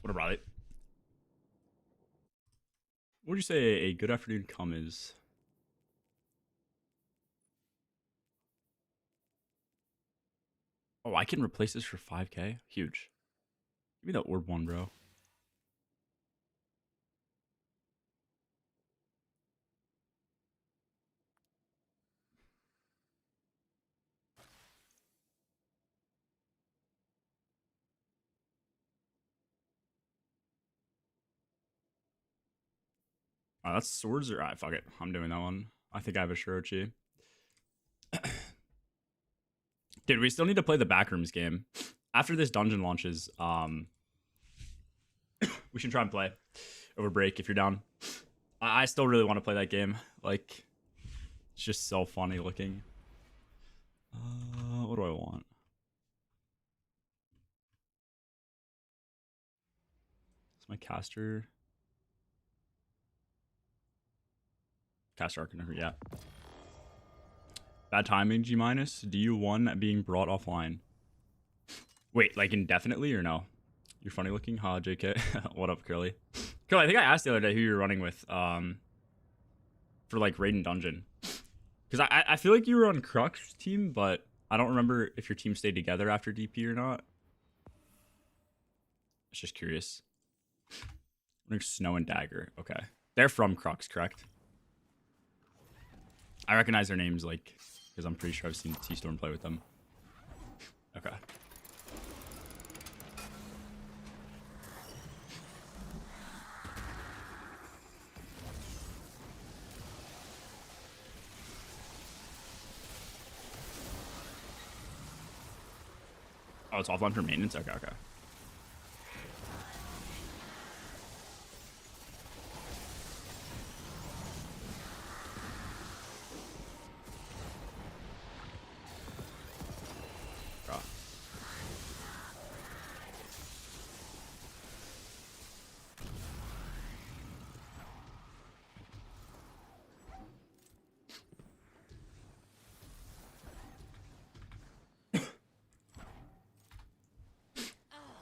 What about it? What would you say a good afternoon come is? Oh, I can replace this for 5K? Huge. Give me that orb one, bro. That's swords or right, fuck it. I'm doing that one. I think I have a Shirochi. Dude, we still need to play the backrooms game. After this dungeon launches, we should try and play over break if you're down. I still really want to play that game. Like, it's just so funny looking. What do I want? It's my caster. Caster Arcanine, yeah. Bad timing, G minus. DU1 being brought offline. Wait, like indefinitely or no? You're funny looking, huh, JK? What up, Curly? Curly, I think I asked the other day who you're running with, for like Raiden Dungeon. Because I feel like you were on Crux team, but I don't remember if your team stayed together after DP or not. I was just curious. Running Snow and Dagger. Okay. They're from Crux, correct? I recognize their names, like, because I'm pretty sure I've seen T-Storm play with them. Okay. Oh, it's offline for maintenance? Okay, okay.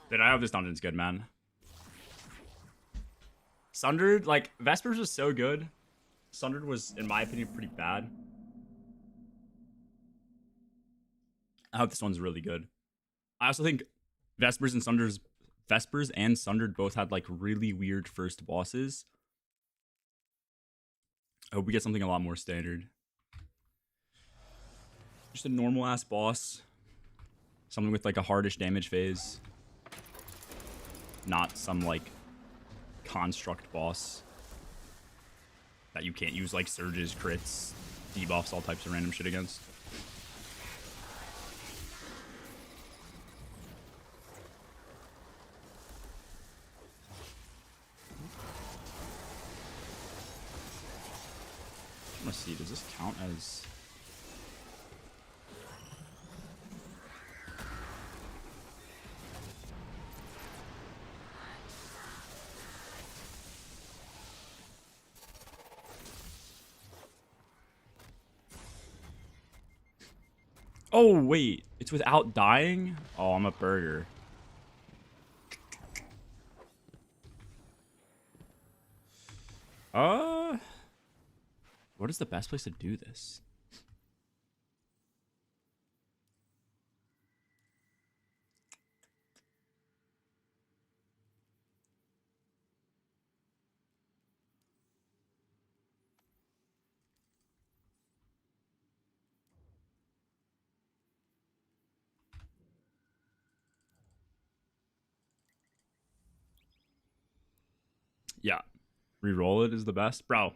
Dude, I hope this dungeon's good, man. Sundered, like, Vespers was so good. Sundered was, in my opinion, pretty bad. I hope this one's really good. I also think Vespers and Sundered both had like really weird first bosses. I hope we get something a lot more standard. Just a normal ass boss. Something with like a hardish damage phase. Not some like construct boss that you can't use like surges, crits, debuffs, all types of random shit against. Let's see, does this count as... Oh, wait. It's without dying? Oh, I'm a burger. What is the best place to do this? Yeah. Reroll it is the best. Bro.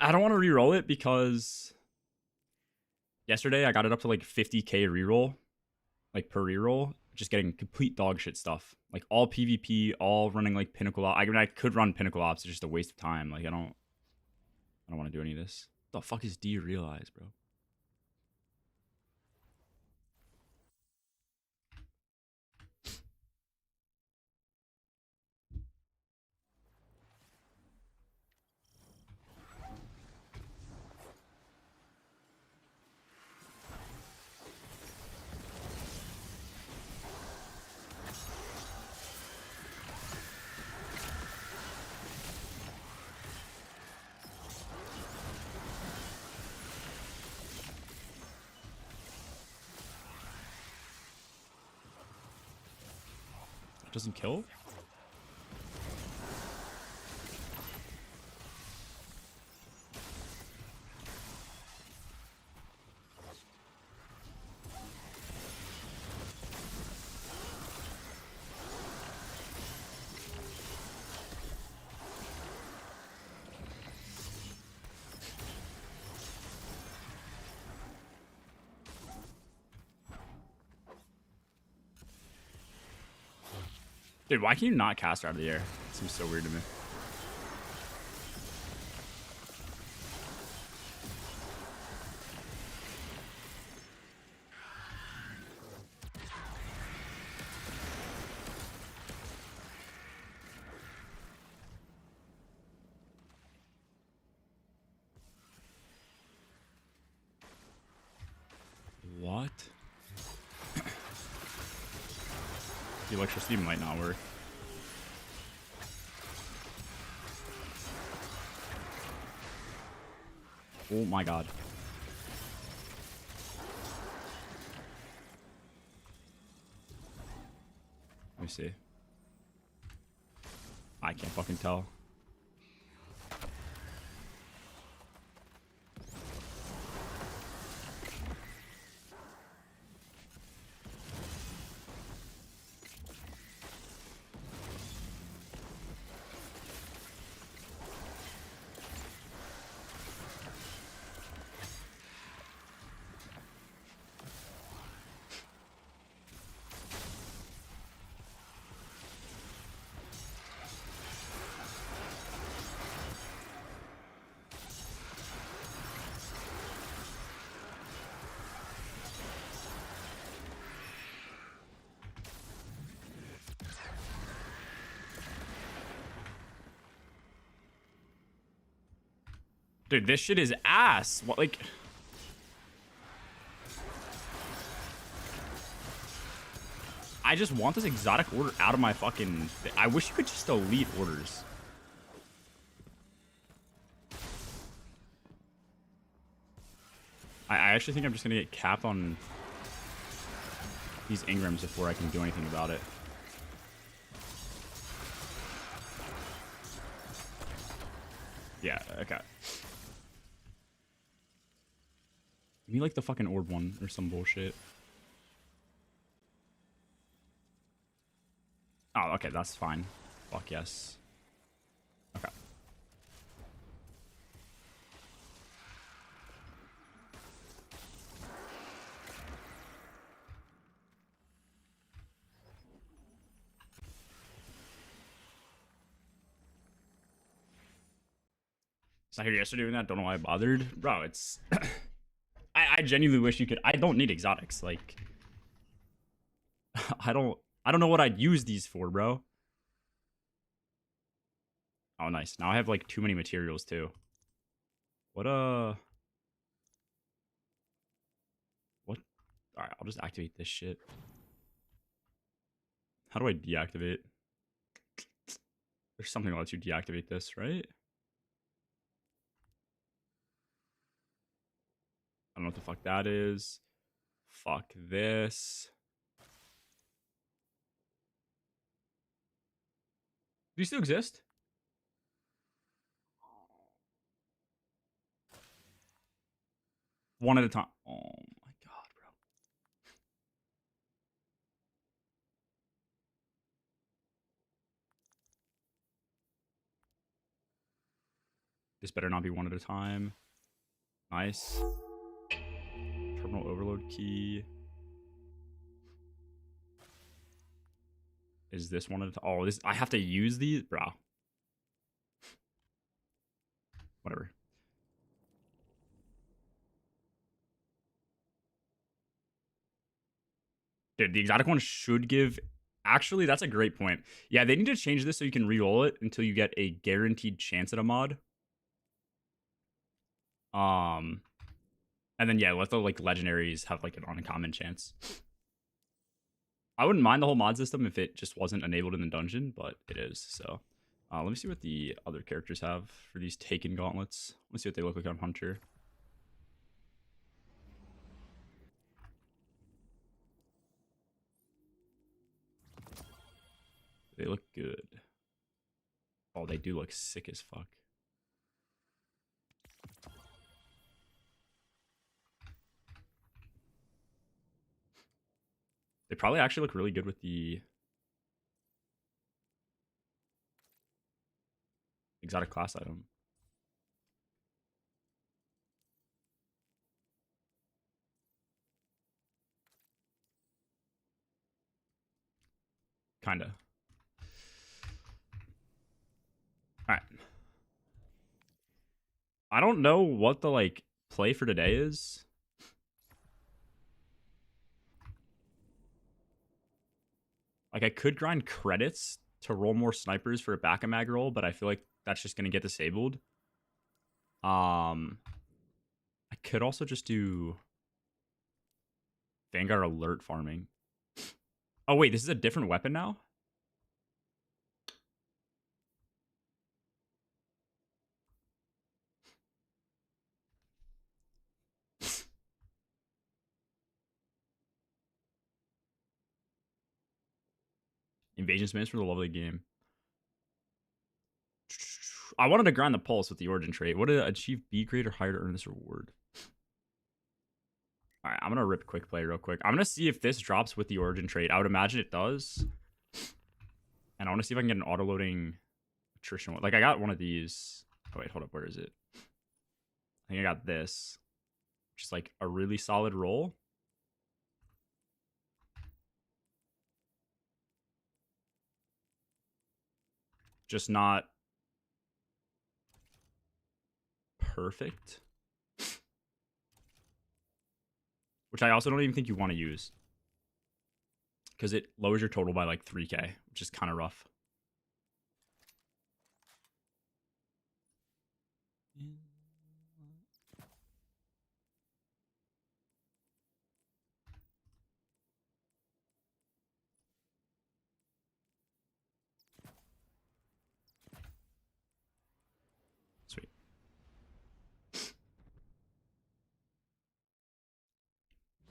I don't want to reroll it because yesterday I got it up to like 50k reroll. Like per reroll. Just getting complete dog shit stuff. Like all PvP, all running like Pinnacle Ops. I mean, I could run Pinnacle Ops. It's just a waste of time. Like I don't want to do any of this. What the fuck is derealize, bro? Doesn't kill? Dude, why can you not cast her out of the air? It seems so weird to me. What? The electricity might not work. Oh my god. Let me see. I can't fucking tell. Dude, this shit is ass. What, like... I just want this exotic order out of my fucking... I wish you could just delete orders. I actually think I'm just gonna get capped on these Ingrams before I can do anything about it. Yeah, okay. Give me like the fucking orb one or some bullshit. Oh, okay, that's fine. Fuck yes. Okay. It's not here yesterday doing that. Don't know why I bothered. Bro, it's... I genuinely wish you could... I don't need exotics. Like... I don't know what I'd use these for, bro. Oh, nice. Now I have, like, too many materials, too. What, What? Alright, I'll just activate this shit. How do I deactivate? There's something that lets you deactivate this, right? I don't know what the fuck that is. Fuck this. Do you still exist? One at a time. Oh my god, bro. This better not be one at a time. Nice. Terminal overload key. Is this one at a time? Oh, this... I have to use these? Bro. Whatever. Dude, the exotic one should give... Actually, that's a great point. Yeah, they need to change this so you can re-roll it until you get a guaranteed chance at a mod. And then, yeah, let the, like, legendaries have, like, an uncommon chance. I wouldn't mind the whole mod system if it just wasn't enabled in the dungeon, but it is, so... let me see what the other characters have for these Taken gauntlets. Let's see what they look like on Hunter. They look good. Oh, they do look sick as fuck. They probably actually look really good with the exotic class item. Kinda. Alright. I don't know what the like play for today is. Like I could grind credits to roll more snipers for a back-a-mag roll, but I feel like that's just gonna get disabled. I could also just do Vanguard alert farming. Oh wait, this is a different weapon now? Invasion spins for the lovely game. I wanted to grind the pulse with the origin trait. What did achieve B grade or higher to earn this reward? All right, I'm gonna rip quick play real quick. I'm gonna see if this drops with the origin trait. I would imagine it does. And I want to see if I can get an auto loading attrition one. Like I got one of these. Oh wait, hold up. Where is it? I think I got this. Just like a really solid roll. Just not perfect. Which I also don't even think you want to use. Because it lowers your total by like 3k, which is kind of rough. Sweet.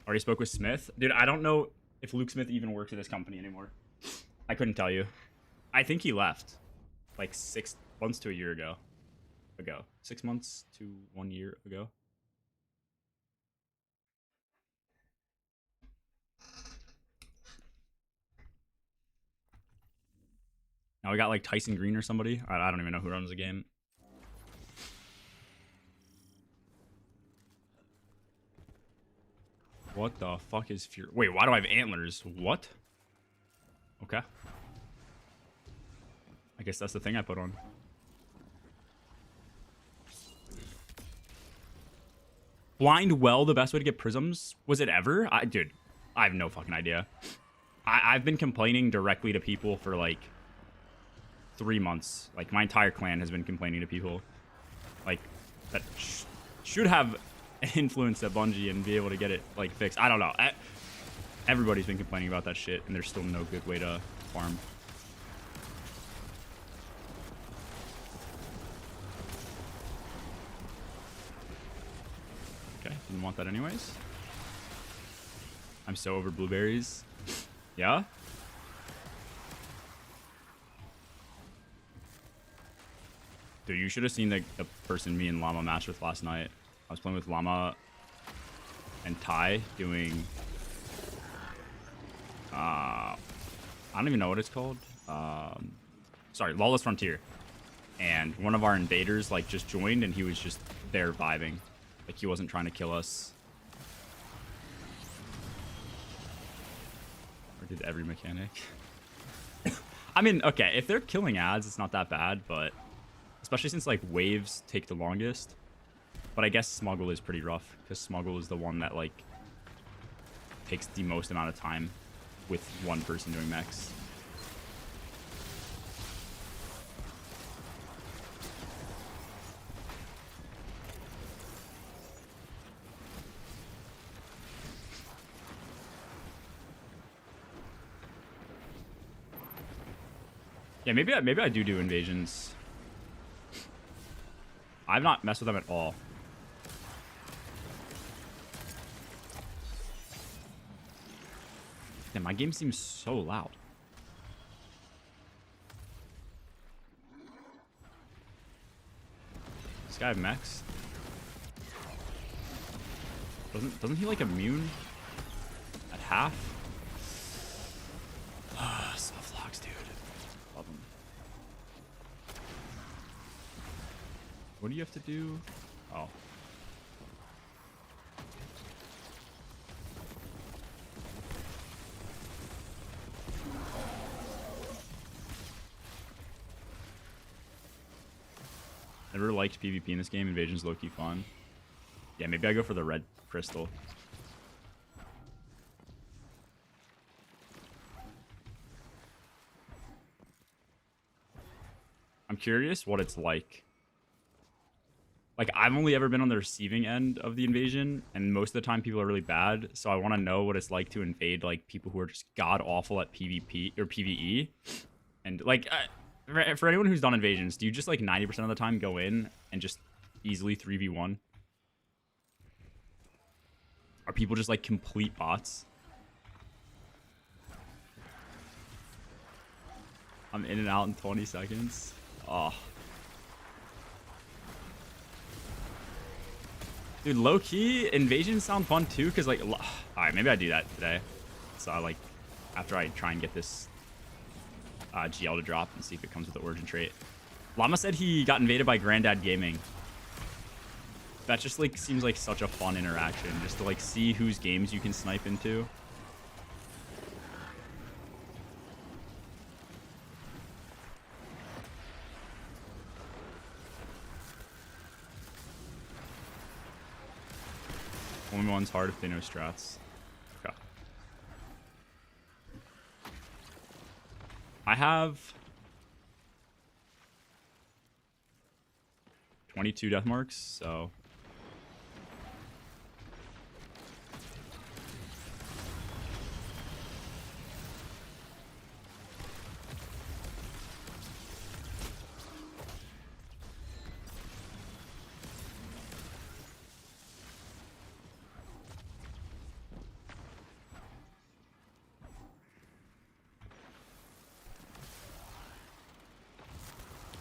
Already spoke with Smith. Dude, I don't know if Luke Smith even works at this company anymore. I couldn't tell you. I think he left like 6 months to a year ago. 6 months to 1 year ago. Now we got like Tyson Green or somebody. I don't even know who runs the game. What the fuck is Fury? Wait, why do I have antlers? What? Okay. I guess that's the thing I put on. Blind well, the best way to get prisms? Was it ever? Dude, I have no fucking idea. I've been complaining directly to people for like 3 months. Like my entire clan has been complaining to people. Like that should have influence at Bungie and be able to get it like fixed. I don't know. Everybody's been complaining about that shit, and there's still no good way to farm. Okay, didn't want that anyways. I'm so over blueberries. Yeah? Dude, you should have seen the person me and Llama matched with last night. I was playing with Llama and Ty doing... I don't even know what it's called. Sorry, Lawless Frontier. And one of our invaders like just joined and he was just there vibing. Like he wasn't trying to kill us. Or did every mechanic. I mean, okay, if they're killing ads, it's not that bad, but... Especially since like waves take the longest. But I guess Smuggle is pretty rough. Because Smuggle is the one that like... takes the most amount of time with one person doing mechs. Yeah, maybe I do invasions. I've not messed with them at all. Damn, my game seems so loud. This guy have mechs? Doesn't he like immune at half? Soft locks, dude. Love them. What do you have to do? Oh. Never liked PvP in this game. Invasion's low-key fun. Yeah, maybe I go for the red crystal. I'm curious what it's like. Like, I've only ever been on the receiving end of the invasion, and most of the time people are really bad, so I want to know what it's like to invade, like, people who are just god-awful at PvP, or PvE. And, like, for anyone who's done invasions, do you just, like, 90% of the time go in and just easily 3v1? Are people just, like, complete bots? I'm in and out in 20 seconds. Oh. Dude, low-key, invasions sound fun too, because, like, alright, maybe I do that today. So, like, after I try and get this GL to drop and see if it comes with the origin trait. Llama said he got invaded by Granddad Gaming. That just, like, seems like such a fun interaction, just to, like, see whose games you can snipe into. Only one's hard if they know strats. Okay. I have 22 death marks, so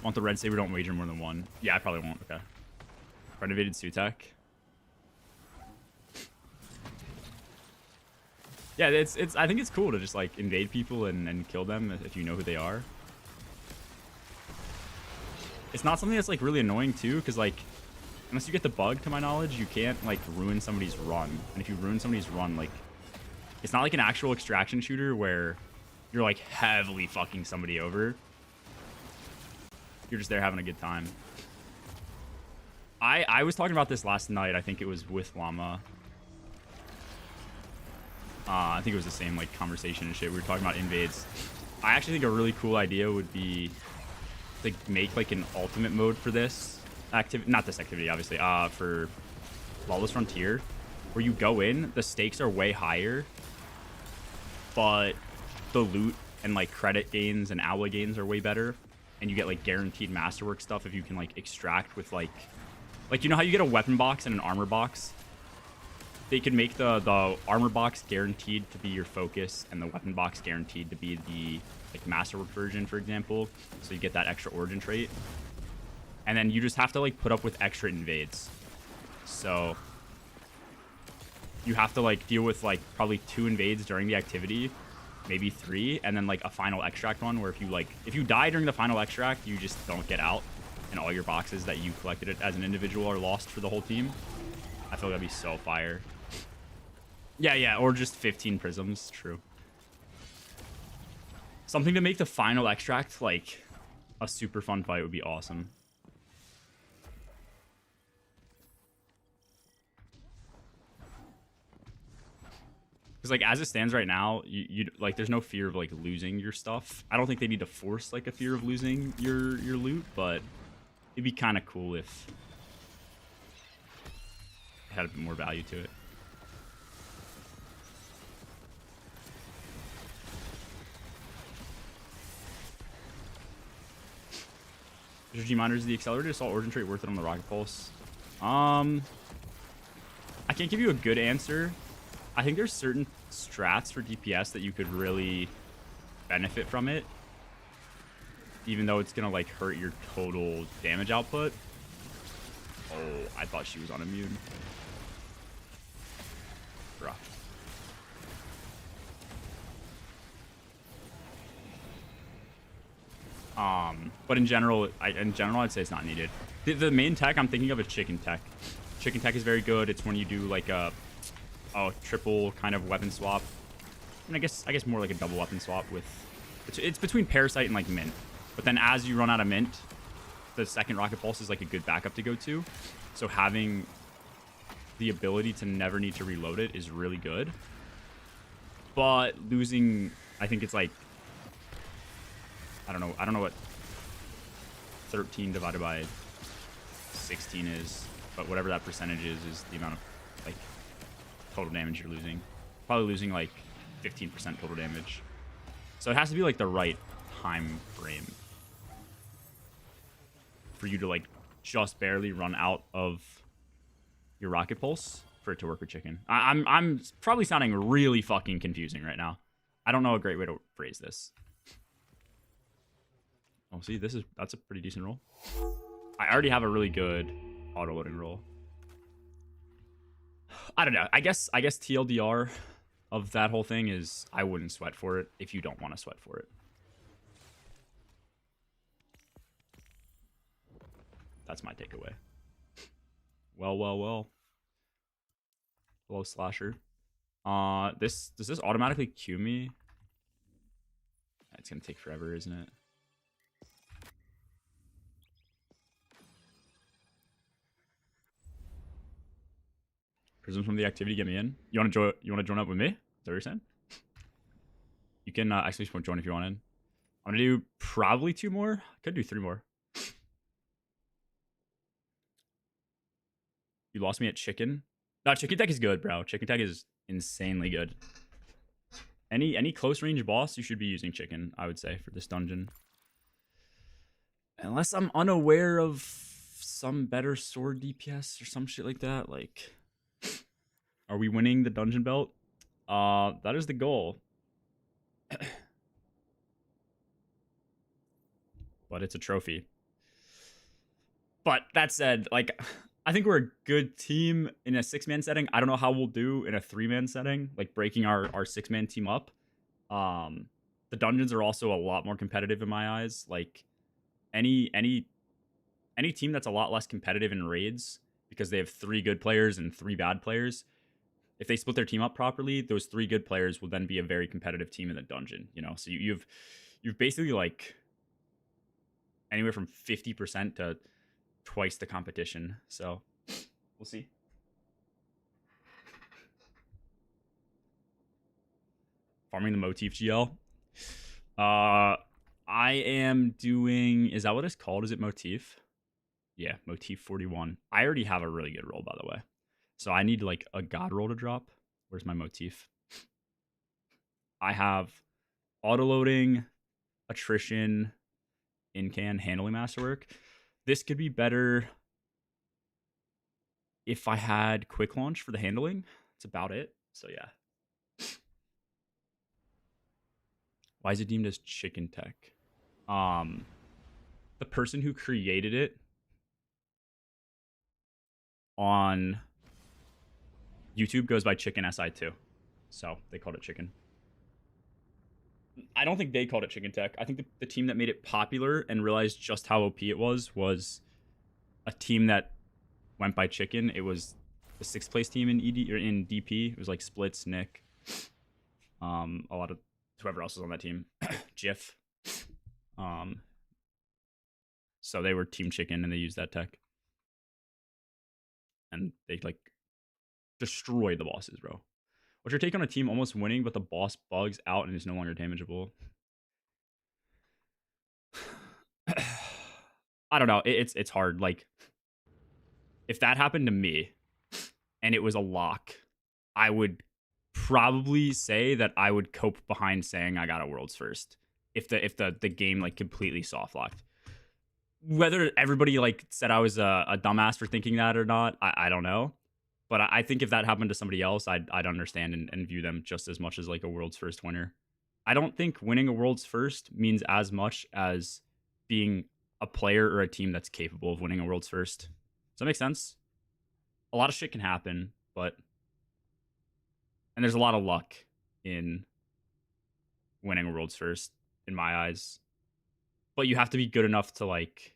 want the red saber, don't wager more than one. Yeah, I probably won't. Okay. Renovated Sutek. Yeah, it's I think it's cool to just, like, invade people and kill them if you know who they are. It's not something that's, like, really annoying too, because, like, unless you get the bug, to my knowledge, you can't, like, ruin somebody's run. And if you ruin somebody's run, like, it's not like an actual extraction shooter where you're, like, heavily fucking somebody over. You're just there having a good time. I was talking about this last night. I think it was with Llama. I think it was the same, like, conversation and shit. We were talking about invades. I actually think a really cool idea would be to make, like, an ultimate mode for this activity. Not this activity, obviously. For Lawless Frontier, where you go in, the stakes are way higher, but the loot and, like, credit gains and ally gains are way better. And you get, like, guaranteed masterwork stuff if you can, like, extract with, like, you know how you get a weapon box and an armor box? They could make the armor box guaranteed to be your focus and the weapon box guaranteed to be the, like, masterwork version, for example. So you get that extra origin trait. And then you just have to, like, put up with extra invades. So you have to, like, deal with, like, probably 2 invades during the activity. Maybe 3, and then, like, a final extract one where if you die during the final extract, you just don't get out, and all your boxes that you collected it as an individual are lost for the whole team. I feel like that'd be so fire. Yeah, or just 15 prisms. True. Something to make the final extract, like, a super fun fight would be awesome. Because, like, as it stands right now, you like, there's no fear of, like, losing your stuff. I don't think they need to force, like, a fear of losing your loot, but it'd be kind of cool if it had a bit more value to it. G miners, the accelerated assault origin trait worth it on the rocket pulse? I can't give you a good answer. I think there's certain strats for DPS that you could really benefit from it, even though it's gonna, like, hurt your total damage output. Oh, I thought she was on immune. Bruh. But in general, I'd say it's not needed. The main tech I'm thinking of is chicken tech. Chicken tech is very good. It's when you do like a triple kind of weapon swap. And I guess more like a double weapon swap with it's between Parasite and like Mint. But then as you run out of Mint, the second Rocket Pulse is like a good backup to go to. So having the ability to never need to reload it is really good. But losing, I think it's like, I don't know what 13 divided by 16 is, but whatever that percentage is the amount of like total damage you're losing. Probably losing like 15% total damage. So it has to be like the right time frame for you to like just barely run out of your Rocket Pulse for it to work with chicken. I'm probably sounding really fucking confusing right now. I don't know a great way to phrase this. Oh, see, that's a pretty decent roll. I already have a really good auto loading roll. I don't know. I guess TLDR of that whole thing is I wouldn't sweat for it if you don't want to sweat for it. That's my takeaway. Well. Hello, Slasher. Does this automatically queue me? It's gonna take forever, isn't it? Prisms from the activity, get me in. You wanna join up with me? Is that what you're saying? You can actually join if you want in. I'm gonna do probably 2 more. Could do 3 more. You lost me at chicken. No, chicken tech is good, bro. Chicken tech is insanely good. Any close range boss, you should be using chicken, I would say, for this dungeon. Unless I'm unaware of some better sword DPS or some shit like that. Like, are we winning the dungeon belt? That is the goal. But it's a trophy. But that said, like, I think we're a good team in a 6-man setting. I don't know how we'll do in a 3-man setting, like breaking our 6-man team up. The dungeons are also a lot more competitive in my eyes. Like any team that's a lot less competitive in raids because they have 3 good players and 3 bad players. If they split their team up properly, those 3 good players will then be a very competitive team in the dungeon. You know, so you've basically like anywhere from 50% to twice the competition. So we'll see. Farming the motif GL. I am doing, is that what it's called? Is it motif? Yeah, motif 41. I already have a really good roll, by the way. So I need like a god roll to drop. Where's my motif? I have auto loading, attrition, in-can, handling masterwork. This could be better if I had quick launch for the handling. That's about it. So yeah. Why is it deemed as chicken tech? The person who created it on YouTube goes by Chicken SI2. So they called it chicken. I don't think they called it chicken tech. I think the team that made it popular and realized just how OP it was a team that went by chicken. It was the 6th place team in ED or in DP. It was like Splits, Nick, a lot of whoever else was on that team, Jiff. So they were Team Chicken and they used that tech, and they like destroyed the bosses, bro. What's your take on a team almost winning, but the boss bugs out and is no longer damageable? I don't know. It's hard. Like, if that happened to me and it was a lock, I would probably say that I would cope behind saying I got a world's first if the game like completely soft locked. Whether everybody like said I was a dumbass for thinking that or not, I don't know. But I think if that happened to somebody else, I'd understand and view them just as much as like a world's first winner. I don't think winning a world's first means as much as being a player or a team that's capable of winning a world's first. Does that make sense? A lot of shit can happen, and there's a lot of luck in winning World's First, in my eyes. But you have to be good enough to, like,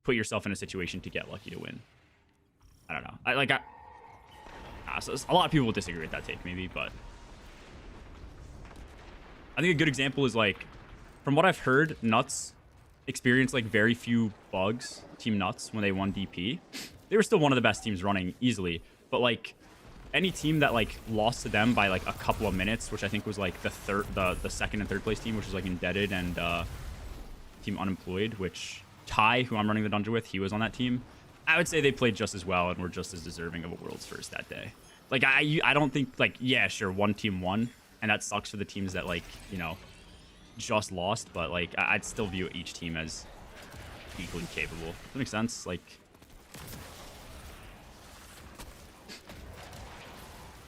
put yourself in a situation to get lucky to win. I don't know. So a lot of people will disagree with that take, maybe, but I think a good example is, like, from what I've heard, Nuts experienced, like, very few bugs, Team Nuts, when they won DP. They were still one of the best teams running easily, but, like, any team that, like, lost to them by, like, a couple of minutes, which I think was, like, the second and third place team, which was, like, Indebted and Team Unemployed, which Ty, who I'm running the dungeon with, he was on that team. I would say they played just as well and were just as deserving of a World's First that day. Like, I don't think, like, yeah, sure, one team won, and that sucks for the teams that, like, you know, just lost, but, like, I'd still view each team as equally capable. Does that make sense? Like,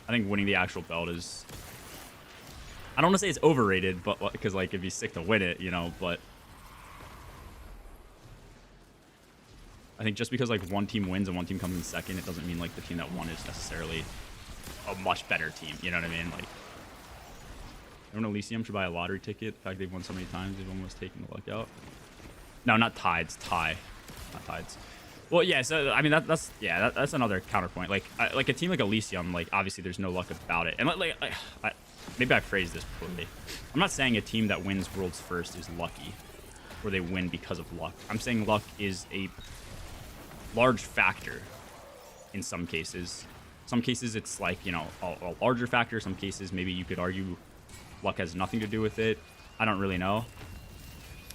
I think winning the actual belt is, I don't want to say it's overrated, but, because, like, it'd be sick to win it, you know, but I think just because, like, one team wins and one team comes in second, it doesn't mean, like, the team that won is necessarily a much better team. You know what I mean? Like, everyone Elysium should buy a lottery ticket. The fact they've won so many times, they've almost taken the luck out. No, not Tides. Ty. Not Tides. Well, yeah, so, I mean, that's another counterpoint. Like, like a team like Elysium, like, obviously there's no luck about it. And, maybe I phrased this poorly. I'm not saying a team that wins World's First is lucky, or they win because of luck. I'm saying luck is a large factor in some cases. Some cases it's, like, you know, a larger factor. Some cases maybe you could argue luck has nothing to do with it. I don't really know.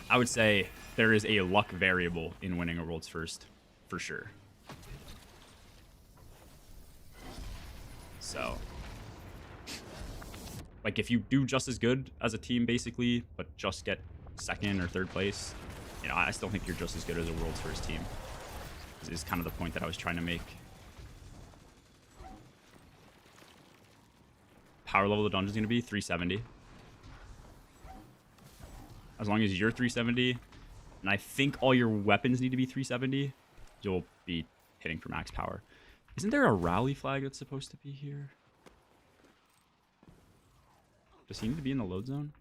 I would say there is a luck variable in winning a World's First, for sure. So, like, if you do just as good as a team, basically, but just get second or third place, you know, I still think you're just as good as a World's First team. This is kind of the point that I was trying to make. Power level of the dungeon is going to be 370. As long as you're 370, and I think all your weapons need to be 370, you'll be hitting for max power. Isn't there a rally flag that's supposed to be here? Does he need to be in the load zone?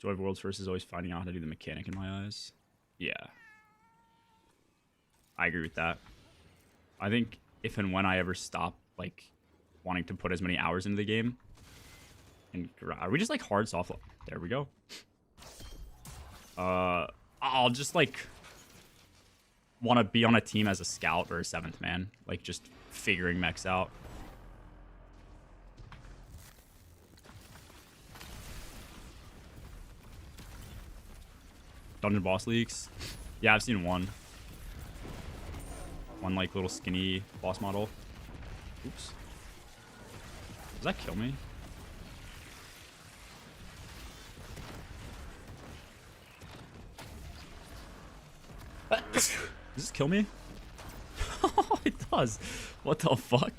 Joy of World's First is always finding out how to do the mechanic in my eyes. Yeah. I agree with that. I think if and when I ever stop, like, wanting to put as many hours into the game, and are we just, like, hard soft? There we go. I'll just, like, want to be on a team as a scout or a 7th man, like, just figuring mechs out. Dungeon boss leaks. Yeah, I've seen one. One, like, little skinny boss model. Oops. Does that kill me? Does this kill me? It does. What the fuck?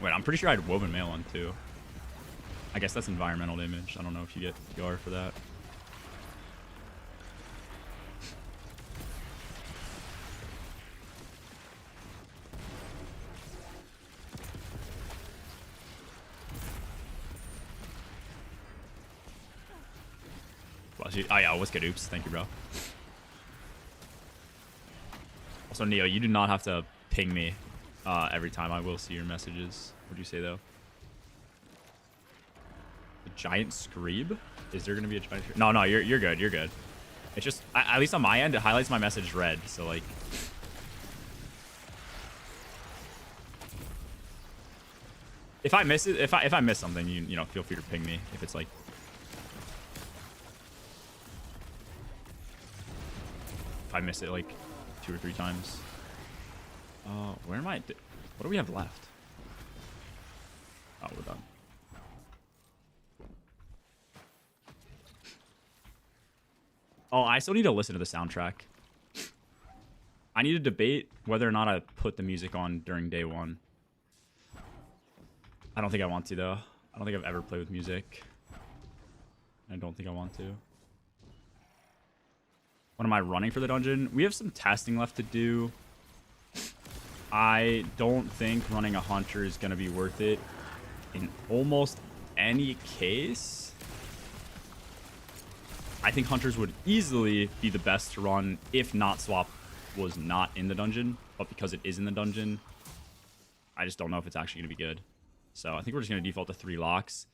Wait, I'm pretty sure I had woven mail on too. I guess that's environmental damage. I don't know if you get PR for that. Oh yeah, what's good? Oops. Thank you, bro. Also, Neo, you do not have to ping me every time. I will see your messages. What do you say, though? A giant Screeb? Is there going to be a giant... No, you're good. You're good. It's just, at least on my end, it highlights my message red. So, like... If I miss it, if I miss something, you know, feel free to ping me. If it's, like... If I miss it, like, 2 or 3 times. Where am I? What do we have left? Oh, we're done. Oh, I still need to listen to the soundtrack. I need to debate whether or not I put the music on during day one. I don't think I want to, though. I don't think I've ever played with music. I don't think I want to. What am I running for the dungeon? We have some testing left to do. I don't think running a hunter is going to be worth it in almost any case. I think hunters would easily be the best to run if Not Swap was not in the dungeon. But because it is in the dungeon, I just don't know if it's actually going to be good. So I think we're just going to default to 3 locks.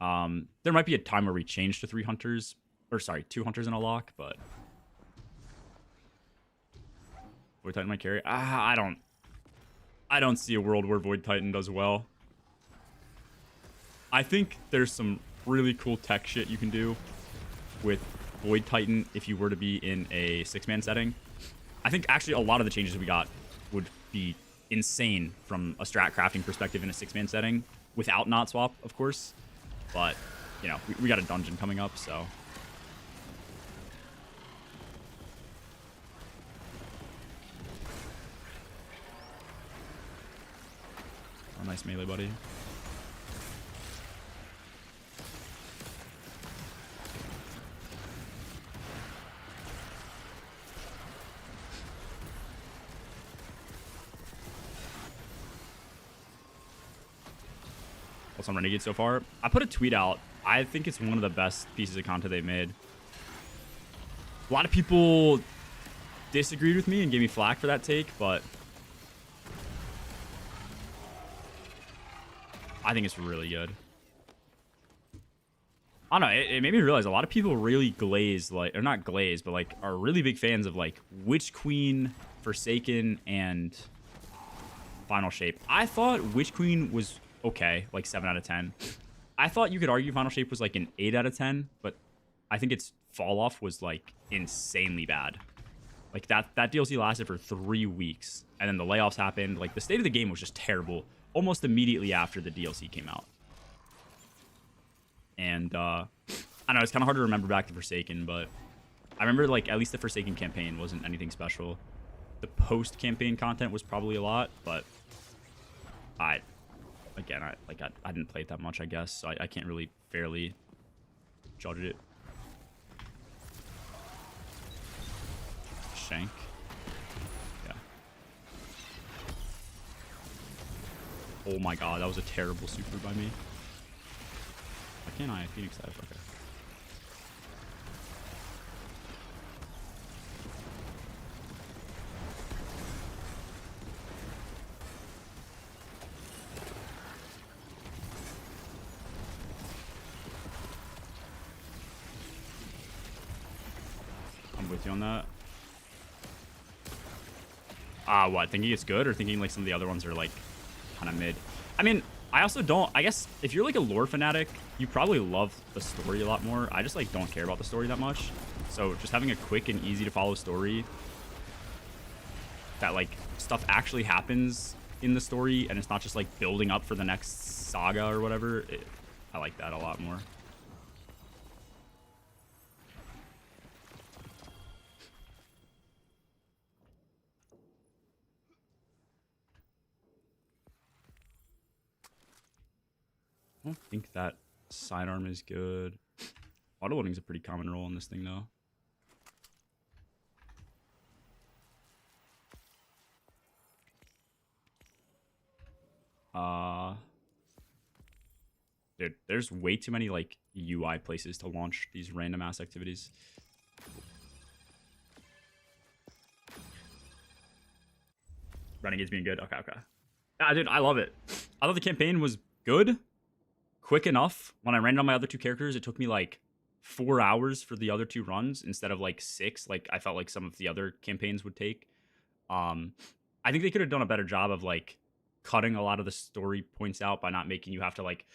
There might be a time where we change to 3 hunters. Or sorry, 2 hunters in a lock, but... Void Titan might carry. I don't see a world where Void Titan does well. I think there's some really cool tech shit you can do with Void Titan if you were to be in a 6-man setting. I think actually a lot of the changes we got would be insane from a strat crafting perspective in a 6-man setting without Not Swap, of course. But, you know, we got a dungeon coming up, so... Oh, nice melee, buddy. What's on Renegade so far? I put a tweet out. I think it's one of the best pieces of content they've made. A lot of people disagreed with me and gave me flack for that take, but... I think it's really good. I don't know, it made me realize a lot of people really glaze, like, or not glaze, but like are really big fans of like Witch Queen, Forsaken, and Final Shape. I thought Witch Queen was okay, like 7 out of 10. I thought you could argue Final Shape was like an 8 out of 10, but I think its fall off was like insanely bad. Like that DLC lasted for 3 weeks, and then the layoffs happened. Like the state of the game was just terrible almost immediately after the DLC came out. And I don't know, it's kind of hard to remember back to Forsaken, but I remember like at least the Forsaken campaign wasn't anything special. The post-campaign content was probably a lot, but I didn't play it that much, I guess, so I can't really fairly judge it. Shank. Yeah. Oh my god, that was a terrible super by me. Why can't I? Phoenix F, okay. I'm with you on that. What? Thinking it's good or thinking like some of the other ones are like kind of mid? I mean, I also don't, I guess if you're like a lore fanatic, you probably love the story a lot more. I just like don't care about the story that much. So just having a quick and easy to follow story that like stuff actually happens in the story and it's not just like building up for the next saga or whatever. I like that a lot more. I don't think that sidearm is good. Auto loading is a pretty common role in this thing, though. Dude, there's way too many like UI places to launch these random ass activities. Renegade's being good. Okay, okay. Yeah, dude, I love it. I thought the campaign was good. Quick enough. When I ran on my other 2 characters, it took me like 4 hours for the other 2 runs instead of like 6, like I felt like some of the other campaigns would take. I think they could have done a better job of like cutting a lot of the story points out by not making you have to like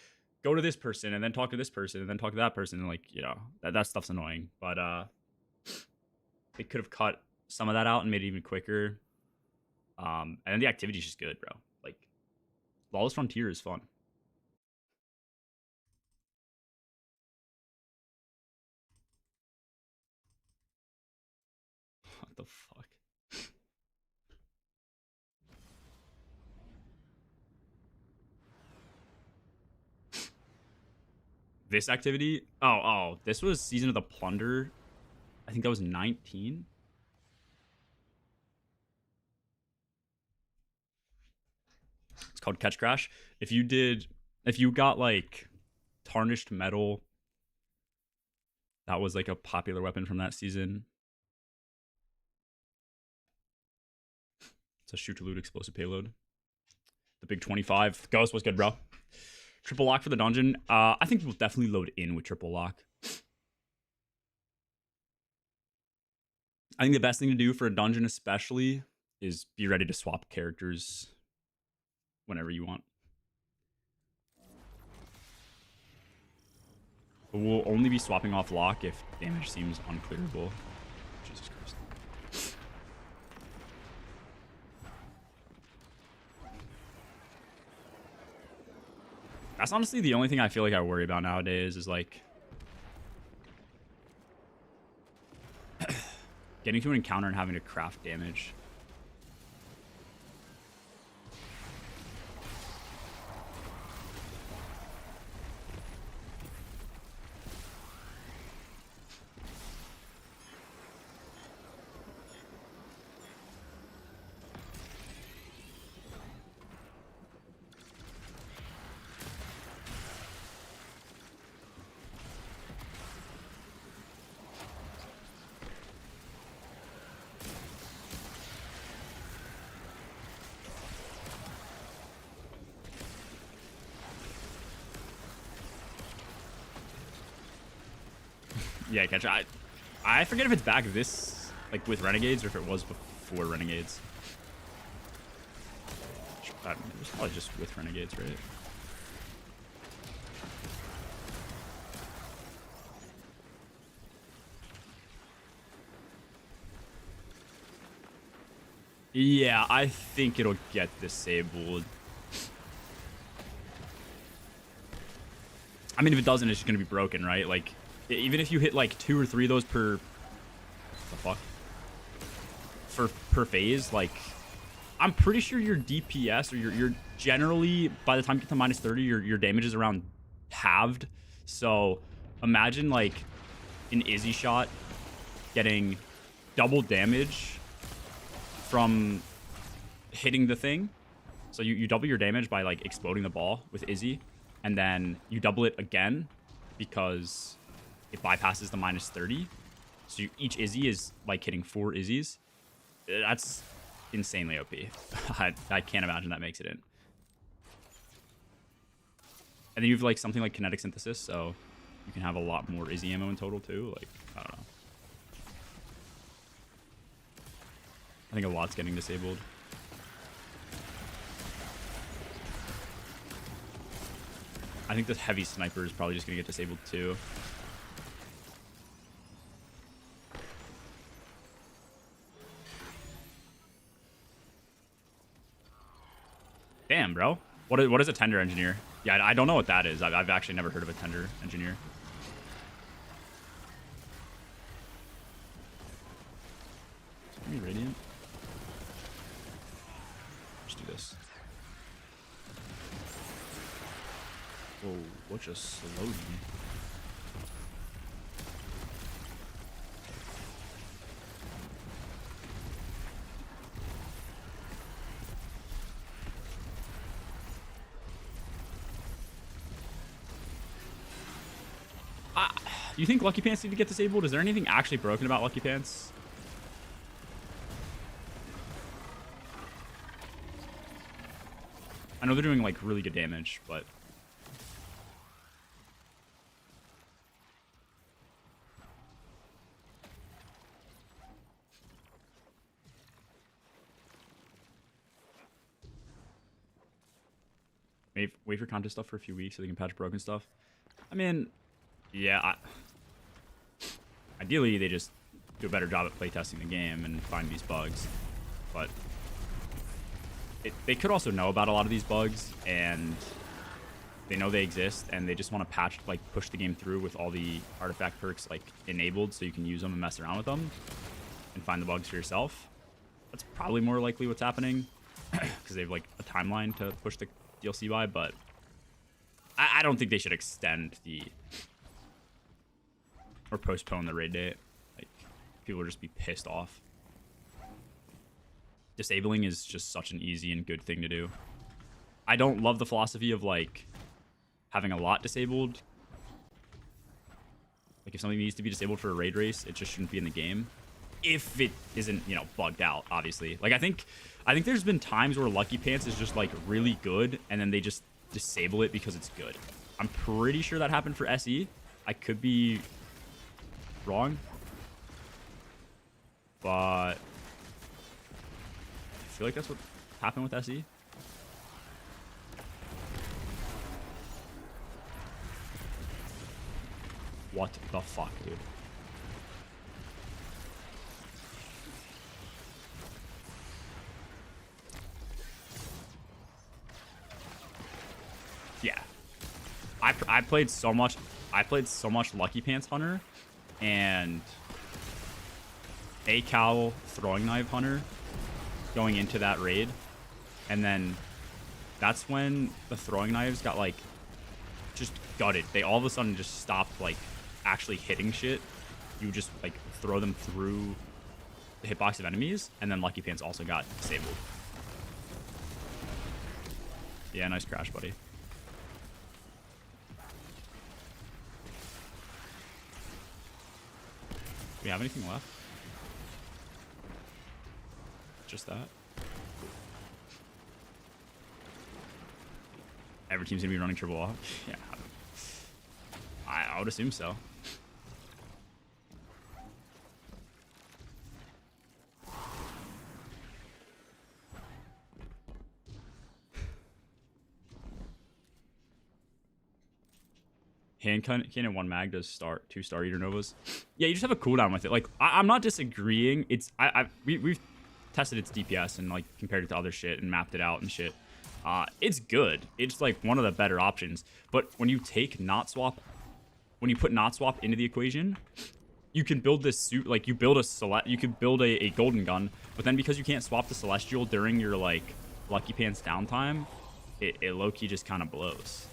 go to this person and then talk to this person and then talk to that person, and like, you know, that stuff's annoying. But they could have cut some of that out and made it even quicker. And then the activity's just good, bro. Like, Lawless Frontier is fun. What the fuck? This activity? Oh, this was Season of the Plunder. I think that was 19. It's called Catch Crash. If you got like tarnished metal, that was like a popular weapon from that season. It's a shoot to loot explosive payload. The big 25. Ghost, what's good, bro? Triple lock for the dungeon. I think we'll definitely load in with triple lock. I think the best thing to do for a dungeon especially is be ready to swap characters whenever you want. But we'll only be swapping off lock if damage seems unclearable. Jesus Christ. That's honestly the only thing I feel like I worry about nowadays is like getting to an encounter and having to craft damage. Yeah, catch. I forget if it's back this like with Renegades or if it was before Renegades. It was probably just with Renegades, right? Yeah, I think it'll get disabled. I mean, if it doesn't, it's just gonna be broken, right? Like, even if you hit like 2 or 3 of those per what the fuck per phase, like I'm pretty sure your DPS or your generally by the time you get to minus 30, your damage is around halved. So imagine like an Izzy shot getting double damage from hitting the thing. So you double your damage by like exploding the ball with Izzy, and then you double it again because it bypasses the minus 30. So each Izzy is like hitting 4 Izzies. That's insanely OP. I can't imagine that makes it in. And then you have like something like kinetic synthesis, so you can have a lot more Izzy ammo in total too. Like, I don't know. I think a lot's getting disabled. I think the heavy sniper is probably just gonna get disabled too. Damn, bro. What is a tender engineer? Yeah, I don't know what that is. I've actually never heard of a tender engineer. Give me radiant. Let's do this. Whoa, what just slowed me? Do you think Lucky Pants need to get disabled? Is there anything actually broken about Lucky Pants? I know they're doing like really good damage, but maybe wait for contest stuff for a few weeks so they can patch broken stuff. I mean, yeah, ideally they just do a better job at playtesting the game and find these bugs, but they could also know about a lot of these bugs and they know they exist and they just want to patch, like push the game through with all the artifact perks like enabled so you can use them and mess around with them and find the bugs for yourself. That's probably more likely what's happening because they have like a timeline to push the DLC by, but I don't think they should extend the or postpone the raid date. Like, people will just be pissed off. Disabling is just such an easy and good thing to do. I don't love the philosophy of like having a lot disabled. Like if something needs to be disabled for a raid race, it just shouldn't be in the game. If it isn't, you know, bugged out, obviously. Like I think there's been times where Lucky Pants is just like really good and then they just disable it because it's good. I'm pretty sure that happened for SE. I could be wrong. But I feel like that's what happened with SE. What the fuck, dude? Yeah. I played so much Lucky Pants Hunter and A-Cal Throwing Knife Hunter going into that raid. And then that's when the throwing knives got like just gutted. They all of a sudden just stopped like actually hitting shit. You just like throw them through the hitbox of enemies, and then Lucky Pants also got disabled. Yeah, nice crash, buddy. Do we have anything left? Just that. Every team's gonna be running triple off. Yeah, I would assume so. Hand cannon 1 mag does start 2 Star Eater Novas. Yeah, you just have a cooldown with it. Like I'm not disagreeing. It's we've tested its DPS and like compared it to other shit and mapped it out and shit. It's good. It's like one of the better options. But when you take Not Swap, when you put Not Swap into the equation, you can build this suit. Like you build you could build a golden gun, but then because you can't swap the Celestial during your like Lucky Pants downtime, it low key just kind of blows.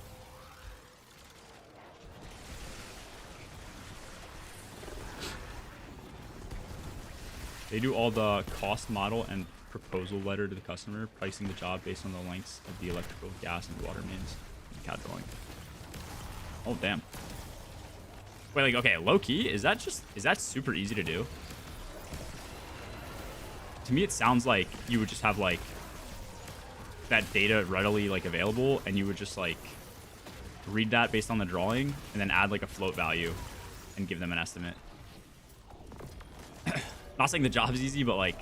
They do all the cost model and proposal letter to the customer, pricing the job based on the lengths of the electrical, gas, and water mains. CAD drawing. Oh, damn. Wait, like, okay, low key, is that super easy to do? To me, it sounds like you would just have, like, that data readily, like, available, and you would just, like, read that based on the drawing, and then add, like, a float value and give them an estimate. Not saying the job's easy, but, like,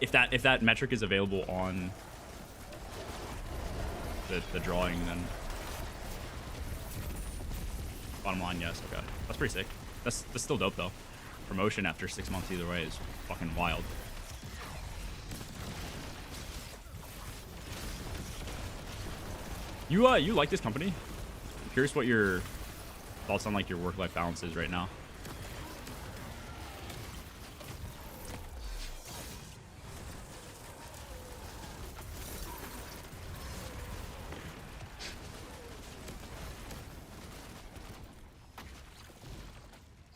if that metric is available on the drawing, then bottom line, yes. Okay, that's pretty sick. That's still dope though. Promotion after 6 months either way is fucking wild. You like this company? I'm curious what your thoughts on like your work-life balance is right now.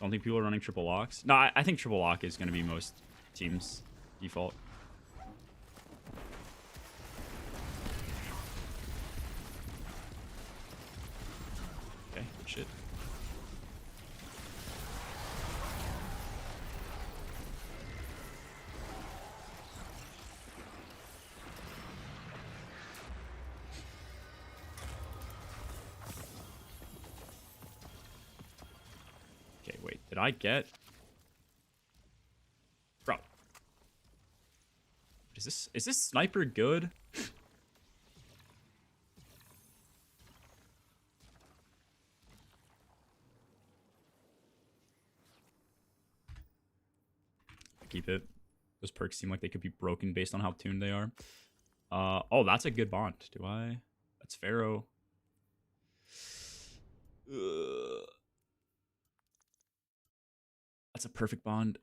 Don't think people are running triple locks. No, I think triple lock is going to be most teams' default. Okay, good shit. Okay, wait. Did I get... Bro. Is this sniper good? Keep it. Those perks seem like they could be broken based on how tuned they are. Oh, that's a good bond. Do I? That's Pharaoh. That's a perfect bond.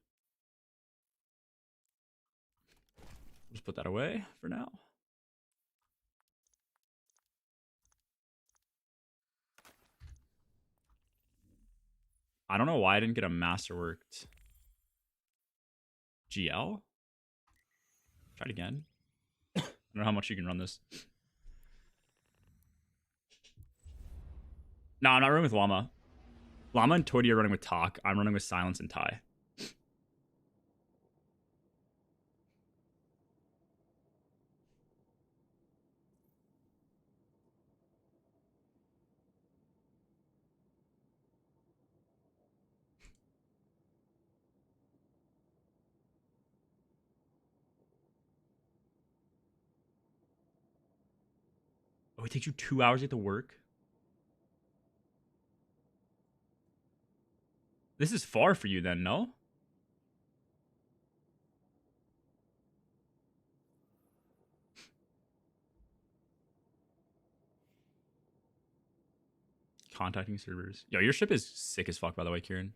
Just put that away for now. I don't know why I didn't get a masterworked GL. Try it again. I don't know how much you can run this. No, I'm not running with Llama. Llama and Toady are running with Talk. I'm running with Silence and Tai. Oh, it takes you 2 hours to get to work? This is far for you then, no? Contacting servers. Yo, your ship is sick as fuck, by the way, Kieran.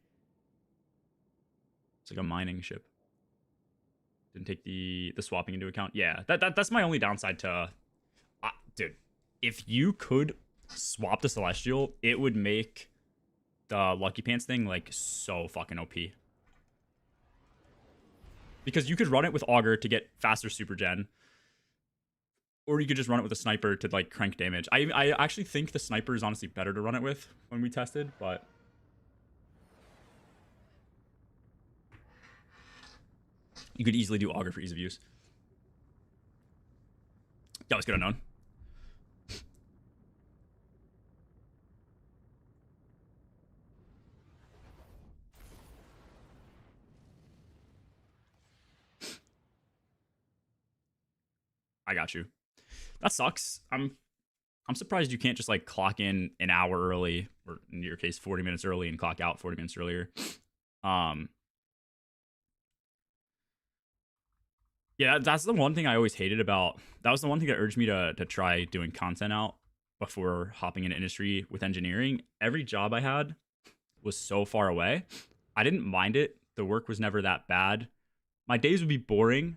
It's like a mining ship. Didn't take the swapping into account. Yeah, that's my only downside to... dude, if you could swap the Celestial, it would make the Lucky Pants thing, like, so fucking OP. Because you could run it with Augur to get faster super gen. Or you could just run it with a sniper to, like, crank damage. I actually think the sniper is honestly better to run it with when we tested, but... you could easily do Augur for ease of use. That was good unknown. I got you. That sucks. I'm surprised you can't just like clock in an hour early, or in your case 40 minutes early, and clock out 40 minutes earlier. Yeah, that's the one thing I always hated about... that was the one thing that urged me to try doing content out before hopping into industry with engineering. Every job I had was so far away. I didn't mind it. The work was never that bad. My days would be boring.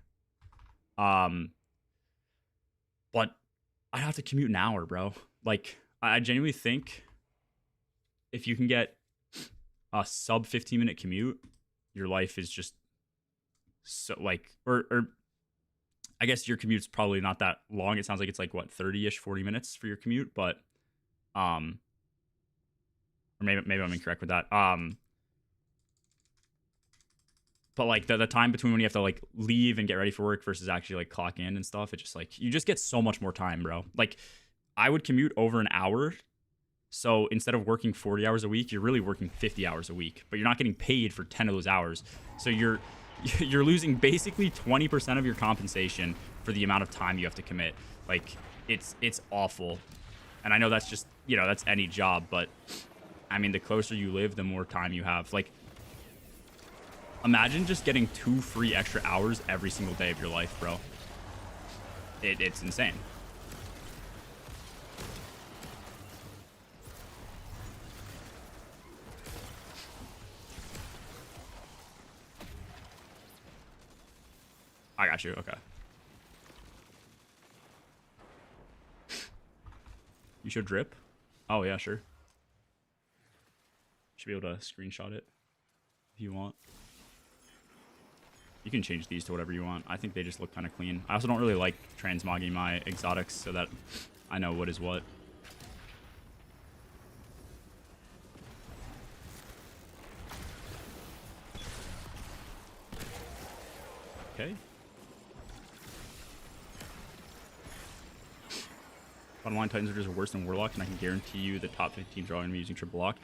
But I'd have to commute an hour, bro. Like, I genuinely think if you can get a sub 15-minute commute, your life is just so, like, or I guess your commute's probably not that long. It sounds like it's like, what, 30-ish, 40 minutes for your commute, but, or maybe I'm incorrect with that. But like the time between when you have to like leave and get ready for work versus actually like clock in and stuff, it just like, you just get so much more time, bro. Like, I would commute over an hour. So instead of working 40 hours a week, you're really working 50 hours a week, but you're not getting paid for 10 of those hours. So you're losing basically 20% of your compensation for the amount of time you have to commit. Like, it's awful. And I know that's just, you know, that's any job, but I mean, the closer you live, the more time you have. Like, imagine just getting 2 free extra hours every single day of your life, bro. It's insane. I got you. Okay. You should drip? Oh, yeah, sure. Should be able to screenshot it if you want. You can change these to whatever you want. I think they just look kind of clean. I also don't really like transmogging my exotics so that I know what is what. Okay. Bottom line, Titans are just worse than Warlock, and I can guarantee you the top 15 teams are all going to be using triple lock.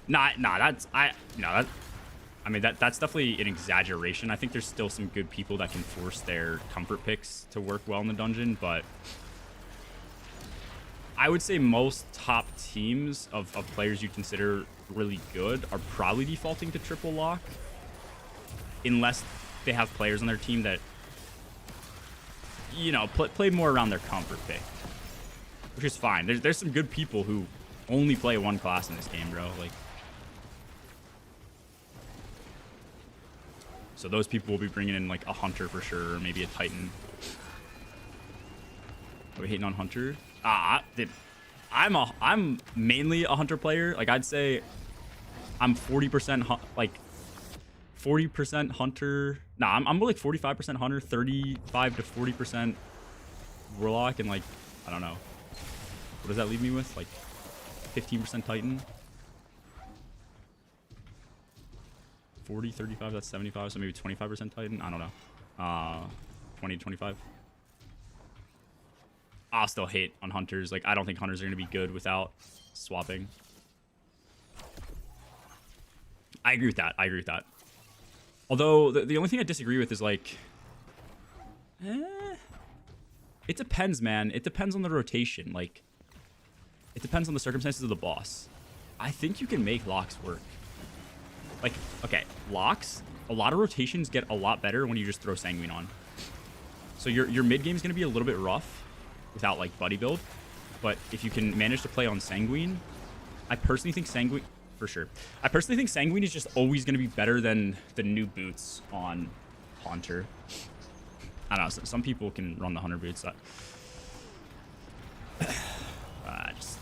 Nah, that's... I mean, that's definitely an exaggeration. I think there's still some good people that can force their comfort picks to work well in the dungeon, but I would say most top teams of players you consider really good are probably defaulting to triple lock, unless they have players on their team that, you know, play more around their comfort pick, which is fine. There's some good people who only play one class in this game, bro. Like, so those people will be bringing in like a hunter for sure, or maybe a titan. Are we hating on hunter? I'm mainly a hunter player. Like, I'd say I'm 40% like 40% hunter. Nah, I'm like 45% hunter, 35 to 40% warlock, and like I don't know. What does that leave me with? Like 15% titan. 40, 35, that's 75, so maybe 25% titan. I don't know. 20 to 25. I'll still hate on hunters. Like I don't think hunters are gonna be good without swapping. I agree with that. I agree with that. Although the only thing I disagree with is like, it depends, man. It depends on the rotation. Like, it depends on the circumstances of the boss. I think you can make locks work. Like, okay, locks. A lot of rotations get a lot better when you just throw Sanguine on. So your mid game is gonna be a little bit rough without like buddy build, but if you can manage to play on Sanguine, I personally think Sanguine. For sure. I personally think Sanguine is just always going to be better than the new boots on Haunter. I don't know. Some people can run the Hunter boots. Just...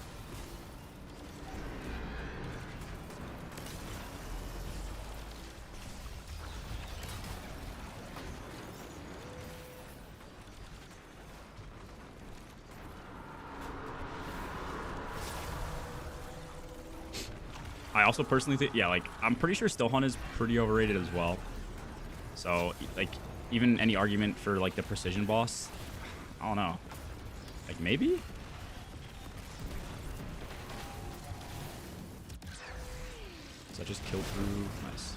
I also personally think, yeah, like, I'm pretty sure Stillhunt is pretty overrated as well. So, like, even any argument for, like, the precision boss, I don't know. Like, maybe? So I just killed through. Nice.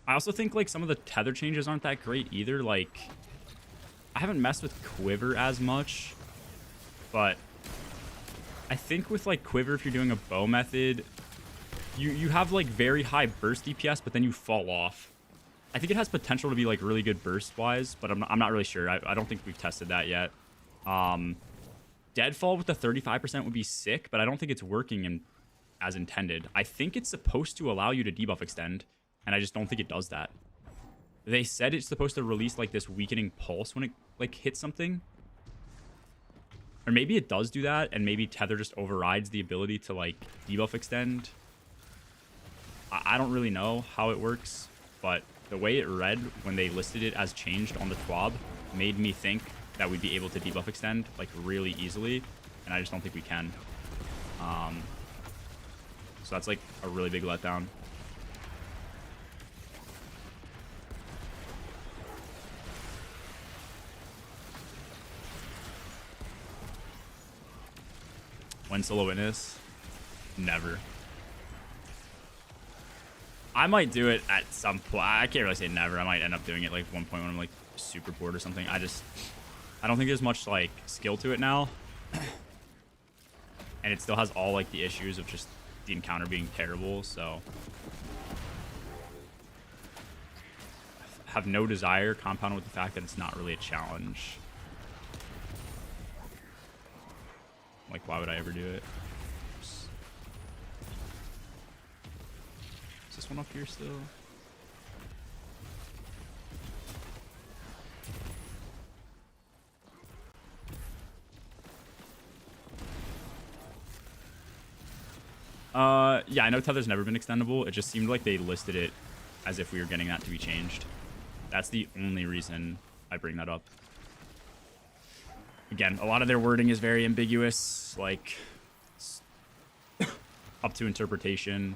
I also think like some of the tether changes aren't that great either. Like, I haven't messed with Quiver as much, but I think with like Quiver, if you're doing a bow method, you have like very high burst DPS, but then you fall off. I think it has potential to be like really good burst wise, but I'm not really sure. I don't think we've tested that yet. Deadfall with the 35% would be sick, but I don't think it's working as intended. I think it's supposed to allow you to debuff extend, and I just don't think it does that. They said it's supposed to release like this weakening pulse when it like hits something. Or maybe it does do that, and maybe Tether just overrides the ability to like debuff extend. I don't really know how it works, but the way it read when they listed it as changed on the TWAB made me think that we'd be able to debuff extend like really easily, and I just don't think we can. So that's like a really big letdown. When solo witness? Never. I might do it at some point. I can't really say never. I might end up doing it like one point when I'm like super bored or something. I don't think there's much like skill to it now. And it still has all like the issues of just the encounter being terrible, so I have no desire, compounded with the fact that it's not really a challenge. Like, why would I ever do it? Is this one up here still? Yeah, I know Tether's never been extendable. It just seemed like they listed it as if we were getting that to be changed. That's the only reason I bring that up. Again, a lot of their wording is very ambiguous, like up to interpretation,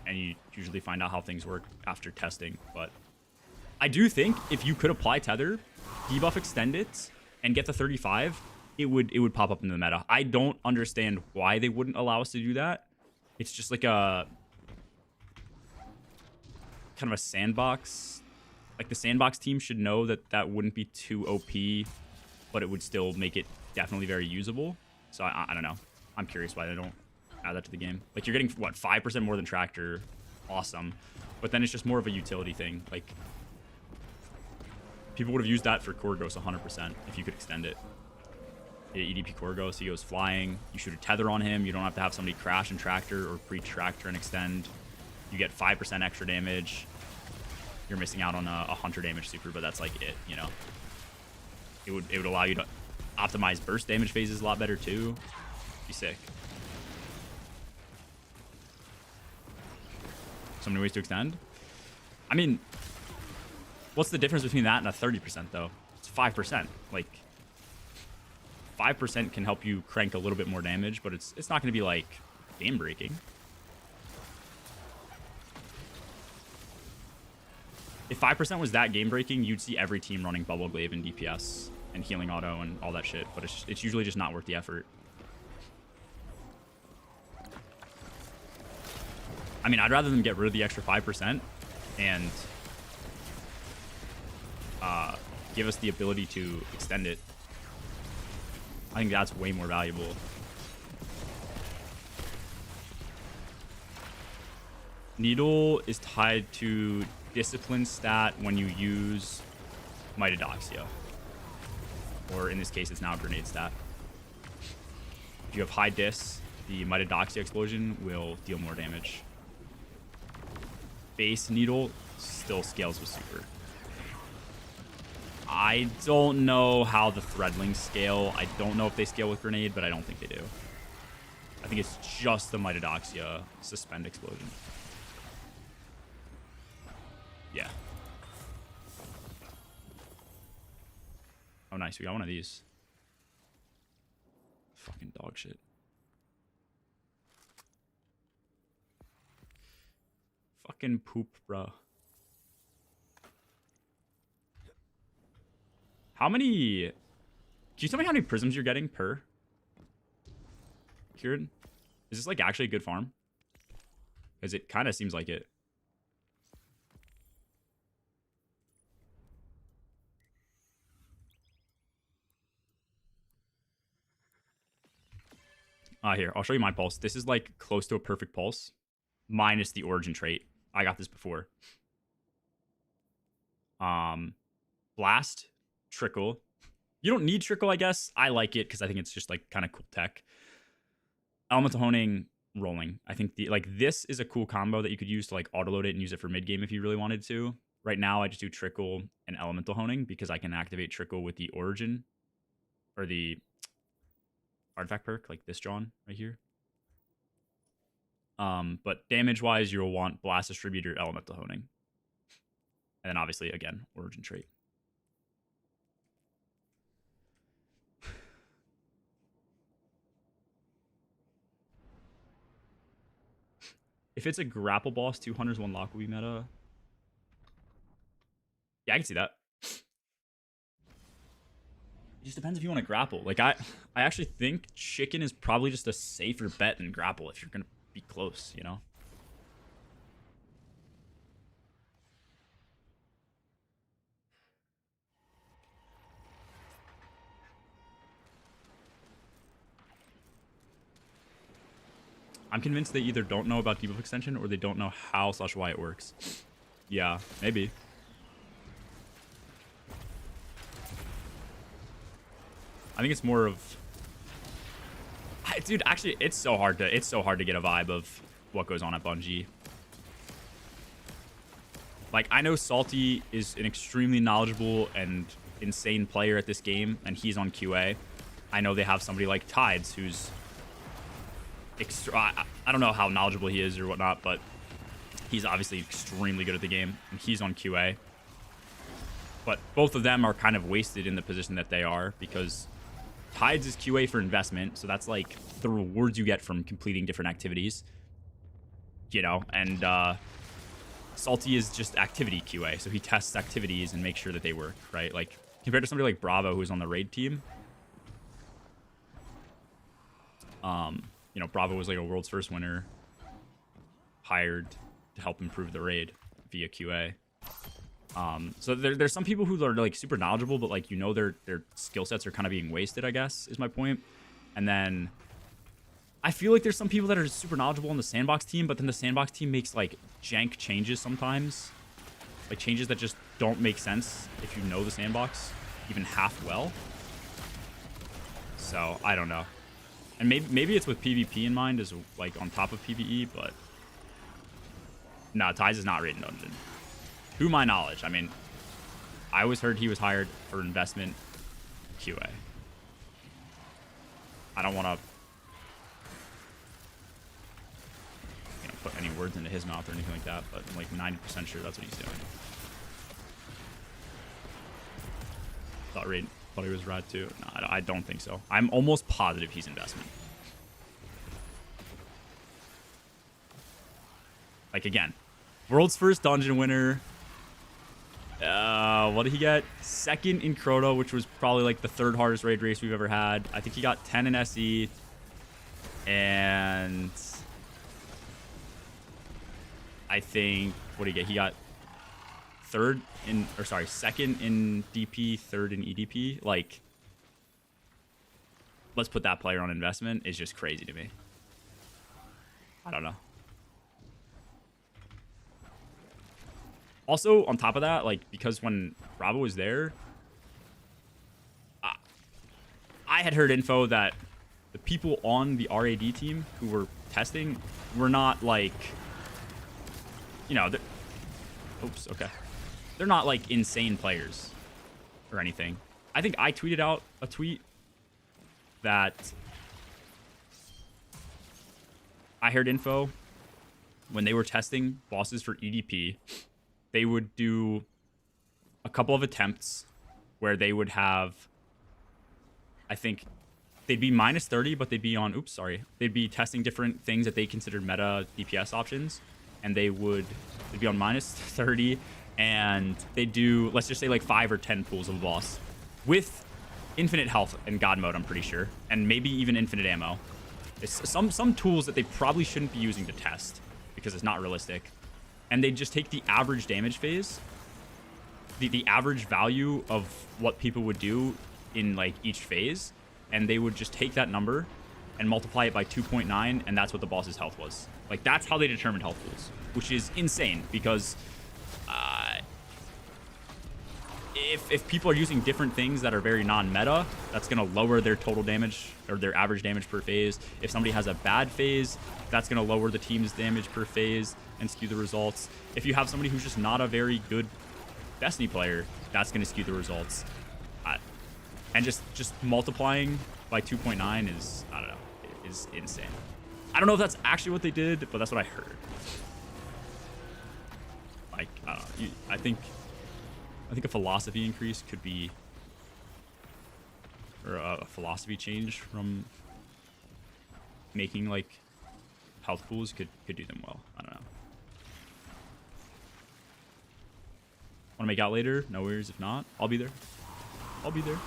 and you usually find out how things work after testing. But I do think if you could apply Tether, debuff extend it, and get the 35, it would pop up in the meta. I don't understand why they wouldn't allow us to do that. It's just like a kind of a sandbox. Like the sandbox team should know that that wouldn't be too OP, but it would still make it definitely very usable. So I don't know. I'm curious why they don't add that to the game. Like, you're getting, what, 5% more than Tractor. Awesome. But then it's just more of a utility thing. Like, People would have used that for Korgos 100% if you could extend it. EDP Korgos, he goes flying. You shoot a tether on him. You don't have to have somebody crash and tractor or pre-tractor and extend. You get 5% extra damage. You're missing out on a hunter damage super, but that's like it, you know. It would allow you to optimize burst damage phases a lot better too. Be sick. So many ways to extend. I mean, what's the difference between that and a 30% though? It's 5%. Like 5% can help you crank a little bit more damage, but it's not going to be like game breaking. If 5% was that game breaking, you'd see every team running Bubble Glaive and DPS and healing auto and all that shit, but it's usually just not worth the effort. I mean, I'd rather them get rid of the extra 5% and give us the ability to extend it. I think that's way more valuable. Needle is tied to discipline stat when you use Mitodoxia. Or in this case, it's now a grenade stat. If you have high dis, the Mitodoxia explosion will deal more damage. Base Needle still scales with super. I don't know how the Threadlings scale. I don't know if they scale with grenade, but I don't think they do. I think it's just the Mitodoxia suspend explosion. Yeah. Oh, nice. We got one of these. Fucking dog shit. Fucking poop, bro. How many... Can you tell me how many prisms you're getting per? Kieran? Is this like actually a good farm? Because it kind of seems like it. Here, I'll show you my pulse. This is like close to a perfect pulse. Minus the origin trait. I got this before. Blast. Trickle. You don't need Trickle, I guess. I like it because I think it's just like kind of cool tech. Elemental Honing, Rolling. I think this is a cool combo that you could use to like autoload it and use it for mid game if you really wanted to. Right now, I just do Trickle and Elemental Honing because I can activate Trickle with the origin or the artifact perk, like this John right here. But damage wise, you'll want Blast Distributor, Elemental Honing, and then obviously again origin trait. If it's a grapple boss, 2 hunters, 1 lock will be meta. Yeah, I can see that. It just depends if you want to grapple. Like I actually think chicken is probably just a safer bet than grapple if you're gonna be close, you know? I'm convinced they either don't know about debuff extension or they don't know how/why it works. Yeah, maybe. I think it's more of... Dude, actually, it's so hard to get a vibe of what goes on at Bungie. Like, I know Salty is an extremely knowledgeable and insane player at this game, and he's on QA. I know they have somebody like Tides, who's... I don't know how knowledgeable he is or whatnot, but he's obviously extremely good at the game, and he's on QA. But both of them are kind of wasted in the position that they are, because Tides is QA for investment, so that's like the rewards you get from completing different activities, you know, and Salty is just activity QA, so he tests activities and makes sure that they work, right? Like, compared to somebody like Bravo, who's on the raid team, you know, Bravo was like a world's first winner, hired to help improve the raid via QA. So there's some people who are like super knowledgeable, but like, you know, their skill sets are kind of being wasted, I guess, is my point. And then I feel like there's some people that are super knowledgeable on the sandbox team, but then the sandbox team makes like jank changes sometimes. like changes that just don't make sense if you know the sandbox even half well. So I don't know. And maybe it's with PvP in mind, as like on top of PvE, but no, Ties is not raid dungeon, to my knowledge. I mean, I always heard he was hired for investment QA. I don't want to, you know, put any words into his mouth or anything like that, but I'm like 90% sure that's what he's doing. Thought he was rad too. No, I don't think so. I'm almost positive he's investment. Like, again, world's first dungeon winner. What did he get? Second in Crota, which was probably like the third hardest raid race we've ever had. I think he got 10 in SE. And I think, what did he get? He got second in DP, third in EDP. Like, let's put that player on investment is just crazy to me. I don't know. Also, on top of that, like, because when Bravo was there, I had heard info that the people on the RAD team who were testing were not, like, you know, oops, okay. They're not, like, insane players or anything. I think I tweeted out a tweet that I heard info when they were testing bosses for EDP. They would do a couple of attempts where they would have, I think they'd be minus 30, but they'd be on, oops, sorry. They'd be testing different things that they considered meta DPS options. And they'd be on minus 30, and they'd do, let's just say like 5 or 10 pools of a boss with infinite health and God mode, I'm pretty sure. And maybe even infinite ammo. It's some tools that they probably shouldn't be using to test because it's not realistic. And they just take the average damage phase, the average value of what people would do in like each phase, and they would just take that number and multiply it by 2.9, and that's what the boss's health was. Like, that's how they determined health pools, which is insane because if people are using different things that are very non-meta, that's going to lower their total damage or their average damage per phase. If somebody has a bad phase, that's going to lower the team's damage per phase and skew the results. If you have somebody who's just not a very good Destiny player, that's going to skew the results. And just multiplying by 2.9 is, I don't know, is insane. I don't know if that's actually what they did, but that's what I heard. Like, I don't know. I think a philosophy increase could be, or a philosophy change from making like health pools could do them well. I don't know. Want to make out later? No worries. If not, I'll be there. I'll be there.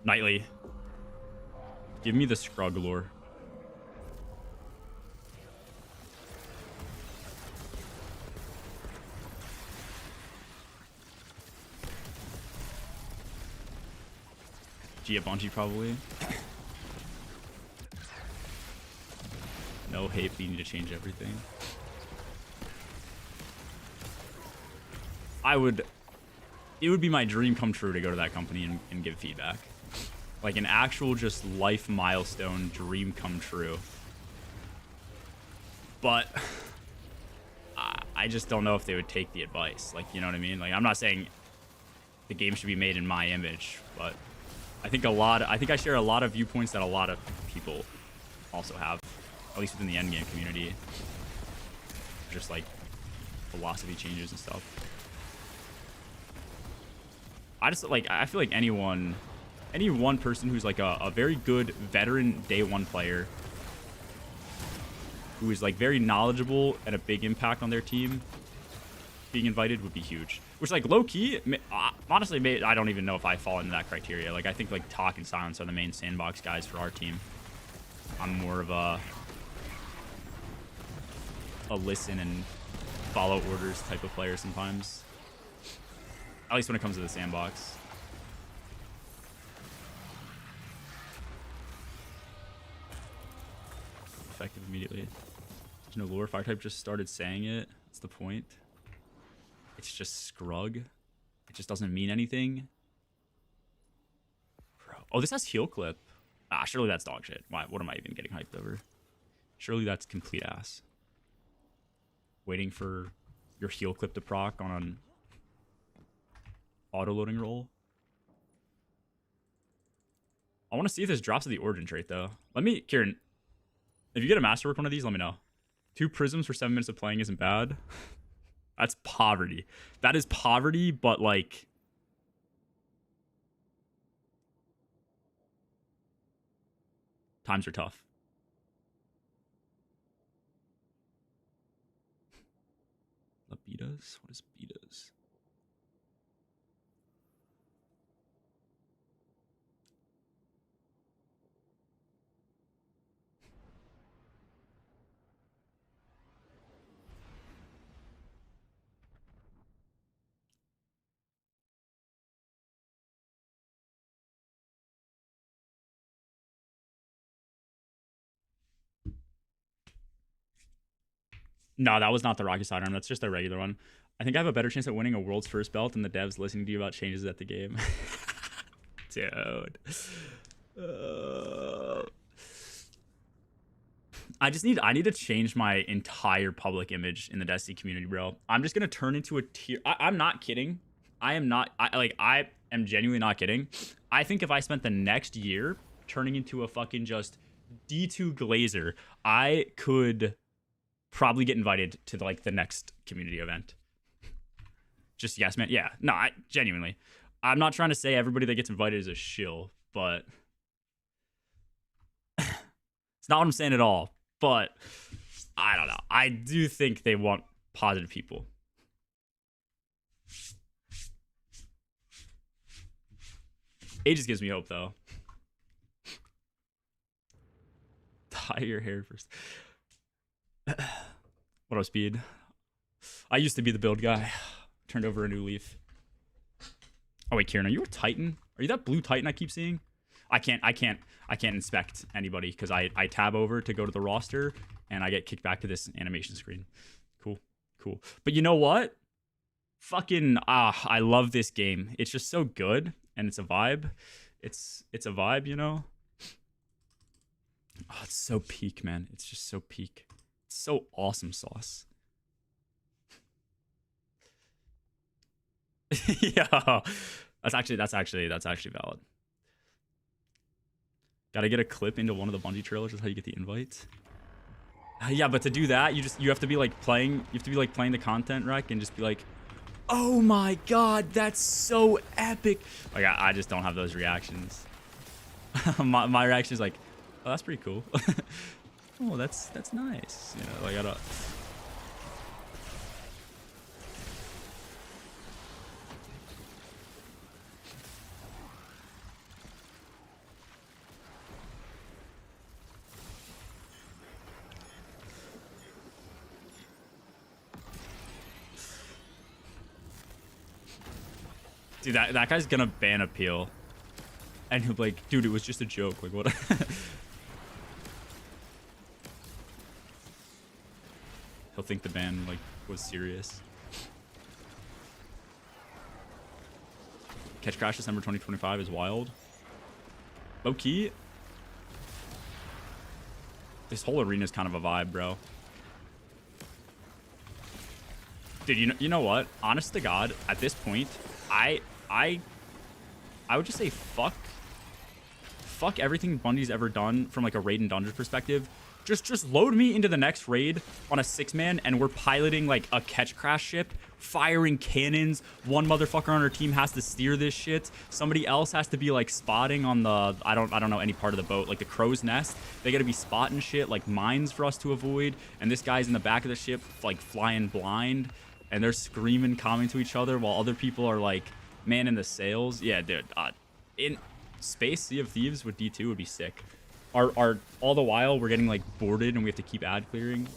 Nightly. Give me the Scrug lore. Gia Bungie probably. No hate, but you need to change everything. It would be my dream come true to go to that company and give feedback. Like an actual just life milestone dream come true. But I just don't know if they would take the advice. Like, you know what I mean? Like, I'm not saying the game should be made in my image, but I think I share a lot of viewpoints that a lot of people also have, at least within the endgame community. Just like philosophy changes and stuff. I feel like any one person who's like a very good veteran day one player who is like very knowledgeable and a big impact on their team being invited would be huge. Which, like, low key, honestly, I don't even know if I fall into that criteria. Like, I think like Talk and Silence are the main sandbox guys for our team. I'm more of a listen and follow orders type of player sometimes. At least when it comes to the sandbox. Effective immediately. There's no lore. Fire type just started saying it. That's the point. It's just Scrug. It just doesn't mean anything. Bro. Oh, this has heal clip. Ah, surely that's dog shit. Why? What am I even getting hyped over? Surely that's complete ass. Waiting for your heal clip to proc on an auto-loading roll. I want to see if this drops to the origin trait, though. Let me... Kieran, if you get a masterwork one of these, let me know. 2 prisms for 7 minutes of playing isn't bad. That's poverty. That is poverty, but, like... times are tough. Betas? What is betas? No, that was not the Rocky sidearm. That's just a regular one. I think I have a better chance at winning a world's first belt than the devs listening to you about changes at the game. Dude. I need to change my entire public image in the Destiny community, bro. I'm just gonna turn into a tier. I'm not kidding. I am genuinely not kidding. I think if I spent the next year turning into a fucking just D2 Glazer, I could probably get invited to like the next community event. Just yes, man. Yeah, no, genuinely. I'm not trying to say everybody that gets invited is a shill, but it's not what I'm saying at all. But I don't know. I do think they want positive people. It just gives me hope, though. Tie your hair first. What up, Speed? I used to be the build guy. Turned over a new leaf. Oh wait, Kieran, are you a Titan? Are you that blue Titan I keep seeing? I can't inspect anybody because I tab over to go to the roster and I get kicked back to this animation screen. Cool. But you know what? Fucking I love this game. It's just so good and it's a vibe. It's a vibe, you know? Oh, it's so peak, man. It's just so peak. It's so awesome sauce. Yeah. That's actually valid. Gotta get a clip into one of the Bungie trailers. That's how you get the invite. Yeah, but to do that, you have to be like playing. You have to be like playing the content rec and just be like, "Oh my god, that's so epic!" Like I just don't have those reactions. my reaction is like, "Oh, that's pretty cool." Oh, that's nice. You know, like I don't. Dude, that guy's gonna ban appeal. And he'll be like, dude, it was just a joke. Like, what? He'll think the ban, like, was serious. Catch Crash December 2025 is wild. Low key. This whole arena is kind of a vibe, bro. Dude, you know what? Honest to God, at this point, I would just say fuck everything Bungie's ever done from like a raid and dungeon perspective. Just load me into the next raid on a 6-man and we're piloting like a catch crash ship, firing cannons. One motherfucker on our team has to steer this shit. Somebody else has to be like spotting on the I don't know any part of the boat, like the crow's nest. They gotta be spotting shit like mines for us to avoid. And this guy's in the back of the ship like flying blind. And they're screaming, calming to each other while other people are like, man in the sails. Yeah, dude. In space, Sea of Thieves with D2 would be sick. Our all the while we're getting like boarded and we have to keep ad clearing.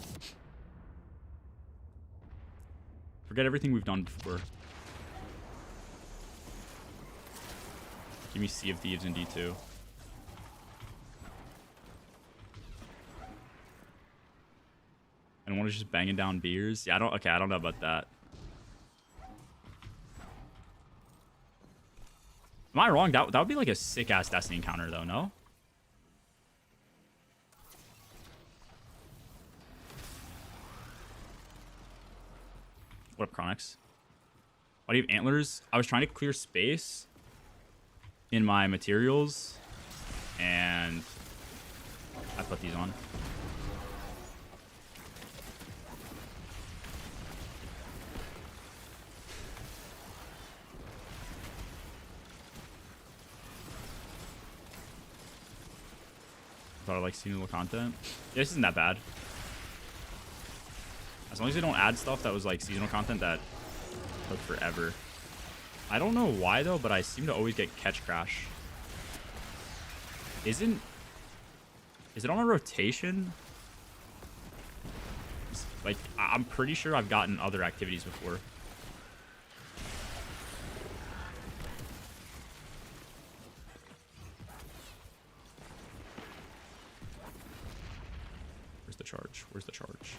Forget everything we've done before. Give me Sea of Thieves in D2. And one is just banging down beers. Yeah, I don't know about that. Am I wrong? That would be like a sick ass Destiny encounter though, no? What up, Chronix? Why do you have antlers? I was trying to clear space in my materials, and I put these on. Thought I like seasonal content. Yeah, this isn't that bad. As long as they don't add stuff that was like seasonal content that took forever. I don't know why though, but I seem to always get catch crash. Is it on a rotation? Like, I'm pretty sure I've gotten other activities before. Where's the charge? Where's the charge?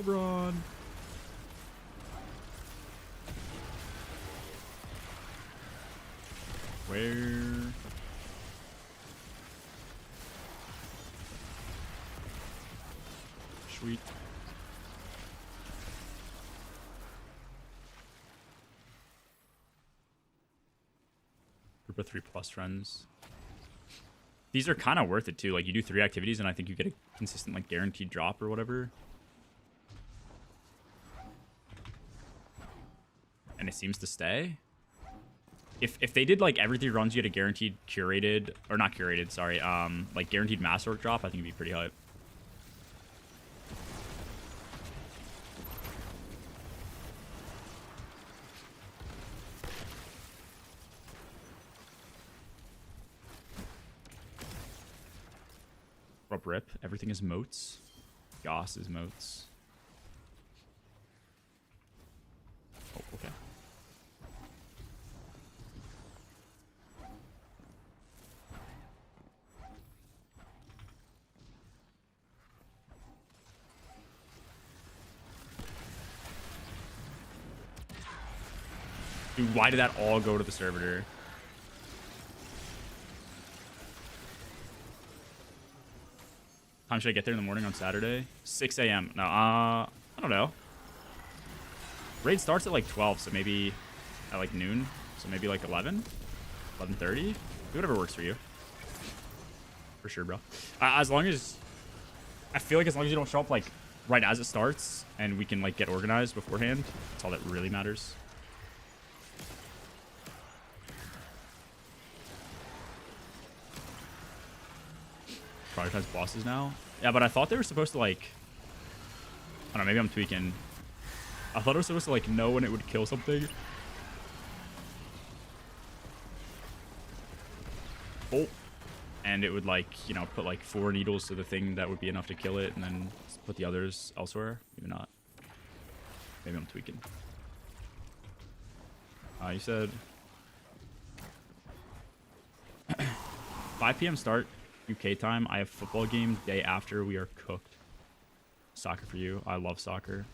LeBron. Where? Sweet. Group of 3+ friends. These are kind of worth it too. Like, you do 3 activities and I think you get a consistent like guaranteed drop or whatever. And it seems to stay. If they did like every 3 runs you had a guaranteed curated, or not curated, sorry, like guaranteed masterwork drop, I think it'd be pretty hype. Rip. Everything is moats. Goss is moats. Oh, okay. Dude, why did that all go to the servitor? Time should I get there in the morning on Saturday? 6 a.m. No, I don't know. Raid starts at like 12, so maybe at like noon. So maybe like 11? 11:30? Do whatever works for you. For sure, bro. As long as... I feel like as long as you don't show up like right as it starts and we can like get organized beforehand, that's all that really matters. Prioritize bosses now? Yeah, but I thought they were supposed to like... I don't know, maybe I'm tweaking. I thought it was supposed to like know when it would kill something. Oh. And it would like, you know, put like 4 needles to the thing that would be enough to kill it and then put the others elsewhere. Maybe not. Maybe I'm tweaking. You said... 5 p.m. start. UK time. I have football game day after. We are cooked. Soccer for you. I love soccer.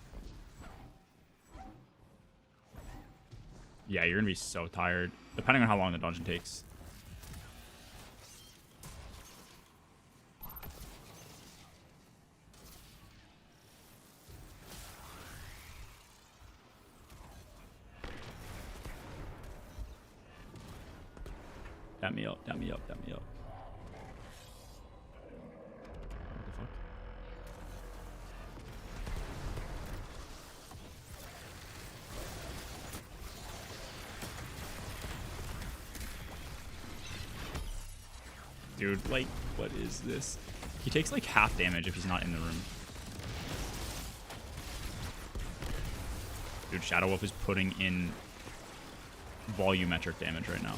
Yeah, you're gonna be so tired, depending on how long the dungeon takes. Dap me up, dap me up, dap me up. What the fuck? Dude, like, what is this? He takes like half damage if he's not in the room. Dude, Shadow Wolf is putting in volumetric damage right now.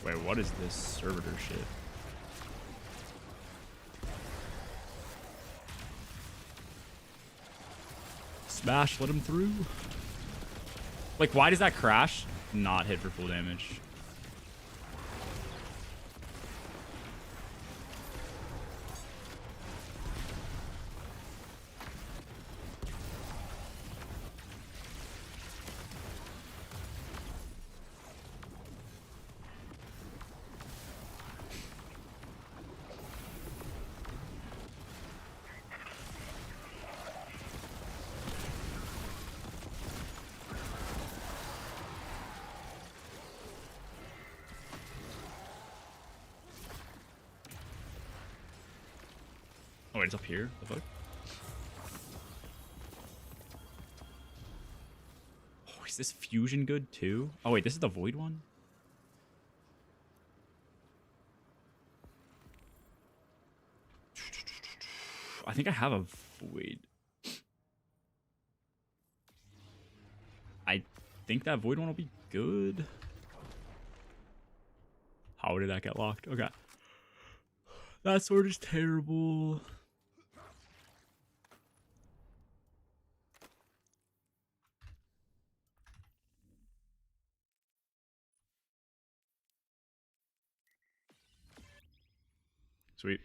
Wait, what is this servitor shit? Smash, let him through. Like, why does that crash not hit for full damage? Oh, wait, it's up here? The fuck? Oh, is this fusion good too? Oh, wait, this is the void one? I think I have a void. I think that void one will be good. How did that get locked? Okay. That sword is terrible. Sweet.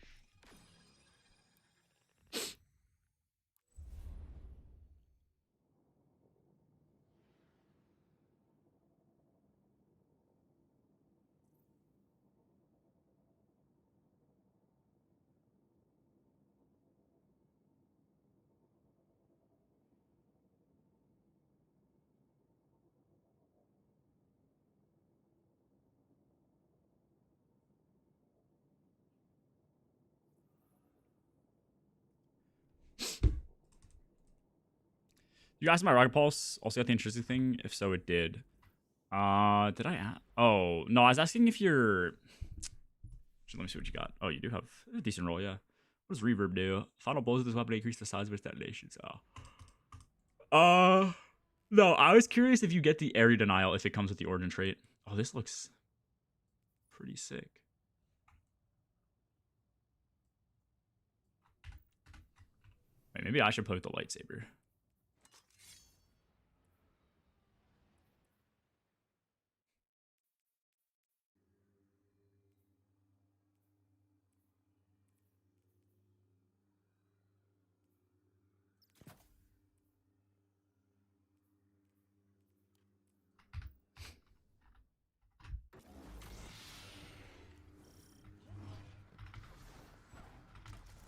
You asked my Rocket Pulse also got the interesting thing? If so, it did. Did I? Oh, no, I was asking if you're... Let me see what you got. Oh, you do have a decent roll, yeah. What does Reverb do? Final blows of this weapon increase the size of its detonation, so... No, I was curious if you get the area denial if it comes with the origin trait. Oh, this looks pretty sick. Wait, maybe I should play with the lightsaber.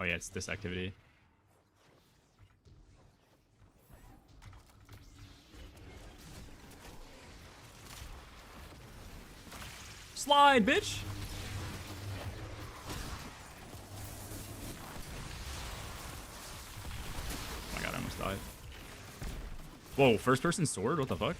Oh yeah, it's this activity. Slide, bitch! Oh my god, I almost died. Whoa, first person sword? What the fuck?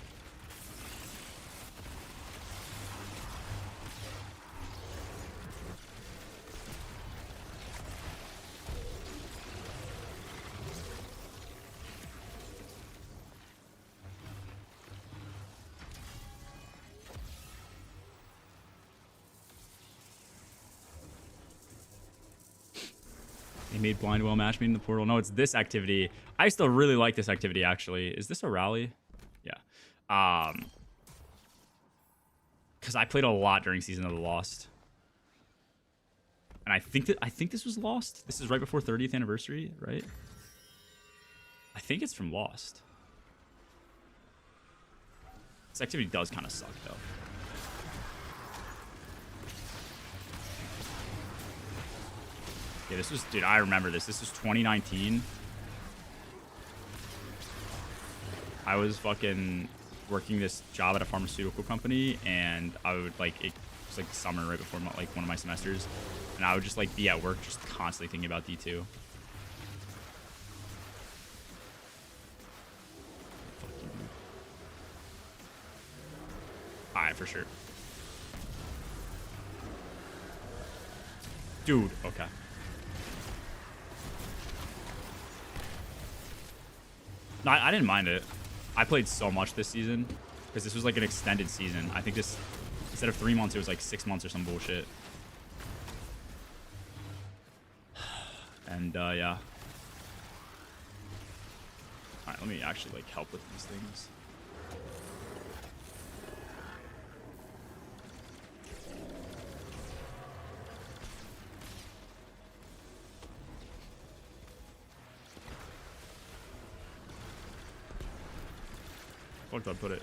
They made blind well match made in the portal. No, it's this activity. I still really like this activity, actually. Is this a rally? Yeah. Because I played a lot during Season of the Lost. And I think this was Lost. This is right before 30th anniversary, right? I think it's from Lost. This activity does kind of suck, though. Yeah, this was... Dude, I remember this. This was 2019. I was fucking working this job at a pharmaceutical company, and I would, like... It was, like, summer right before, like, one of my semesters. And I would just, like, be at work just constantly thinking about D2. Alright, for sure. Dude, okay. No, I didn't mind it. I played so much this season because this was like an extended season. I think this, instead of 3 months, it was like 6 months or some bullshit. And yeah. Alright, let me actually like help with these things. Where did I put it?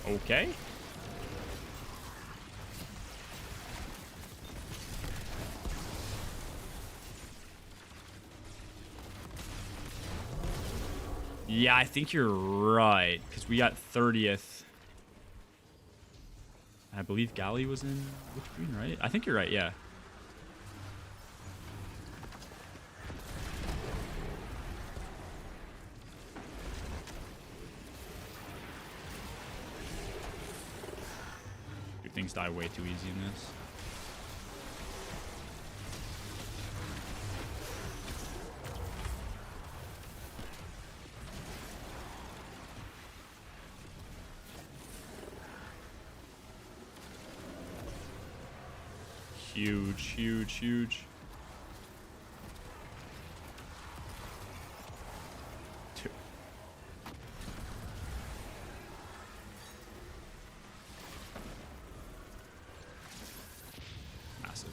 Okay. Yeah, I think you're right. Because we got 30th. I believe Galley was in which green, right? I think you're right, yeah. Dude, things die way too easy in this. Huge, huge, huge. Two. Massive.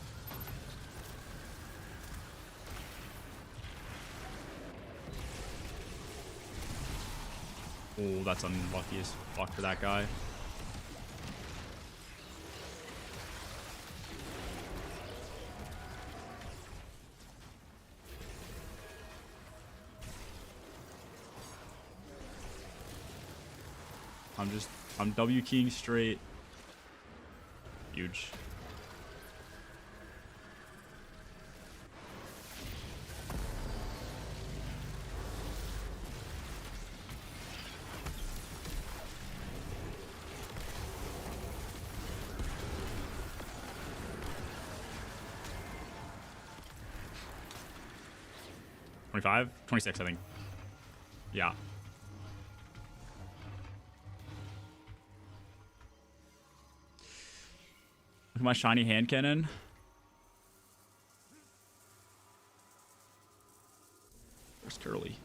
Oh, that's unlucky as fuck for that guy. I'm W keying straight. Huge. $25? $26, I think. Yeah. Look at my shiny hand cannon. Where's Curly?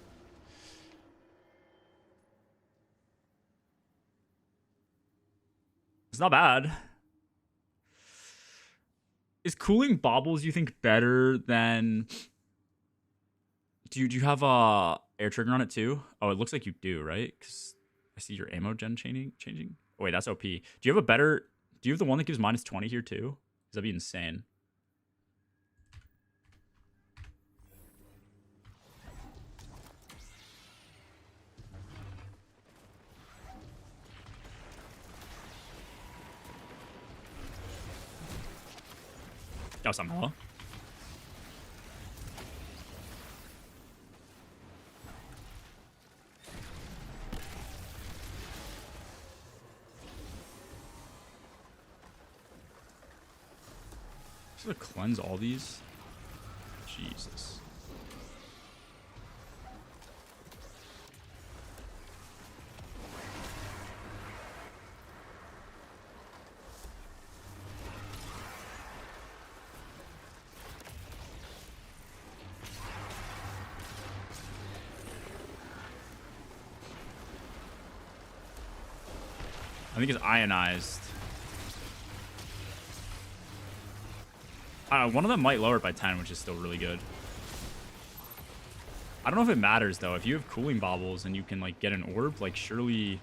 It's not bad. Is cooling baubles, you think, better than... Do you have a air trigger on it too? Oh, it looks like you do, right? Because I see your ammo gen changing. Oh, wait, that's OP. Do you have a better... Do you have the one that gives -20 here too? Because that'd be insane. Oh, somehow. Just to cleanse all these. Jesus. I think it's ionized. One of them might lower it by 10, which is still really good. I don't know if it matters, though. If you have cooling baubles and you can, like, get an orb, like, surely...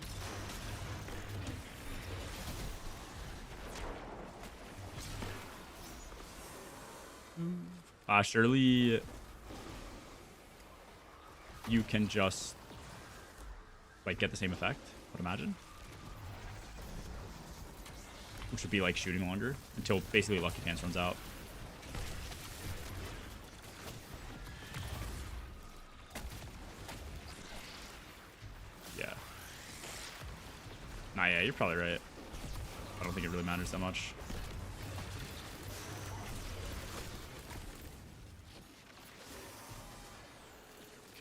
surely... you can just, like, get the same effect, I would imagine. Which would be, like, shooting longer until basically Lucky Pants runs out. probably right. I don't think it really matters that much.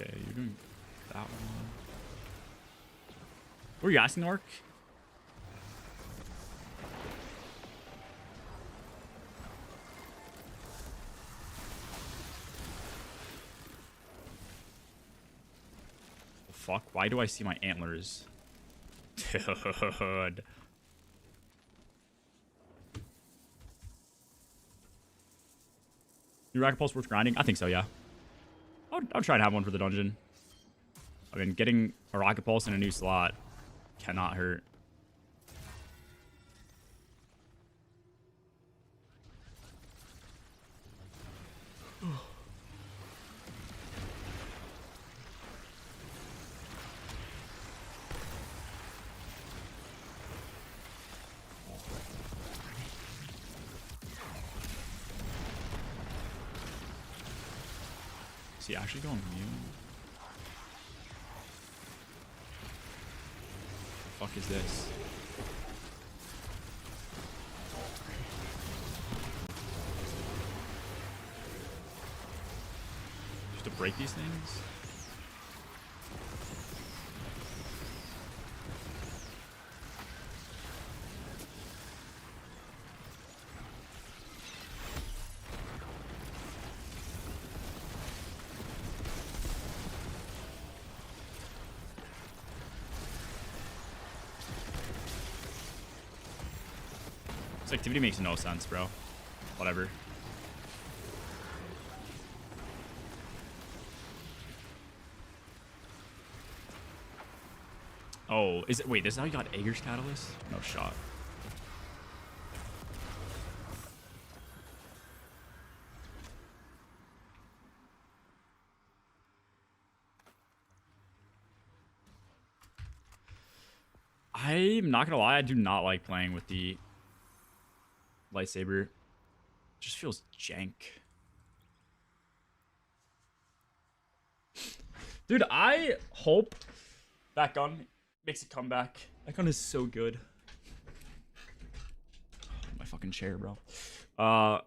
Okay, you're doing that one. What were you asking, Orc? The fuck? Why do I see my antlers? Dude. New Rocket Pulse worth grinding? I think so, yeah. I'll try to have one for the dungeon. I mean, getting a Rocket Pulse in a new slot cannot hurt. Is he actually going mute? What the fuck is this? Just to break these things? This activity makes no sense, bro. Whatever. Oh, is it? Wait, this is how you got Aegir's Catalyst? No shot. I'm not gonna lie, I do not like playing with the lightsaber. It just feels jank. Dude, I hope that gun makes a comeback. That gun is so good. My fucking chair, bro. Do I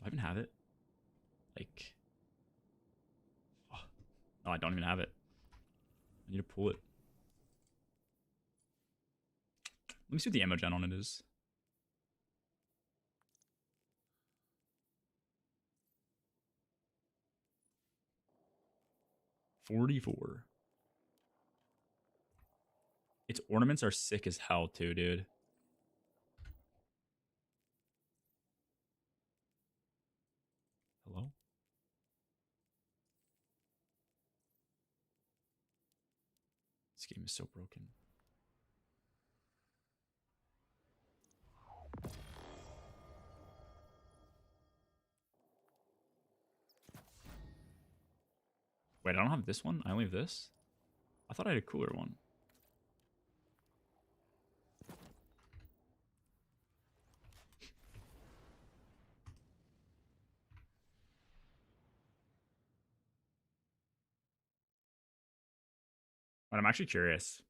even have it? Like, oh, no, I don't even have it. I need to pull it. Let me see what the ammo gen on it is. $44. Its ornaments are sick as hell too, dude. Hello? This game is so broken. Wait, I don't have this one? I only have this? I thought I had a cooler one. But I'm actually curious.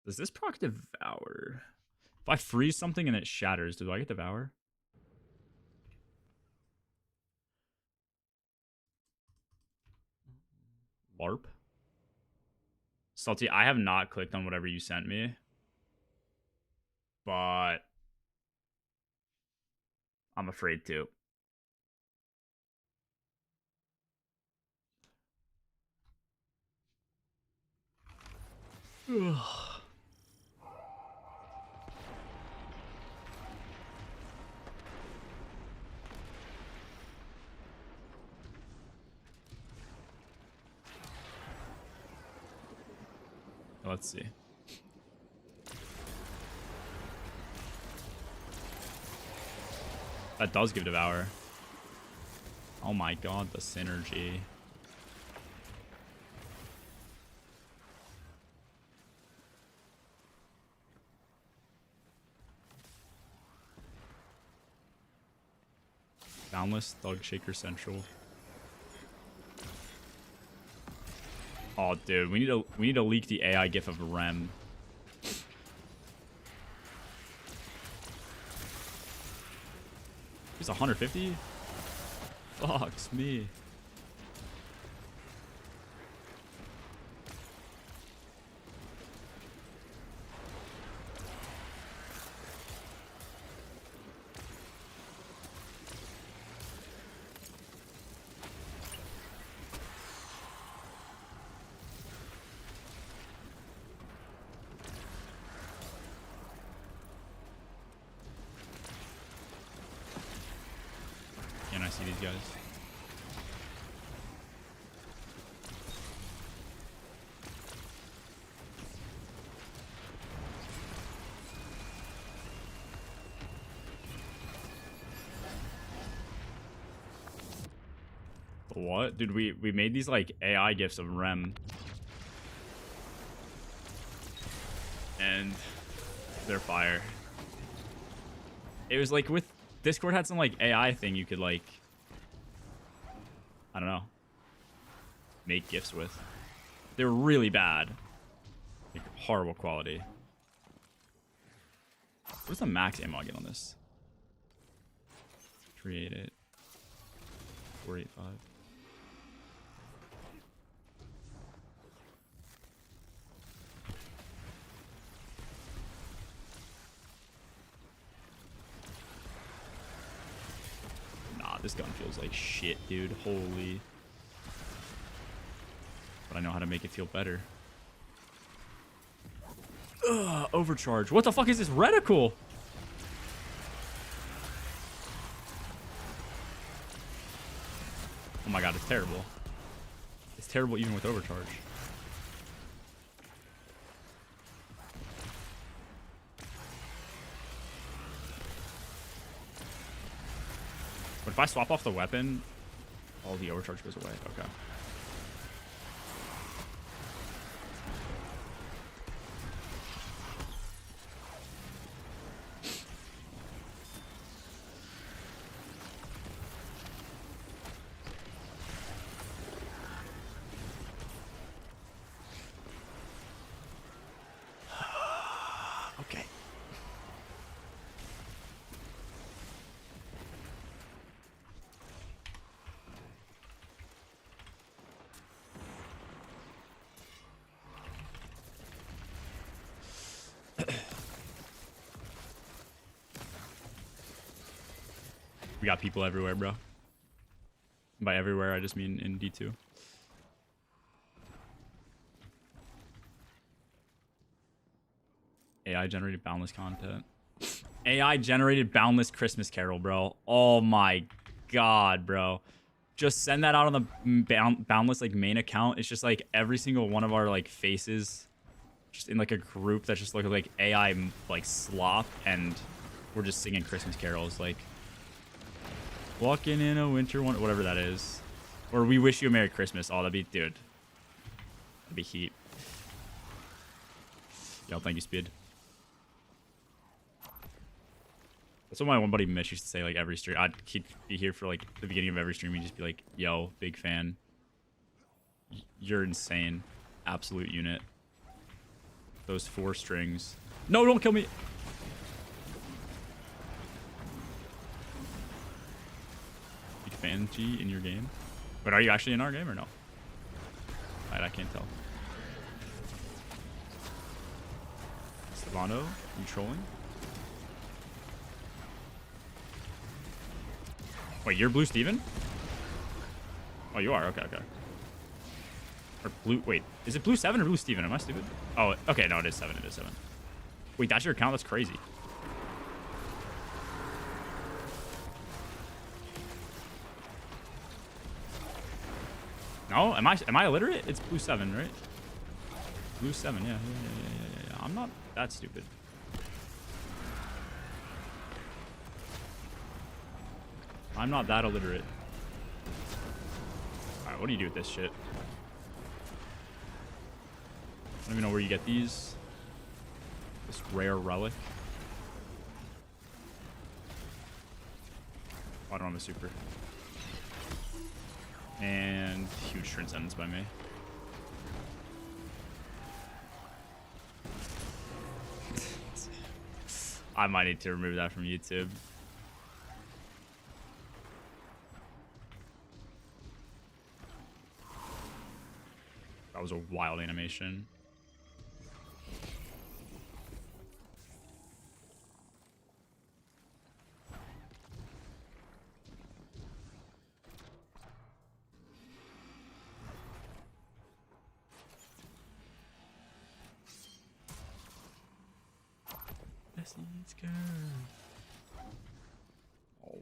Does this proc Devour? If I freeze something and it shatters, do I get Devour? LARP? Salty, I have not clicked on whatever you sent me. But I'm afraid to. Let's see. That does give Devour. Oh my god, the synergy. Boundless, Thug Shaker Central. Oh, dude, we need to leak the AI gif of Rem. It's 150? Fucks me. Can I see these guys? What? Dude, we made these like AI gifts of Rem. And they're fire. It was like with Discord had some like AI thing you could like, I don't know, make gifts with. They were really bad. Like horrible quality. What's the max ammo I get on this? Create it. 485. This gun feels like shit, dude. Holy. But I know how to make it feel better. Ugh, overcharge. What the fuck is this reticle? Oh my god, it's terrible. It's terrible even with overcharge. But if I swap off the weapon, all the overcharge goes away. Okay. Okay. We got people everywhere, bro. By everywhere, I just mean in D2. AI generated boundless content. AI generated boundless Christmas Carol, bro. Oh my god, bro. Just send that out on the boundless like main account. It's just like every single one of our like faces just in like a group that just look like AI like slop, and we're just singing Christmas carols like walking in a winter one, whatever that is. Or we wish you a Merry Christmas. Oh, that'd be, dude. That'd be heat. Yo, thank you, Speed. That's what my one buddy Mitch used to say like every stream. He'd be here for like the beginning of every stream. He'd just be like, yo, big fan. You're insane. Absolute unit. Those 4 strings. No, don't kill me. Fan G in your game? But are you actually in our game or no? Alright, I can't tell. Stevano, you trolling? Wait, you're Blue Steven? Oh, you are? Okay, okay. Or Blue, wait, is it Blue 7 or Blue Steven? Am I stupid? Oh, okay, no, it is 7, it is 7. Wait, that's your account? That's crazy. No, am I illiterate? It's Blue 7, right? Blue 7, yeah. I'm not that stupid. I'm not that illiterate. Alright, what do you do with this shit? I don't even know where you get these. This rare relic. Oh, I don't have a super. And huge transcendence by me. I might need to remove that from YouTube. That was a wild animation. Let's go. Oh,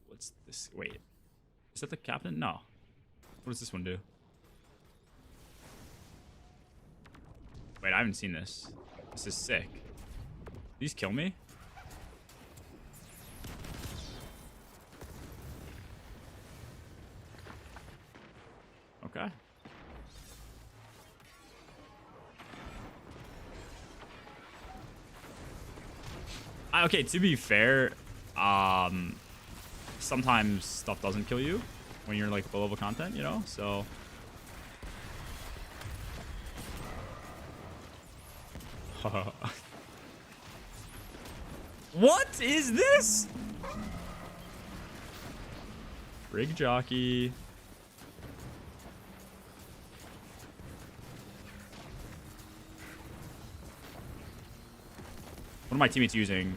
what's this? Wait. Is that the captain? No. What does this one do? Wait, I haven't seen this. This is sick. These kill me? Okay. Okay, to be fair, sometimes stuff doesn't kill you when you're like low level content, you know? So what is this? Rig jockey. What are my teammates using?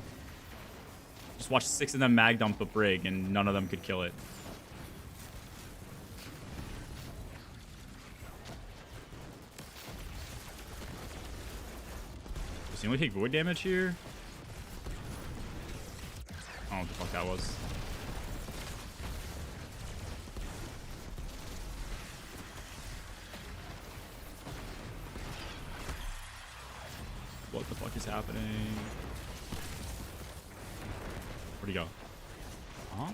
Just watch 6 of them mag dump a Brig and none of them could kill it. Does he only take void damage here? I don't know what the fuck that was. What the fuck is happening? Where'd he go? Uh-huh.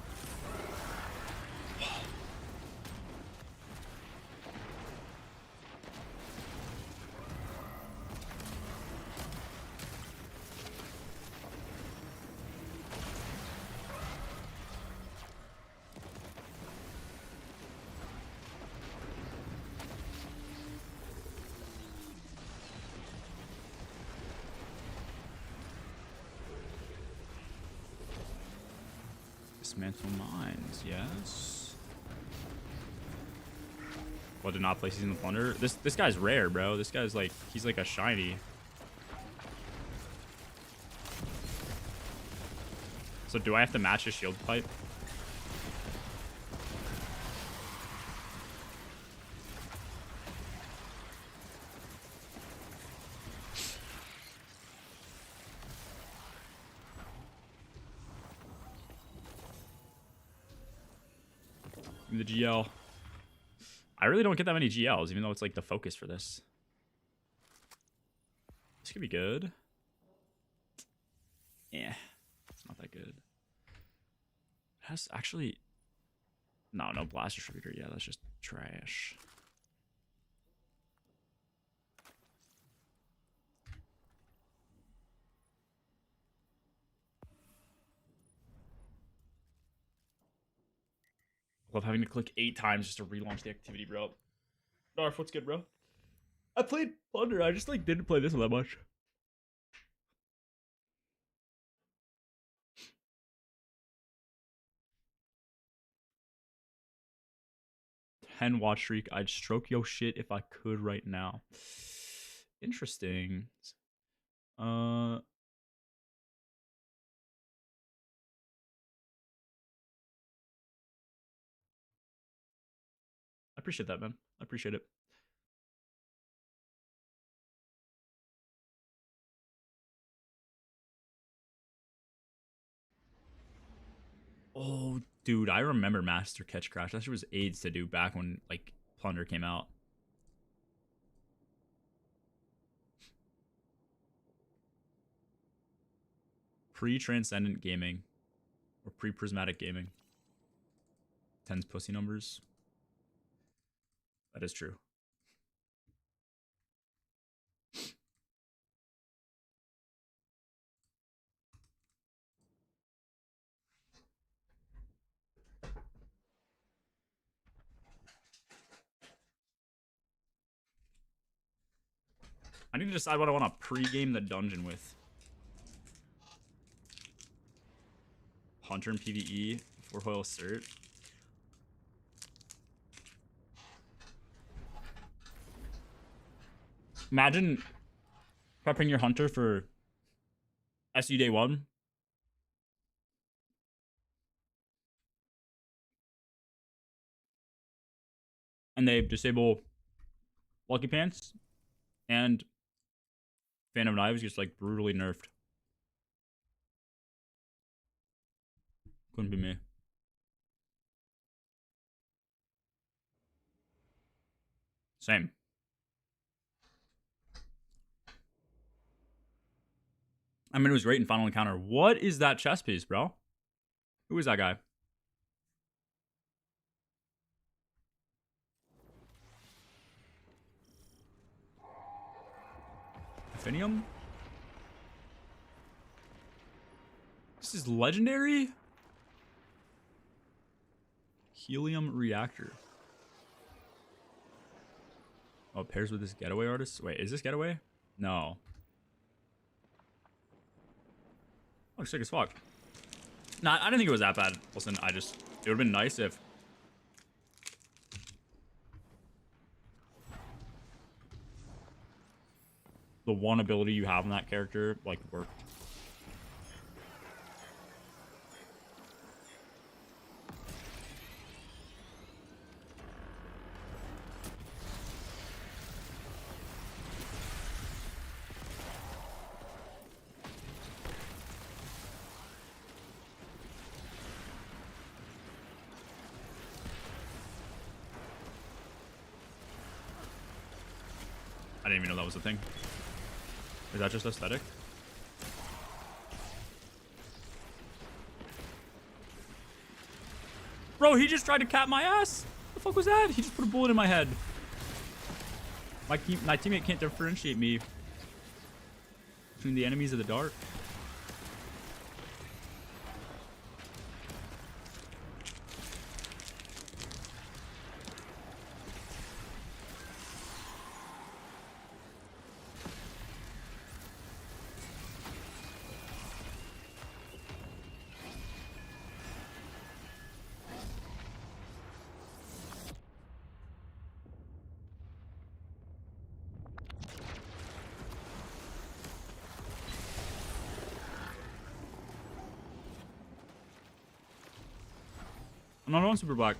Dismantle mines, yes. What, did not place these in the plunder? This guy's rare, bro. This guy's like, he's like a shiny. So do I have to match his shield pipe? The GL. I really don't get that many GLs, even though it's like the focus for this. This could be good. Yeah, it's not that good. It has actually... No blast distributor. Yeah, that's just trash. Love having to click 8 times just to relaunch the activity, bro. Narf, what's good, bro? I played Plunder. I just like didn't play this one that much. Watch streak. I'd stroke yo shit if I could right now. Interesting. I appreciate that, man. I appreciate it. Oh, dude, I remember Master Catch Crash. That shit was AIDS to do back when like Plunder came out. Pre-transcendent gaming or pre-prismatic gaming. 10's pussy numbers. That is true. I need to decide what I want to pre-game the dungeon with. Hunter and PvE for Hoyle Cert. Imagine prepping your hunter for SU day 1. And they disable Lucky Pants, and Phantom Knives gets like brutally nerfed. Couldn't be me. Same. I mean, it was great in Final Encounter. What is that chess piece, bro? Who is that guy? Affinium? This is legendary? Helium Reactor. Oh, it pairs with this Getaway artist? Wait, is this Getaway? No. Oh, sick as fuck. Nah, I didn't think it was that bad. Listen, it would have been nice if the one ability you have in that character, like, worked. I didn't even know that was a thing. Is that just aesthetic? Bro, he just tried to cap my ass. What the fuck was that? He just put a bullet in my head. My teammate can't differentiate me between the enemies of the dark. I'm not on Super Black.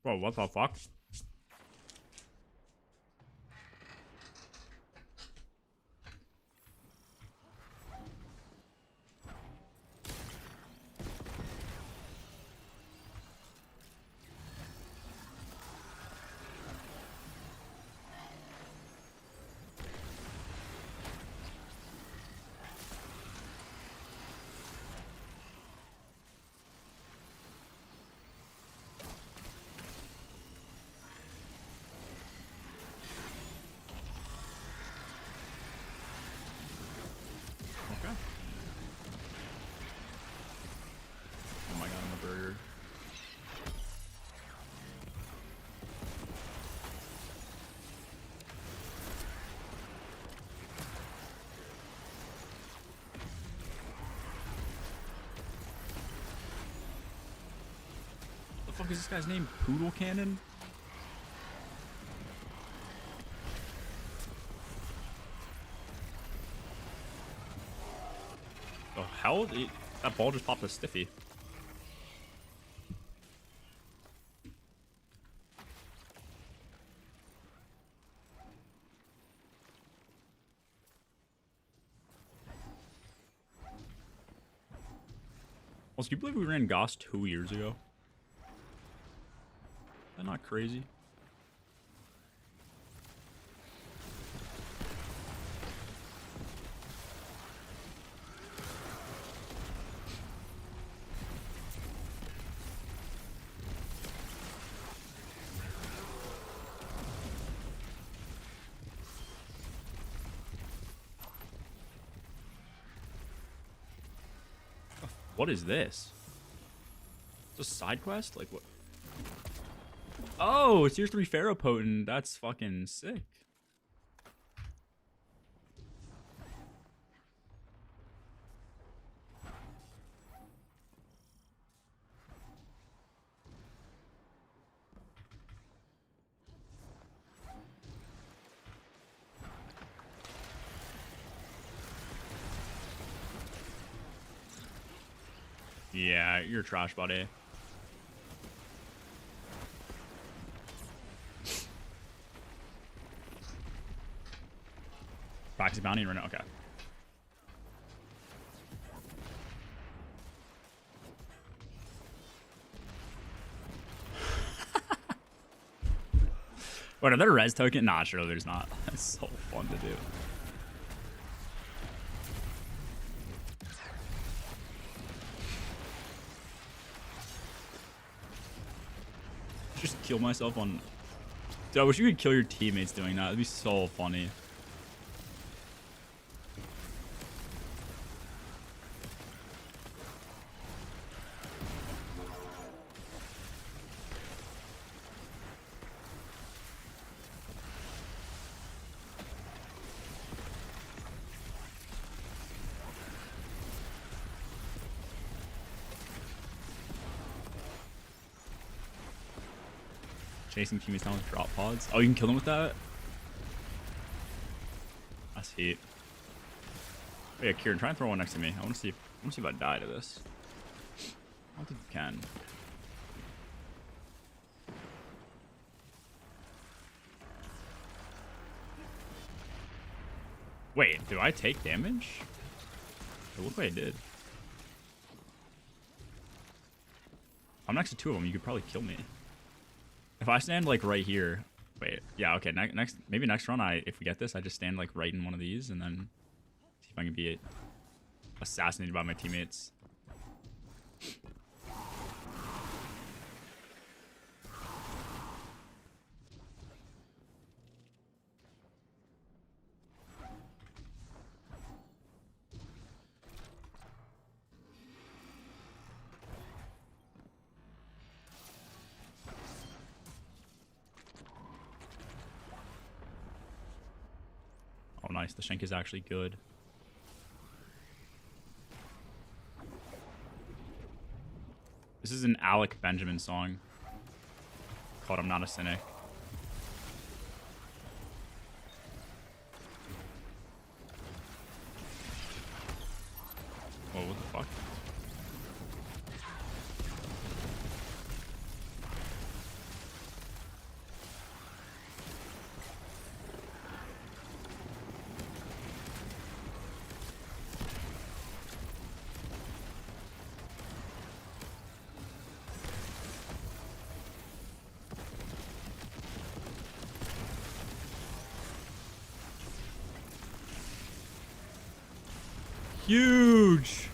Bro, what the fuck? Okay. Oh my god, I'm a burger. The fuck is this guy's name? Poodle Cannon? The hell? That ball just popped a stiffy. Also, can you believe we ran Goss 2 years ago? Is that not crazy? What is this? It's a side quest? Like what? Oh, tier 3 Ferropotent. That's fucking sick. Yeah, you're trash, buddy. Practice bounty and run it. Okay. What, another res token? Nah, sure, there's not. That's so fun to do. Just kill myself on... Dude, I wish you could kill your teammates doing that. That'd be so funny. Chasing teammates down with drop pods. Oh, you can kill them with that? That's heat. Oh, yeah, Kieran, try and throw one next to me. I want to see if I die to this. I don't think you can. Wait, do I take damage? It looked like I did. I'm next to two of them. You could probably kill me. If I stand like right here, wait, yeah, okay. Maybe next run, if we get this, I just stand like right in one of these and then see if I can be assassinated by my teammates. Oh, nice. The Shank is actually good. This is an Alec Benjamin song called I'm Not a Cynic. Whoa, what the fuck? Huge!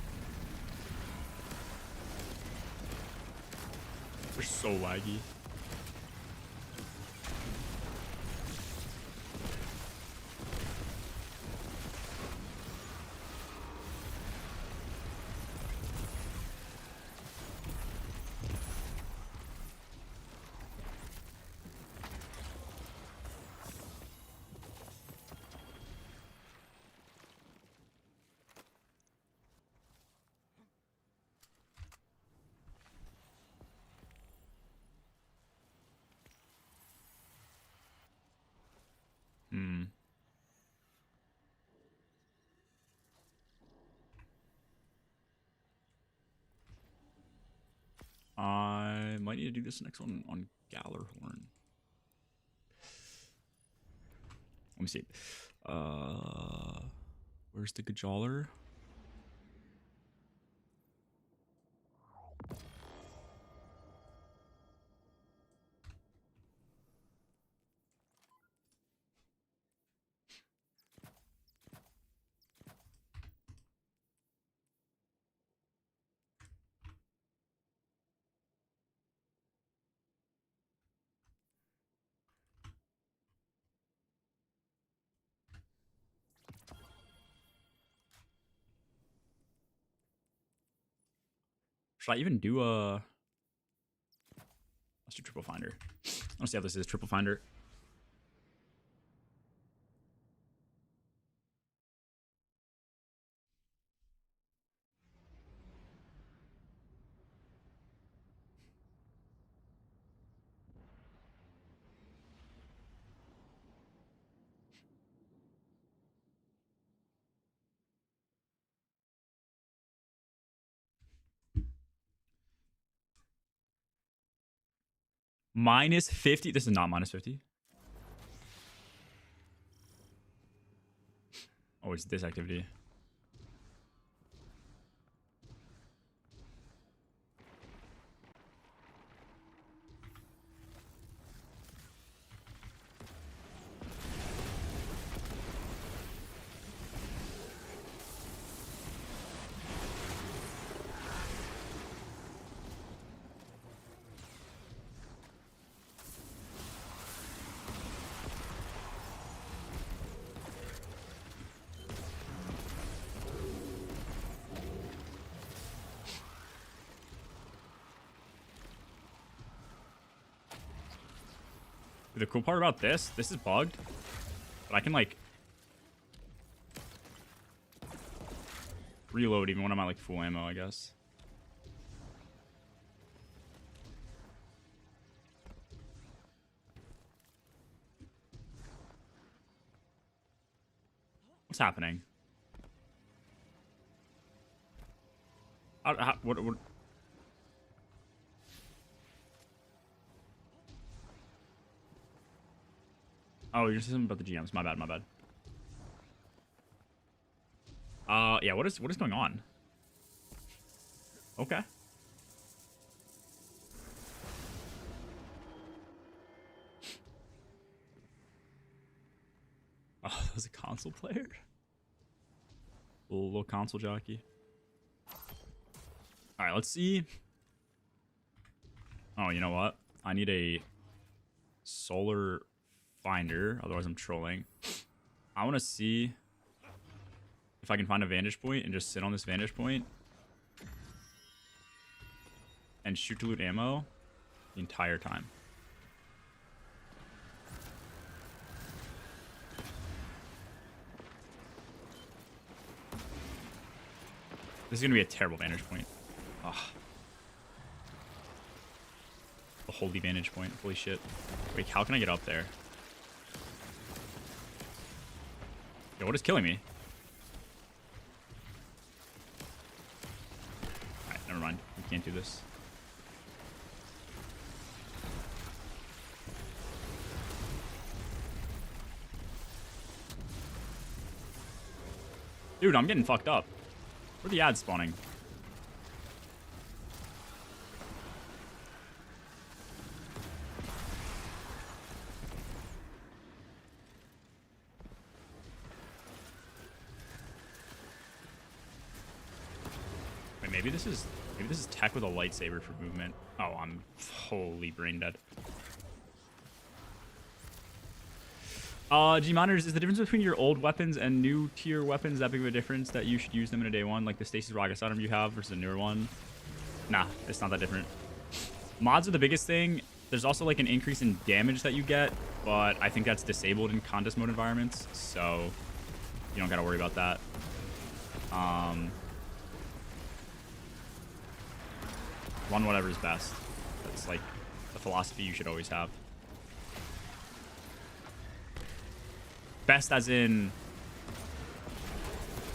They're so laggy. Hmm. I might need to do this next one on Gallarhorn. Let me see. Where's the Gajaller? Should I even do a... Let's do Triple Finder. Let's see how this is. Triple Finder. Minus 50. This is not minus 50. Oh, it's this activity. The cool part about this is bugged, but I can like reload even when I'm at like full ammo, I guess. What's happening? What? Oh, you're saying something about the GMs. My bad, my bad. Yeah, what is going on? Okay. Oh, that was a console player? Little console jockey. Alright, let's see. Oh, you know what? I need a solar finder, otherwise I'm trolling. I want to see if I can find a vantage point and just sit on this vantage point and shoot to loot ammo the entire time. This is going to be a terrible vantage point. Ugh. A holy vantage point. Holy shit. Wait, how can I get up there? Yo, what is killing me? Alright, never mind. We can't do this. Dude, I'm getting fucked up. Where are the ads spawning? Wait, maybe this is tech with a lightsaber for movement. Oh, I'm wholly brain dead. G monitors, is the difference between your old weapons and new tier weapons that big of a difference that you should use them in a day one, like the Stasis Rocket Sidearm you have versus a newer one? Nah, it's not that different. Mods are the biggest thing. There's also like an increase in damage that you get, but I think that's disabled in contest mode environments, so you don't gotta worry about that. Run whatever is best. That's like the philosophy you should always have. Best as in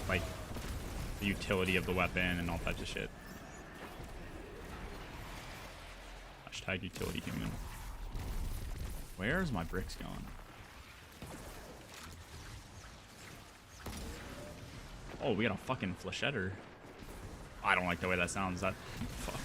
like the utility of the weapon and all types of shit. Hashtag utility human. Where's my bricks going? Oh, we got a fucking flechetter. I don't like the way that sounds. That fuck.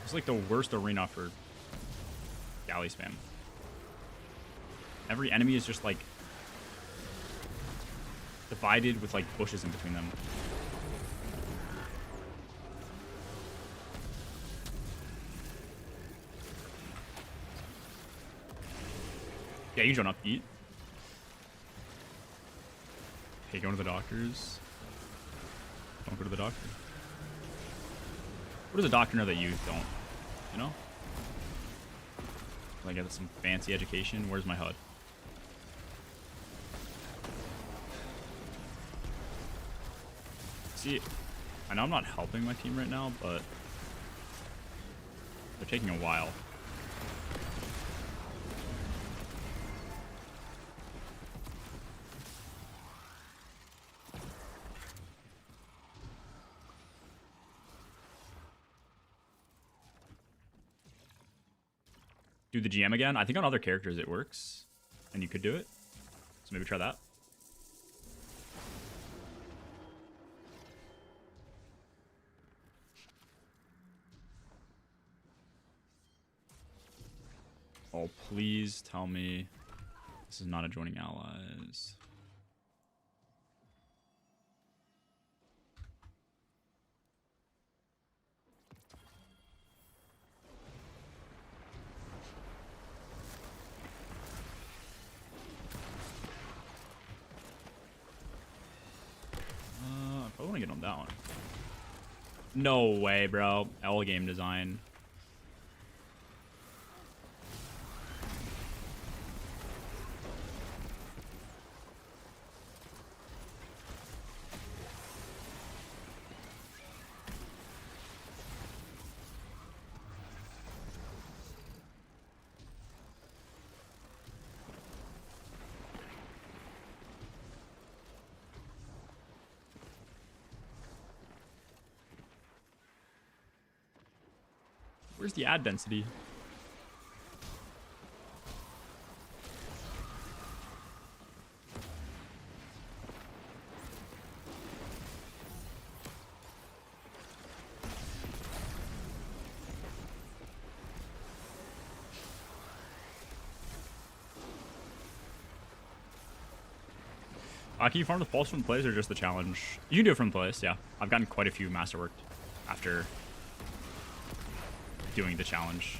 It's like the worst arena for galley spam. Every enemy is just like divided with like bushes in between them. Yeah, you don't up, eat. Hey, going to the doctors. Don't go to the doctor. What does a doctor know that you don't? You know? Like, get some fancy education. Where's my HUD? See, I know I'm not helping my team right now, but they're taking a while. Do the GM again? I think on other characters it works, and you could do it. So maybe try that. Oh, please tell me this is not adjoining allies. I probably want to get on that one. No way, bro. L game design. Where's the ad density? Can you farm the pulse from the place or just the challenge? You can do it from the place, yeah. I've gotten quite a few masterworked after doing the challenge.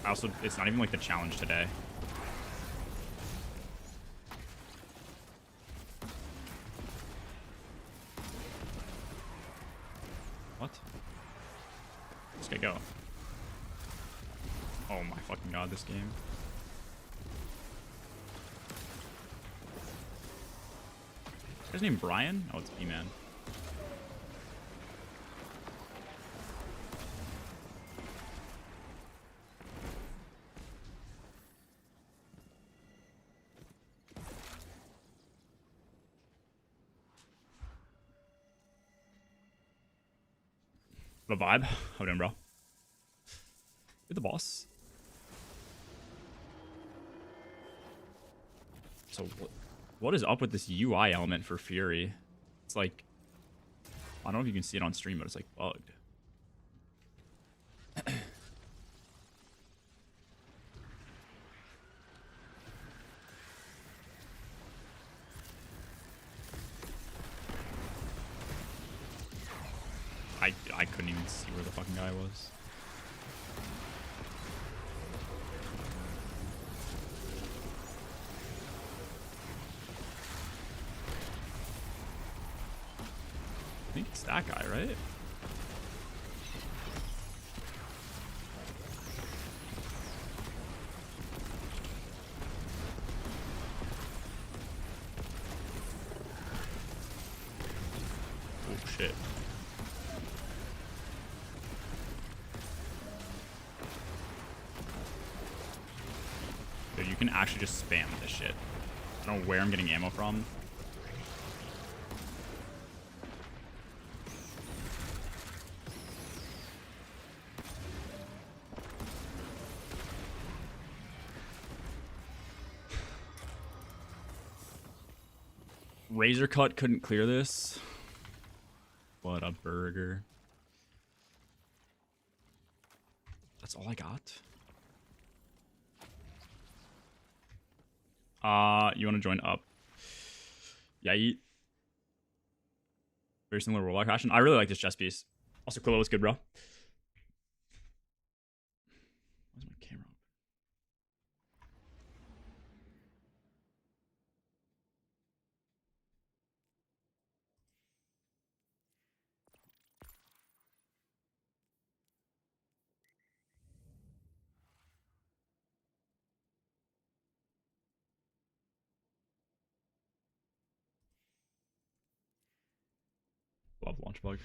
I also, it's not even like the challenge today. What? This guy go. Oh my fucking god, this game. His name Brian? Oh, it's B-Man. What a vibe. How we doing, bro? You're the boss. So what is up with this UI element for Fury? It's like, I don't know if you can see it on stream, but it's like bugged. I couldn't even see where the fucking guy was. I think it's that guy, right? Oh shit. Dude, you can actually just spam this shit. I don't know where I'm getting ammo from. Razor Cut couldn't clear this. What a burger. That's all I got. You want to join up? Yeah, eat. Very similar Warlock fashion. I really like this chess piece. Also, Quillo was good, bro. Where's my camera? Love launch bug.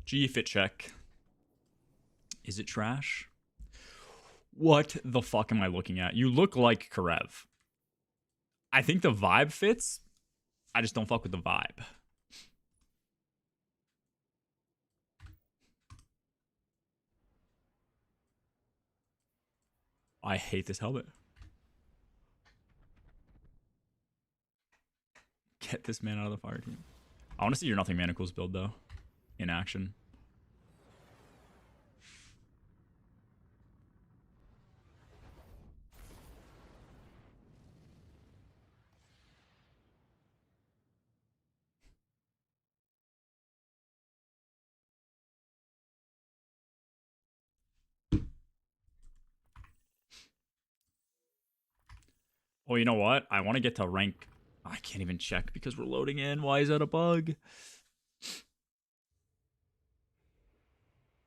G fit check. Is it trash? What the fuck am I looking at? You look like Karev. I think the vibe fits. I just don't fuck with the vibe. I hate this helmet. Get this man out of the fire team. I want to see your Nothing Manacles build, though. In action. Oh, you know what? I want to get to rank... I can't even check because we're loading in. Why is that a bug?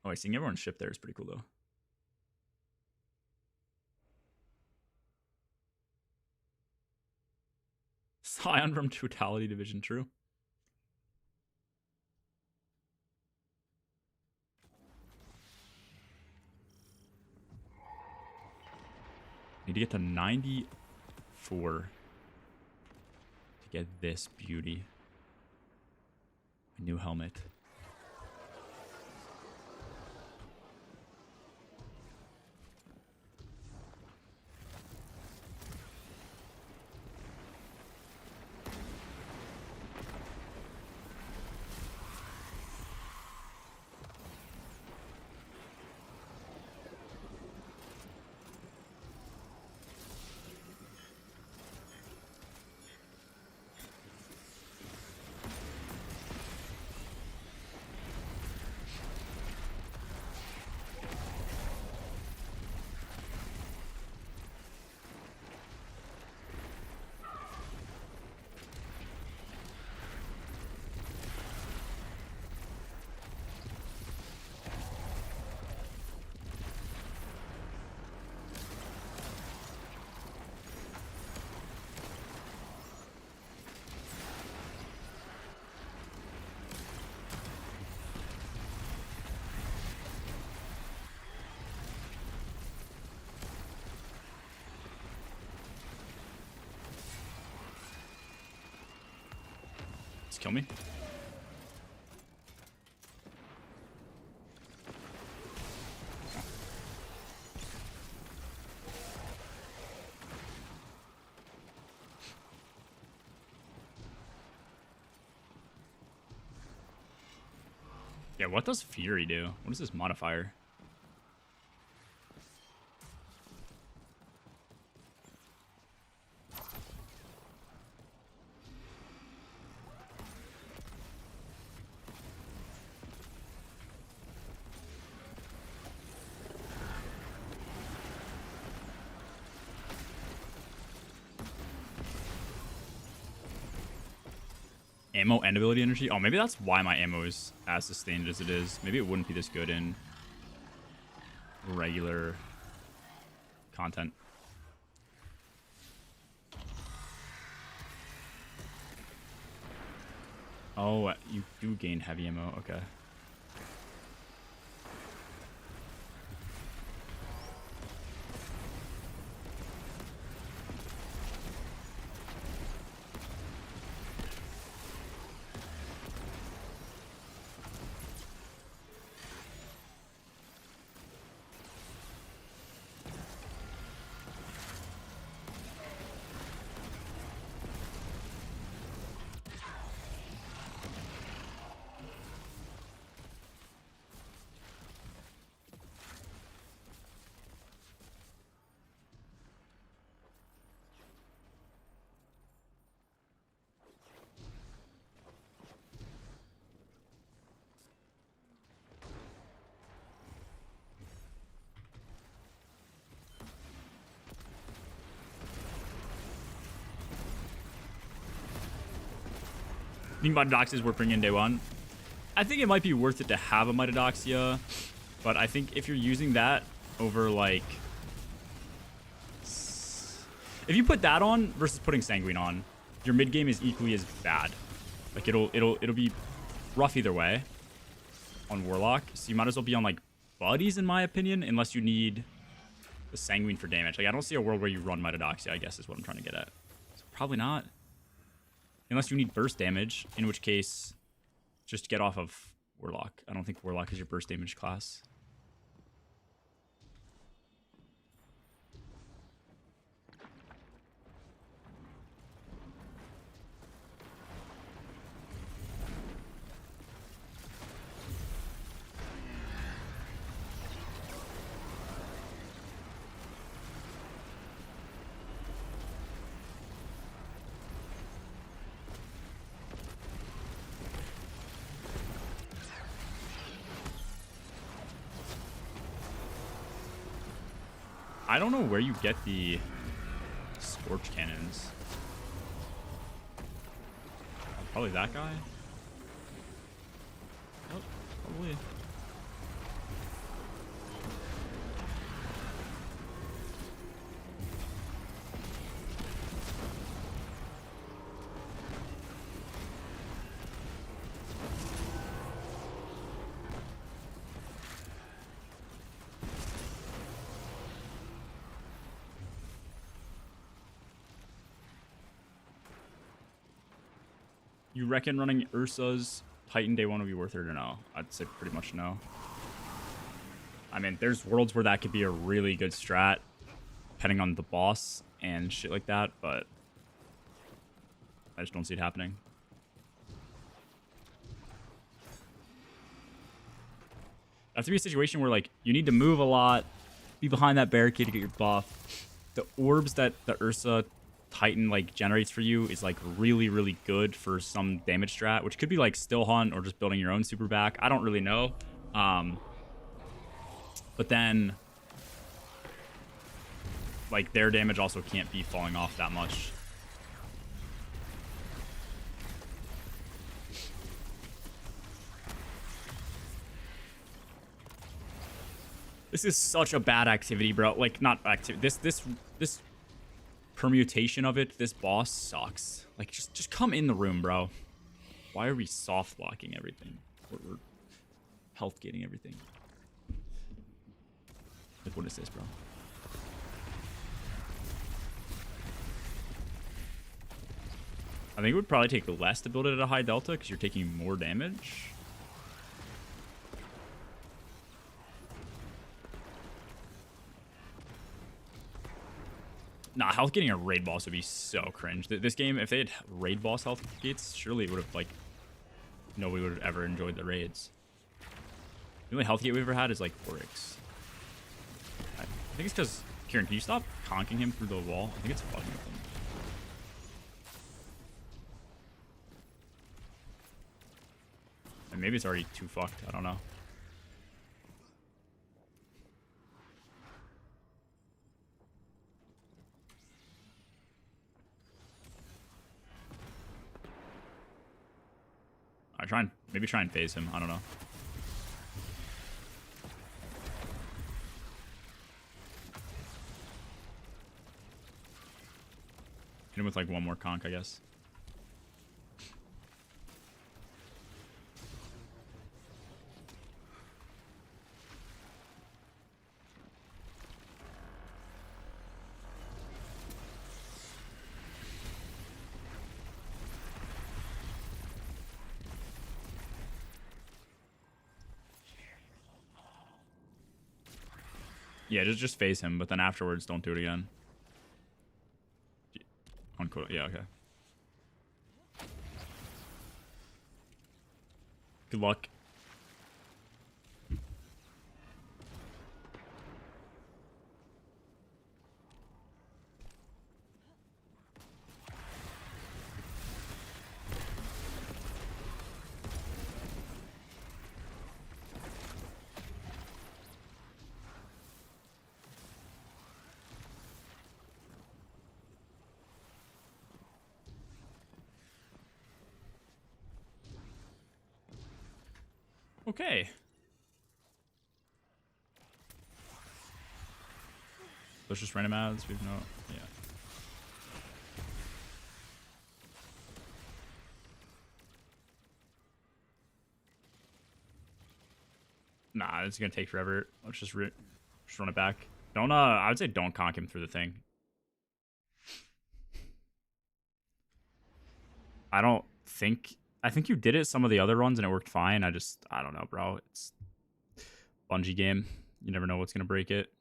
Oh, wait, seeing everyone ship there is pretty cool, though. Scion from Totality Division, true. Need to get to 94 to get this beauty. A new helmet. Just kill me. Yeah, what does Fury do? What is this modifier? Ammo and ability energy? Oh, maybe that's why my ammo is as sustained as it is. Maybe it wouldn't be this good in regular content. Oh, you do gain heavy ammo. Okay. think Mitodoxia is worth bringing in day one. I think it might be worth it to have a Mitodoxia, but I think if you're using that over like, if you put that on versus putting Sanguine on, your mid game is equally as bad. Like it'll be rough either way on Warlock. So you might as well be on like Buddies in my opinion, unless you need the Sanguine for damage. Like I don't see a world where you run Mitodoxia, I guess is what I'm trying to get at. So probably not. Unless you need burst damage, in which case just get off of Warlock. I don't think Warlock is your burst damage class. I don't know where you get the Scorch Cannons. Probably that guy? Oh, probably. You reckon running Ursa's Titan day one would be worth it or no? I'd say pretty much no. I mean, there's worlds where that could be a really good strat, depending on the boss and shit like that, but I just don't see it happening. That has to be a situation where, like, you need to move a lot, be behind that barricade to get your buff. The orbs that the Ursa Titan like generates for you is like really, really good for some damage strat, which could be like Still Hunt or just building your own super back. I don't really know. But then like their damage also can't be falling off that much. This is such a bad activity, bro. Like, not activity. This permutation of it, this boss sucks. Like, just come in the room, bro. Why are we soft blocking everything? We're health gating everything. Like, what is this, bro? I think it would probably take less to build it at a high delta because you're taking more damage. Nah, health getting a raid boss would be so cringe. This game, if they had raid boss health gates, surely it would have, like, nobody would have ever enjoyed the raids. The only health gate we've ever had is, like, Oryx. I think it's because... Kieran, can you stop conking him through the wall? I think it's fucking with him. And maybe it's already too fucked. I don't know. Maybe try and phase him. I don't know. Hit him with like one more conk, I guess. Yeah, just phase him, but then afterwards, don't do it again. Unquote. Yeah, okay. Good luck. Okay. There's just random ads. We've no. Yeah. Nah, it's gonna take forever. Let's just run it back. Don't I would say don't conk him through the thing. I think you did it some of the other runs and it worked fine. I don't know, bro. It's Bungie game. You never know what's gonna break it.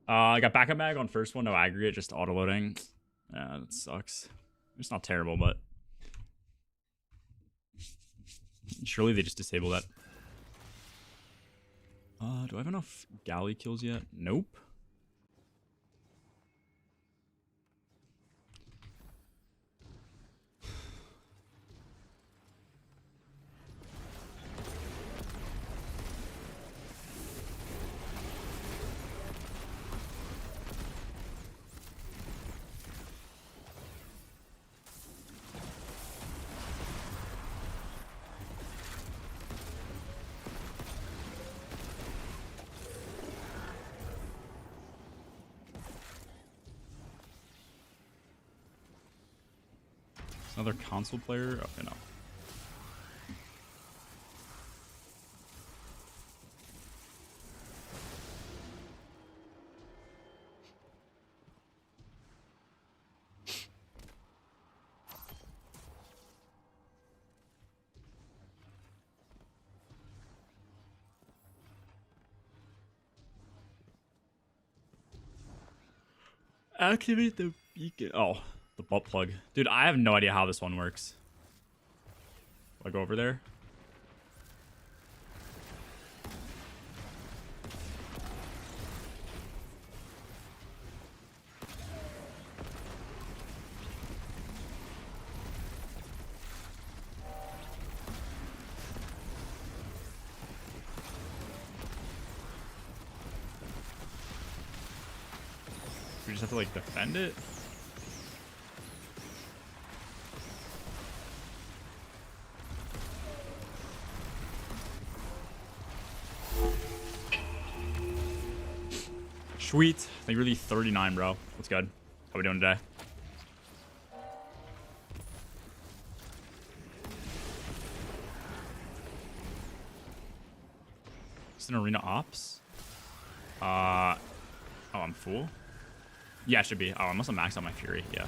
I got backup mag on first one, no aggregate, just auto loading. Yeah, that sucks. It's not terrible, but surely they just disable that. Do I have enough galley kills yet? Nope. Another console player? Okay, no. Activate the beacon. Oh, the butt plug. Dude, I have no idea how this one works. Do I go over there? We just have to like defend it. Sweet. I think really 39, bro. What's good? How we doing today? Is it an arena ops? Oh, I'm full. Yeah, it should be. Oh, I must have maxed out my Fury. Yeah.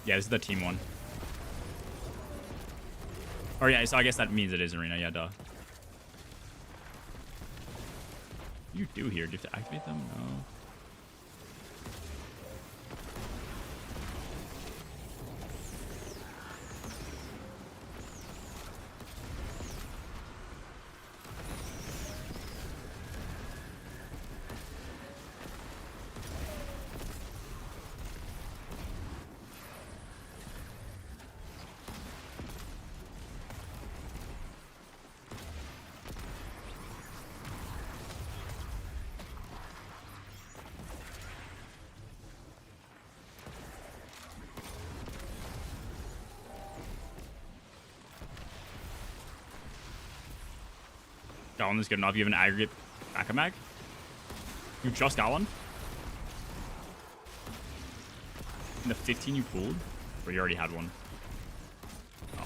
Yeah, this is the team one. Oh, yeah, so I guess that means it is arena. Yeah, duh. What do you do here? Do you have to activate them? No. That one is good enough. You have an aggregate backup mag? You just got one? In the 15 you pulled? Or you already had one? Oh.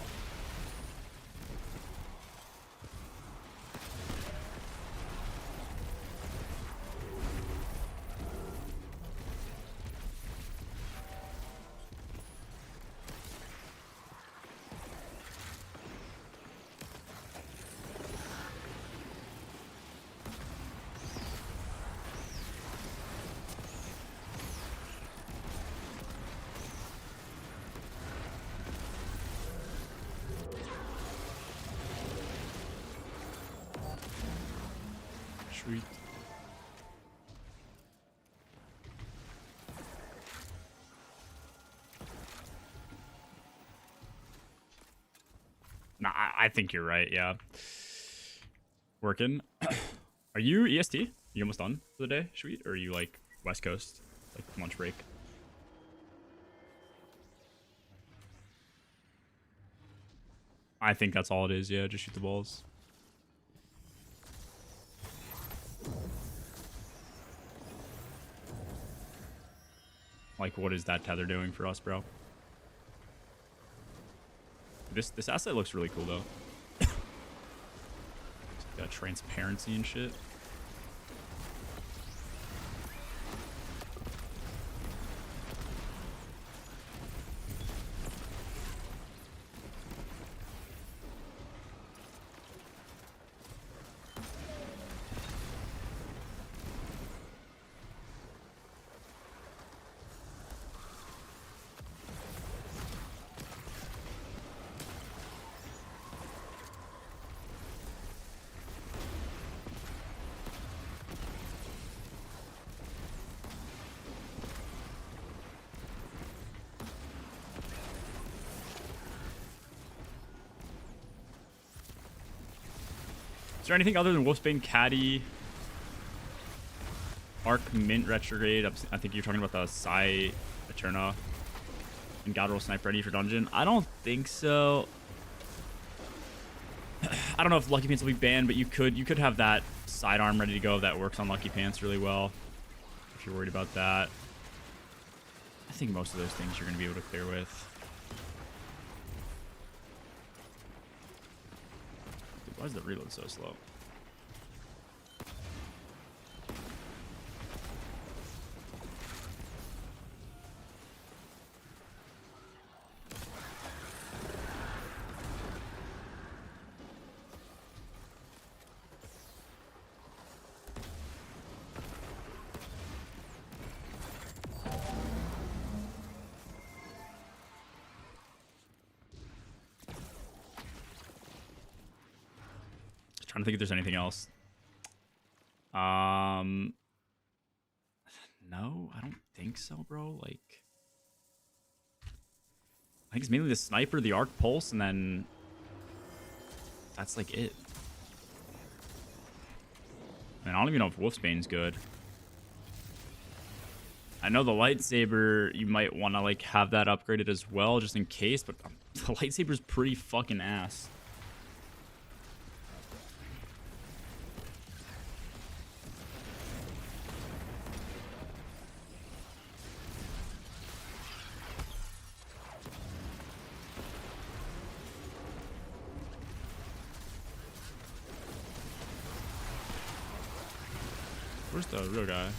Sweet. Nah, I think you're right, yeah. Working. Are you EST? You almost done for the day, Sweet? Or are you like West Coast? Like lunch break? I think that's all it is, yeah. Just shoot the balls. Like, what is that tether doing for us, bro? This asset looks really cool, though. Got transparency and shit. Is there anything other than Wolfsbane, Caddy, Arc, Mint, Retrograde? I think you're talking about the Psy, Eterna, and God Roll Snipe ready for dungeon. I don't think so. I don't know if Lucky Pants will be banned, but you could have that sidearm ready to go that works on Lucky Pants really well. If you're worried about that. I think most of those things you're going to be able to clear with. Dude, why is the reload so slow? Trying to think if there's anything else. No, I don't think so, bro. Like, I think it's mainly the sniper, the arc pulse, and then that's like it. And I don't even know if Wolfsbane's good. I know the lightsaber, you might want to like have that upgraded as well, just in case. But the lightsaber's pretty fucking ass. Where's the real guy?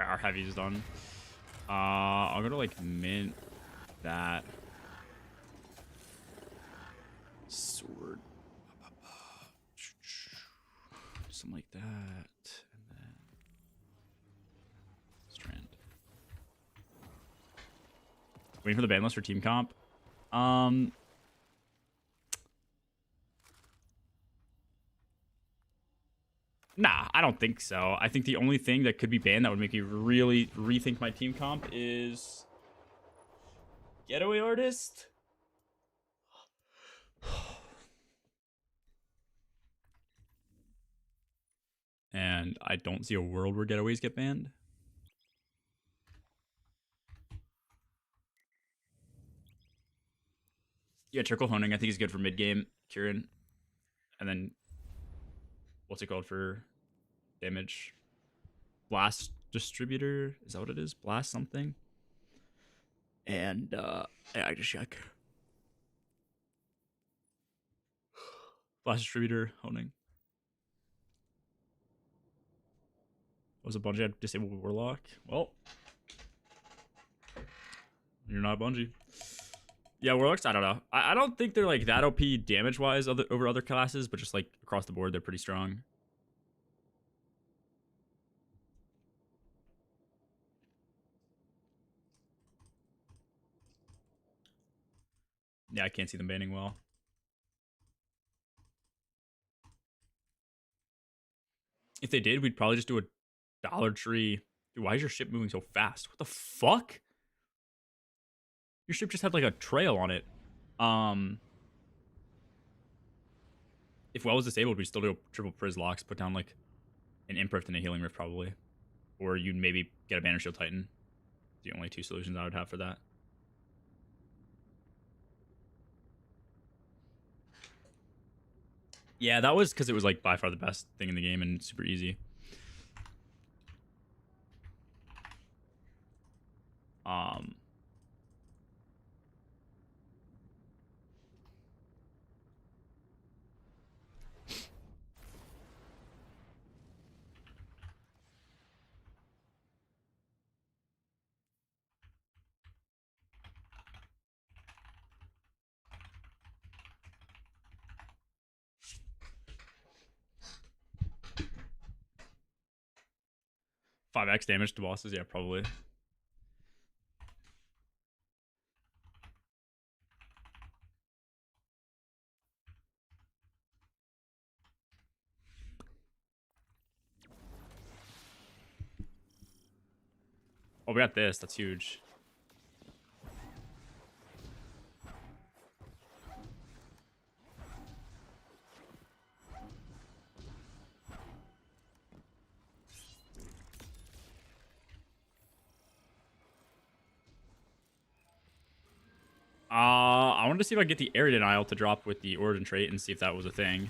Our heavy's done. I'll go to like mint that sword, something like that, and then strand. Waiting for the ban list for team comp. Nah, I don't think so. I think the only thing that could be banned that would make me really rethink my team comp is Getaway Artist. And I don't see a world where Getaways get banned. Yeah, Trickle Honing I think is good for mid game, Kieran. And then what's it called for damage? Blast distributor. Is that what it is? Blast something. And yeah, I just check. Blast distributor honing. Was a Bungie had disabled Warlock? Well, you're not Bungie. Yeah, Warlocks, I don't know. I don't think they're like that OP damage-wise over other classes, but just like across the board, they're pretty strong. Yeah, I can't see them banning well. If they did, we'd probably just do a Dollar Tree. Dude, why is your ship moving so fast? What the fuck? Your ship just had like a trail on it. If well was disabled, we'd still do a triple Priz locks, put down like an Imprift and a Healing Rift probably. Or you'd maybe get a Banner Shield Titan. The only two solutions I would have for that. Yeah, that was because it was like by far the best thing in the game and super easy. 5x damage to bosses, yeah, probably. Oh, we got this. That's huge. I wanted to see if I could get the area denial to drop with the origin trait and see if that was a thing.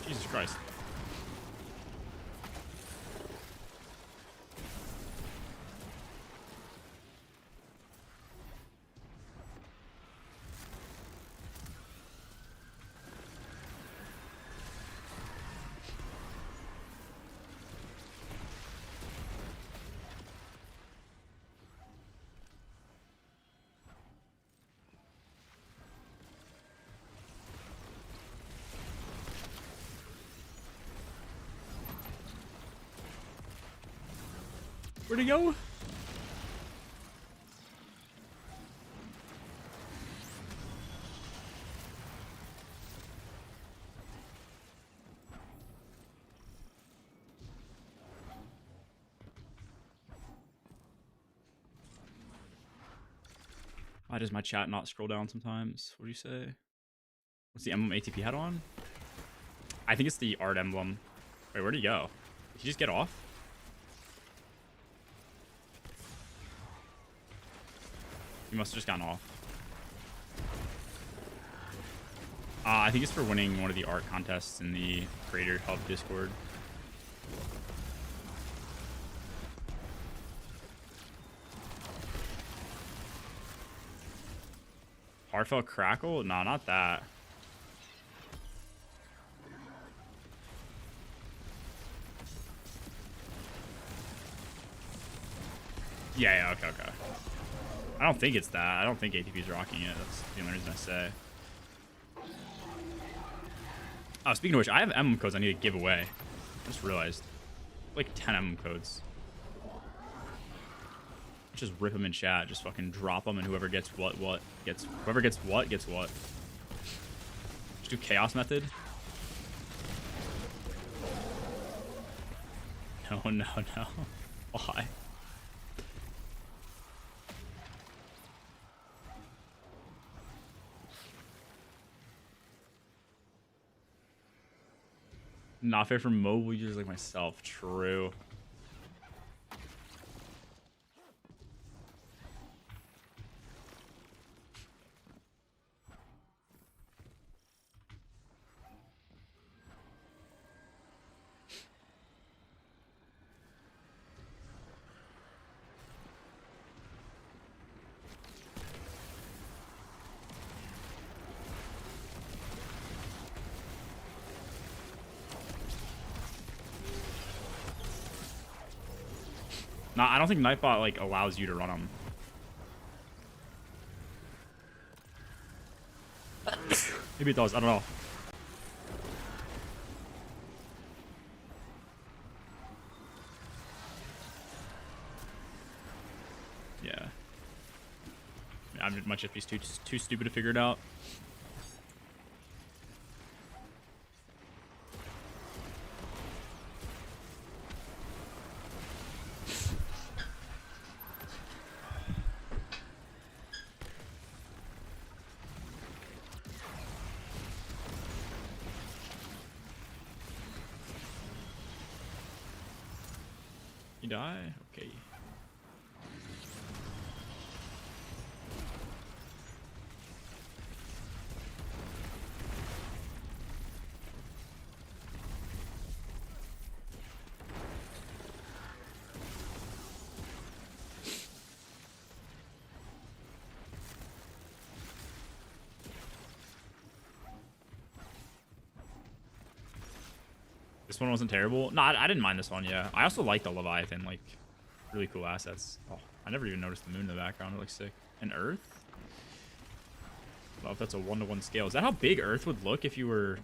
Jesus Christ. Where'd he go? Why does my chat not scroll down sometimes? What do you say? What's the emblem ATP had on? I think it's the art emblem. Wait, where'd he go? Did he just get off? He must have just gotten off. I think it's for winning one of the art contests in the Creator Hub Discord. Heartfelt Crackle? No, not that. Yeah, okay. I don't think it's that. I don't think ATP's rocking it. That's the only reason I say. Oh, speaking of which, I have emblem codes I need to give away. I just realized. Like 10 emblem codes. Just rip them in chat. Just fucking drop them, and whoever gets what gets. Whoever gets what gets what. Just do chaos method. No. Why? Not fair for mobile users like myself. True. No, I don't think Nightbot like allows you to run them. Maybe it does. I don't know. Yeah. My chip is too stupid to figure it out. You die? Okay. This one wasn't terrible. No, I didn't mind this one, yeah. I also like the Leviathan, like, really cool assets. Oh, I never even noticed the moon in the background. It looks sick. And Earth? I don't know if that's a 1-to-1 scale. Is that how big Earth would look if you were,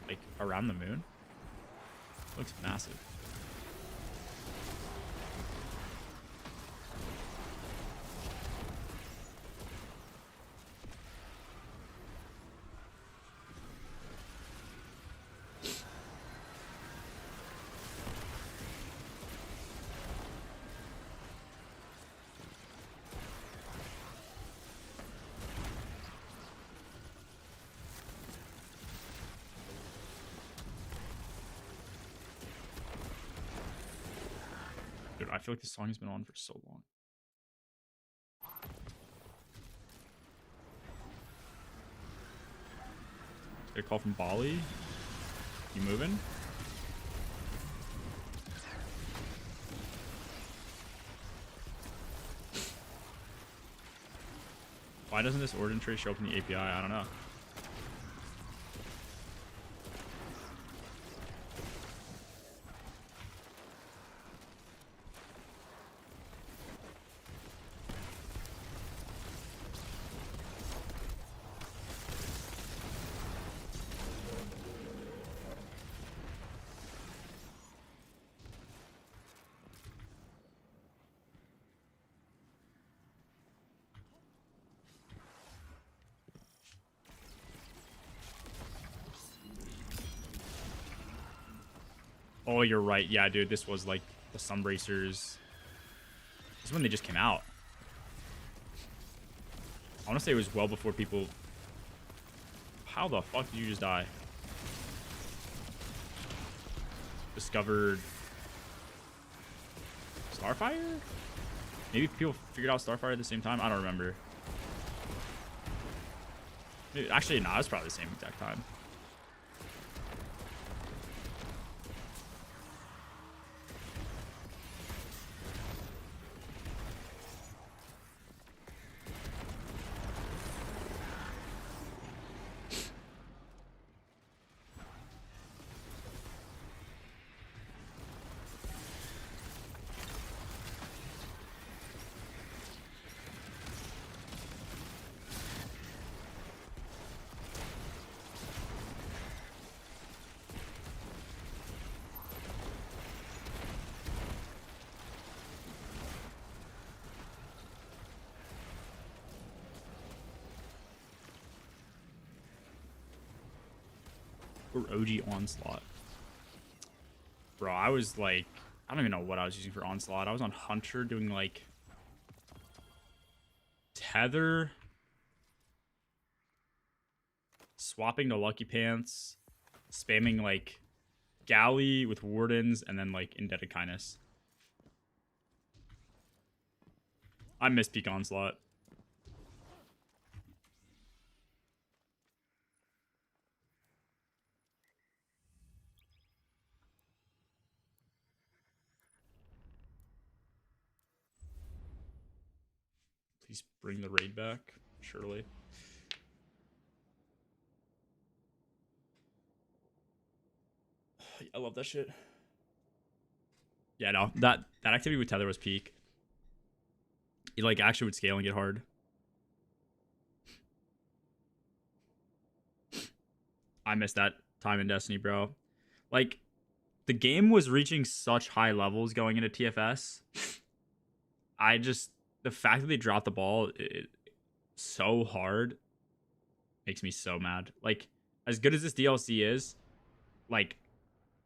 like, around the moon? It looks massive. Dude, I feel like this song has been on for so long. Get a call from Bali. You moving? Why doesn't this origin tree show up in the API? I don't know. Oh, you're right. Yeah, dude, this was like the Sunbracers. This is when they just came out. I want to say it was well before people... How the fuck did you just die? Discovered... Starfire? Maybe people figured out Starfire at the same time? I don't remember. Maybe, actually, no, it was probably the same exact time. Or OG Onslaught. Bro, I was like... I don't even know what I was using for Onslaught. I was on Hunter doing like... Tether. Swapping to Lucky Pants. Spamming like... Galley with Wardens. And then like Indebted Kindness. I miss peak Onslaught. Please bring the raid back, surely. I love that shit. Yeah, no, that activity with Tether was peak. It like actually would scale and get hard. I missed that time in Destiny, bro. Like, the game was reaching such high levels going into TFS. The fact that they dropped the ball so hard makes me so mad. Like, as good as this DLC is, like,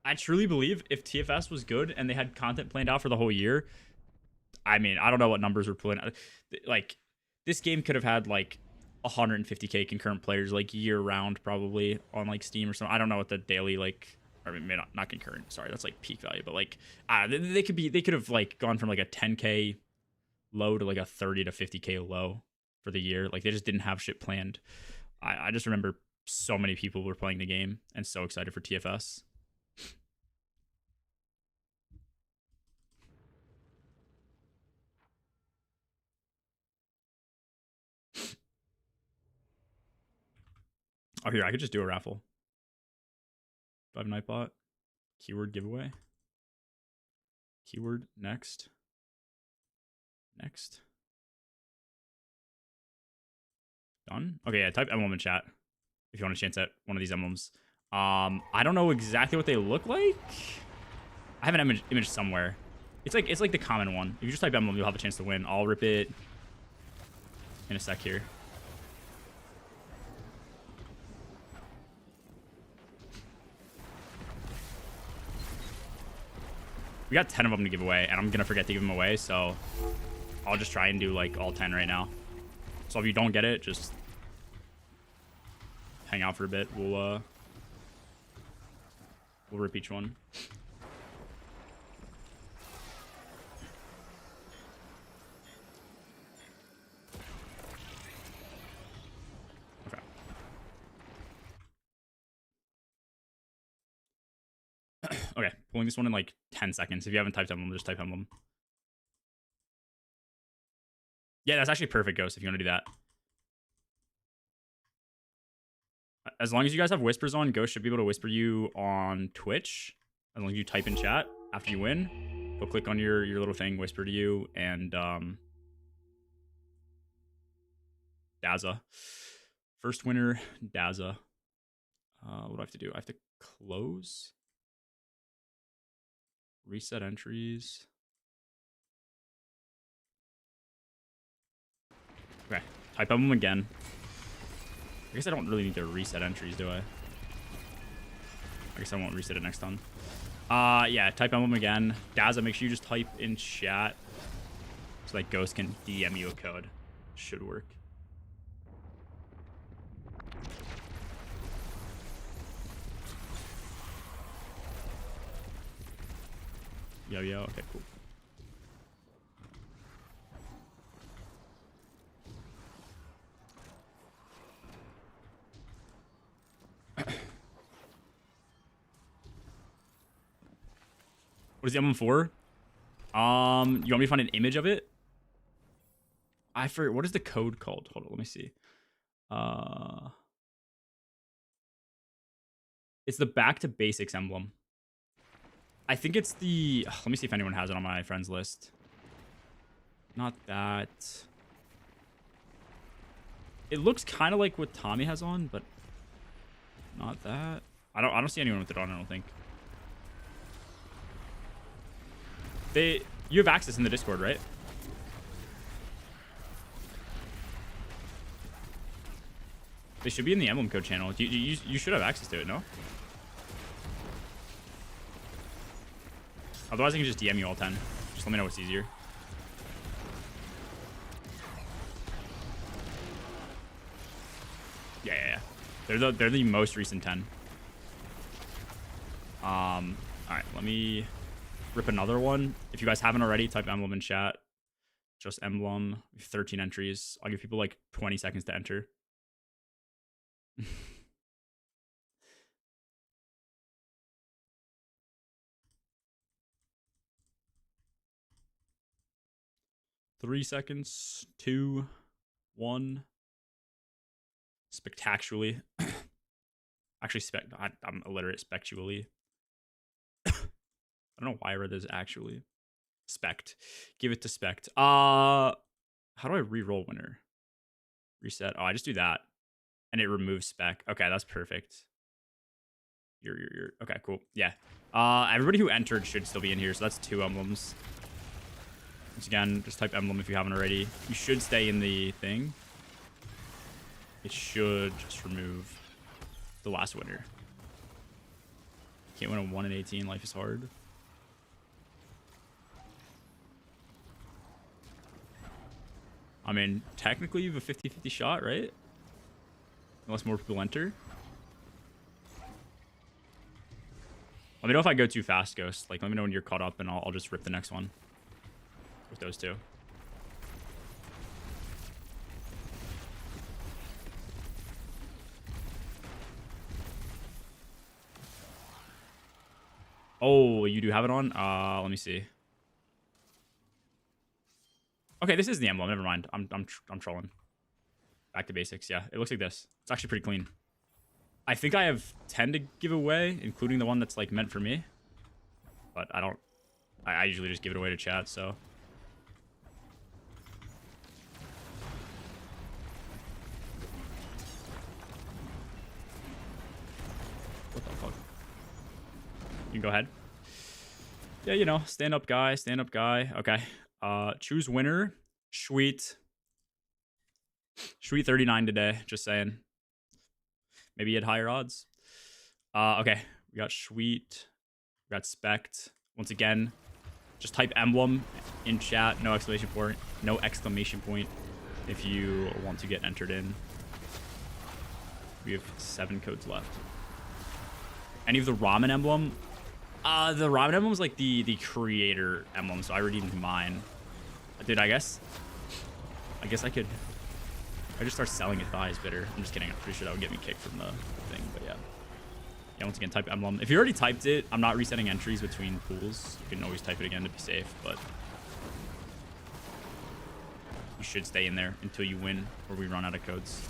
I truly believe if TFS was good and they had content planned out for the whole year, I mean, I don't know what numbers were pulling out. Like, this game could have had like 150k concurrent players like year round probably on like Steam or something. I don't know what the daily like, I mean, not concurrent. Sorry, that's like peak value, but like, they could have like gone from like a 10k low to like a 30 to 50k low for the year. Like, they just didn't have shit planned. I just remember so many people were playing the game and so excited for TFS. Oh, here, I could just do a raffle. 5 Nightbot. Keyword giveaway. Keyword next. Next. Done. Okay, yeah, type emblem in chat if you want a chance at one of these emblems. I don't know exactly what they look like. I have an image somewhere. It's like the common one. If you just type emblem, you'll have a chance to win. I'll rip it in a sec here. We got 10 of them to give away, and I'm gonna forget to give them away, so I'll just try and do like all 10 right now. So if you don't get it, just hang out for a bit. We'll rip each one. Okay. Okay, pulling this one in like 10 seconds. If you haven't typed emblem, just type emblem. Yeah, that's actually perfect, Ghost, if you want to do that. As long as you guys have whispers on, Ghost should be able to whisper you on Twitch. As long as you type in chat after you win, he'll click on your little thing, whisper to you, and Daza. First winner, Daza. What do I have to do? I have to close. Reset entries. Okay, type them again. I guess I don't really need to reset entries, do I? I guess I won't reset it next time. Yeah, type emblem again. Daza, make sure you just type in chat so that Ghost can DM you a code. Should work. Yo, okay, cool. What is the emblem for? You want me to find an image of it? I forget. What is the code called? Hold on, let me see. It's the back to basics emblem. I think it's the... Let me see if anyone has it on my friends list. Not that. It looks kind of like what Tommy has on, but not that. I don't see anyone with it on, I don't think. You have access in the Discord, right? They should be in the emblem code channel. You should have access to it, no? Otherwise, I can just DM you all 10. Just let me know what's easier. Yeah. They're the most recent 10. All right, let me rip another one. If you guys haven't already, type emblem in chat. Just emblem. 13 entries. I'll give people like 20 seconds to enter. Three seconds. 2, 1. Spectacularly. Actually, I'm illiterate. Spectually. I don't know why I read this actually. Spect. Give it to Spect. How do I re-roll winner? Reset. Oh, I just do that. And it removes spec. Okay, that's perfect. You're okay, cool. Yeah. Everybody who entered should still be in here, so that's 2 emblems. Once again, just type emblem if you haven't already. You should stay in the thing. It should just remove the last winner. Can't win a 1 in 18. Life is hard. I mean, technically you have a 50-50 shot, right? Unless more people enter. Let me know if I go too fast, Ghost. Like, let me know when you're caught up, and I'll just rip the next one with those 2. Oh, you do have it on? Let me see. Okay, this is the emblem. Never mind. I'm trolling. Back to basics. Yeah, it looks like this. It's actually pretty clean. I think I have 10 to give away, including the one that's like meant for me. But I don't. I usually just give it away to chat. So. What the fuck? You can go ahead. Yeah, you know, stand up guy. Okay. Choose winner. Sweet. Sweet 39 today. Just saying. Maybe he had higher odds. Okay. We got Sweet. We got Spect. Once again, just type emblem in chat. No exclamation point. No exclamation point if you want to get entered in. We have 7 codes left. Any of the ramen emblem? The ramen emblem is like the creator emblem, so I redeemed mine. Dude, I guess I could. I just start selling it. Thigh is bitter. I'm just kidding. I'm pretty sure that would get me kicked from the thing, but yeah. Yeah, once again, type emblem. If you already typed it, I'm not resetting entries between pools. You can always type it again to be safe, but you should stay in there until you win or we run out of codes.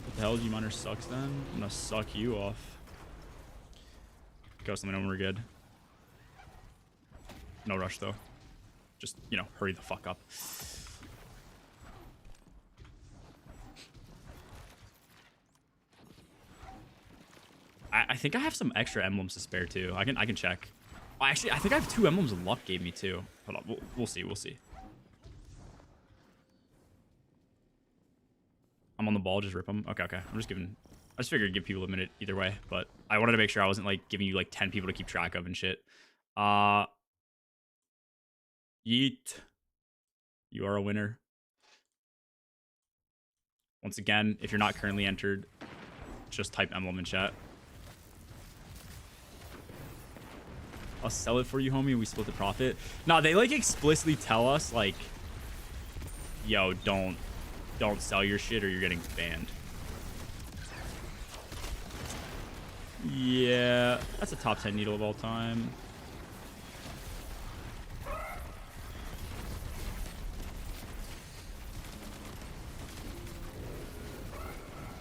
What the hell, you miner sucks then? I'm gonna suck you off. Ghost, let me know when we're good. No rush though. Just, you know, hurry the fuck up. I think I have some extra emblems to spare too. I can check. Oh, actually, I think I have 2 emblems luck gave me too. Hold on, we'll see. I'm on the ball, just rip them. Okay. I just figured I'd give people a minute either way, but I wanted to make sure I wasn't like giving you like 10 people to keep track of and shit. Yeet. You are a winner. Once again, if you're not currently entered, just type emblem in chat. I'll sell it for you, homie. We split the profit. No, they like explicitly tell us like, yo, don't sell your shit or you're getting banned. Yeah, that's a top 10 needle of all time.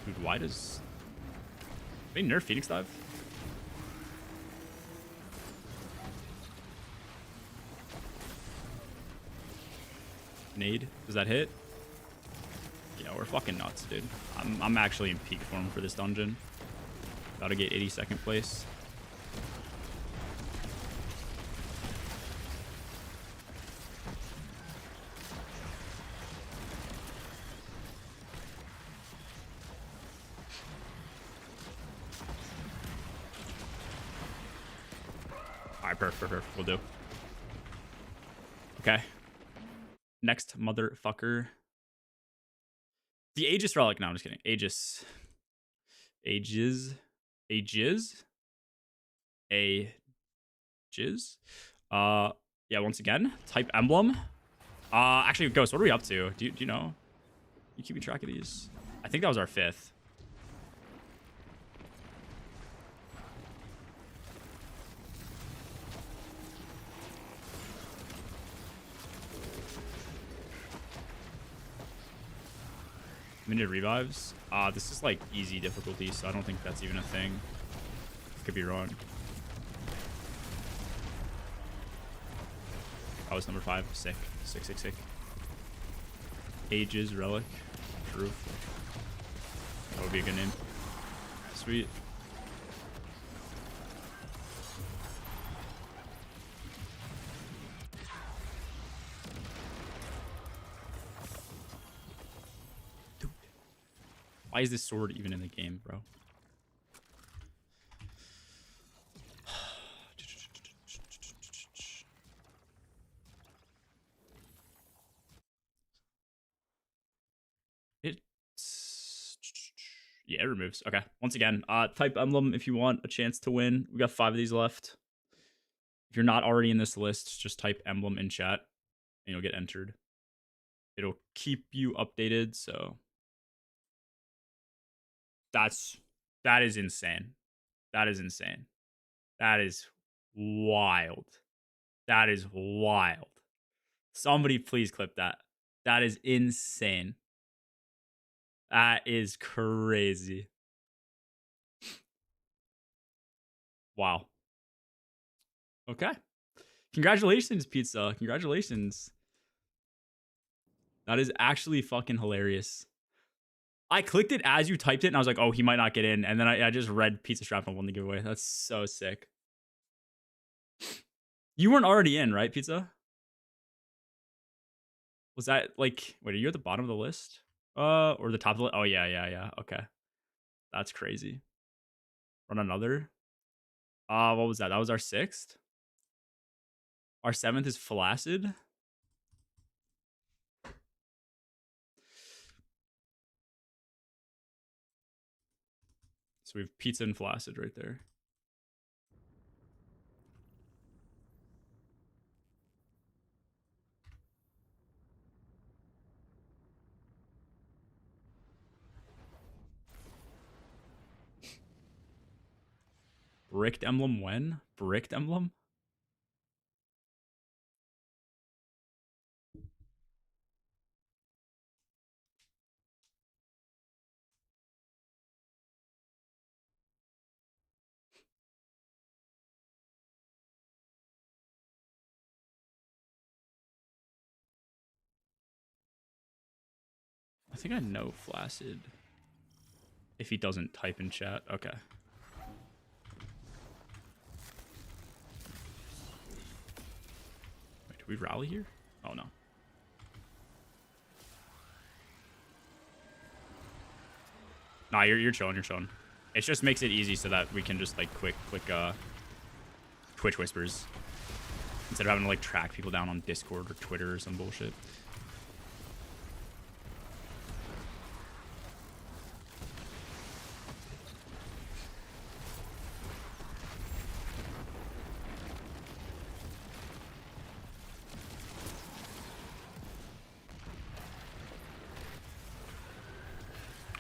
Dude, why does they nerf Phoenix Dive? Nade, does that hit? Yeah, we're fucking nuts, dude. I'm actually in peak form for this dungeon. About to get 82nd place. Alright, perfect. We'll do. Okay. Next motherfucker. The Aegis Relic. No, I'm just kidding. Aegis. Yeah, once again, type emblem. Actually, Ghost, what are we up to? Do you know? You keeping track of these? I think that was our 5th. Minute revives. This is like easy difficulty, so I don't think that's even a thing. Could be wrong. That was number 5. Sick. Sick. Ages Relic. True. That would be a good name. Sweet. Dude. Why is this sword even in the game, bro? Yeah, it removes. Okay. Once again, type emblem if you want a chance to win. We got 5 of these left. If you're not already in this list, just type emblem in chat and you'll get entered. It'll keep you updated, so that is insane. That is insane. That is wild. That is wild. Somebody please clip that. That is insane. That is crazy. Wow. Okay. Congratulations, Pizza. Congratulations. That is actually fucking hilarious. I clicked it as you typed it, and I was like, oh, he might not get in. And then I just read Pizza Shrapnel won the giveaway. That's so sick. You weren't already in, right, Pizza? Was that like, wait, are you at the bottom of the list? Or the top of the list? Oh, yeah. Okay. That's crazy. Run another. What was that? That was our 6th. Our 7th is Flaccid. So we have Pizza and Flaccid right there. Bricked emblem when? Bricked emblem? I think I know Flaccid. If he doesn't type in chat. Okay. Wait, do we rally here? Oh, no. Nah, you're chilling, you're chilling. It just makes it easy so that we can just, like, click Twitch whispers. Instead of having to, like, track people down on Discord or Twitter or some bullshit.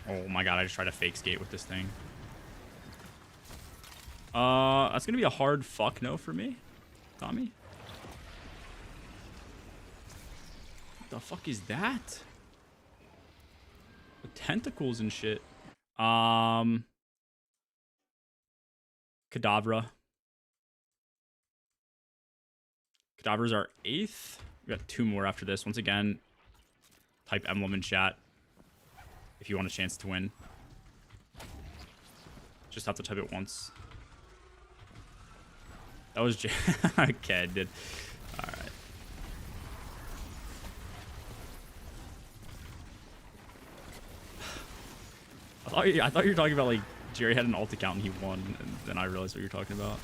Oh my god, I just tried to fake skate with this thing. That's gonna be a hard fuck no for me, Tommy. What the fuck is that? The tentacles and shit. Kadabra. Kadabra's our 8th. We got 2 more after this. Once again, type emblem in chat if you want a chance to win. Just have to type it once. That was okay, I did. All right. I thought you were talking about like Jerry had an alt account and he won, and then I realized what you're talking about.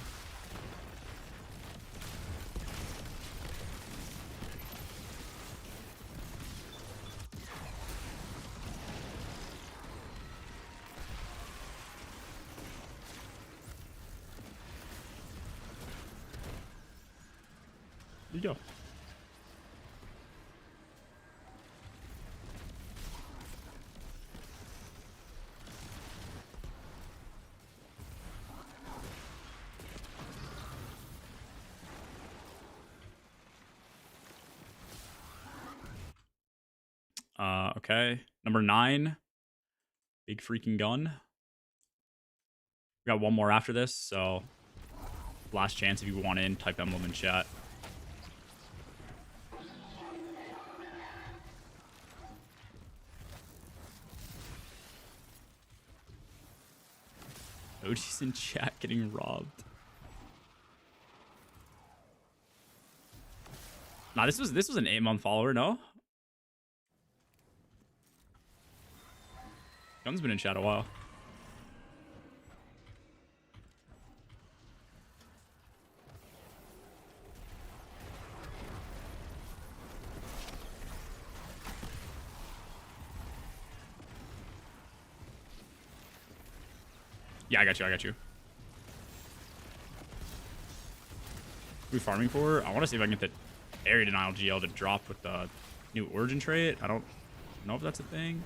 There you go. Okay. Number 9. Big freaking gun. We got one more after this, so last chance if you want in, type emblem in chat. OG's in chat getting robbed. Nah, this was an 8-month follower, no? Gun's been in chat a while. Yeah, I got you. Who are we farming for? I want to see if I can get the area denial GL to drop with the new origin trait. I don't know if that's a thing.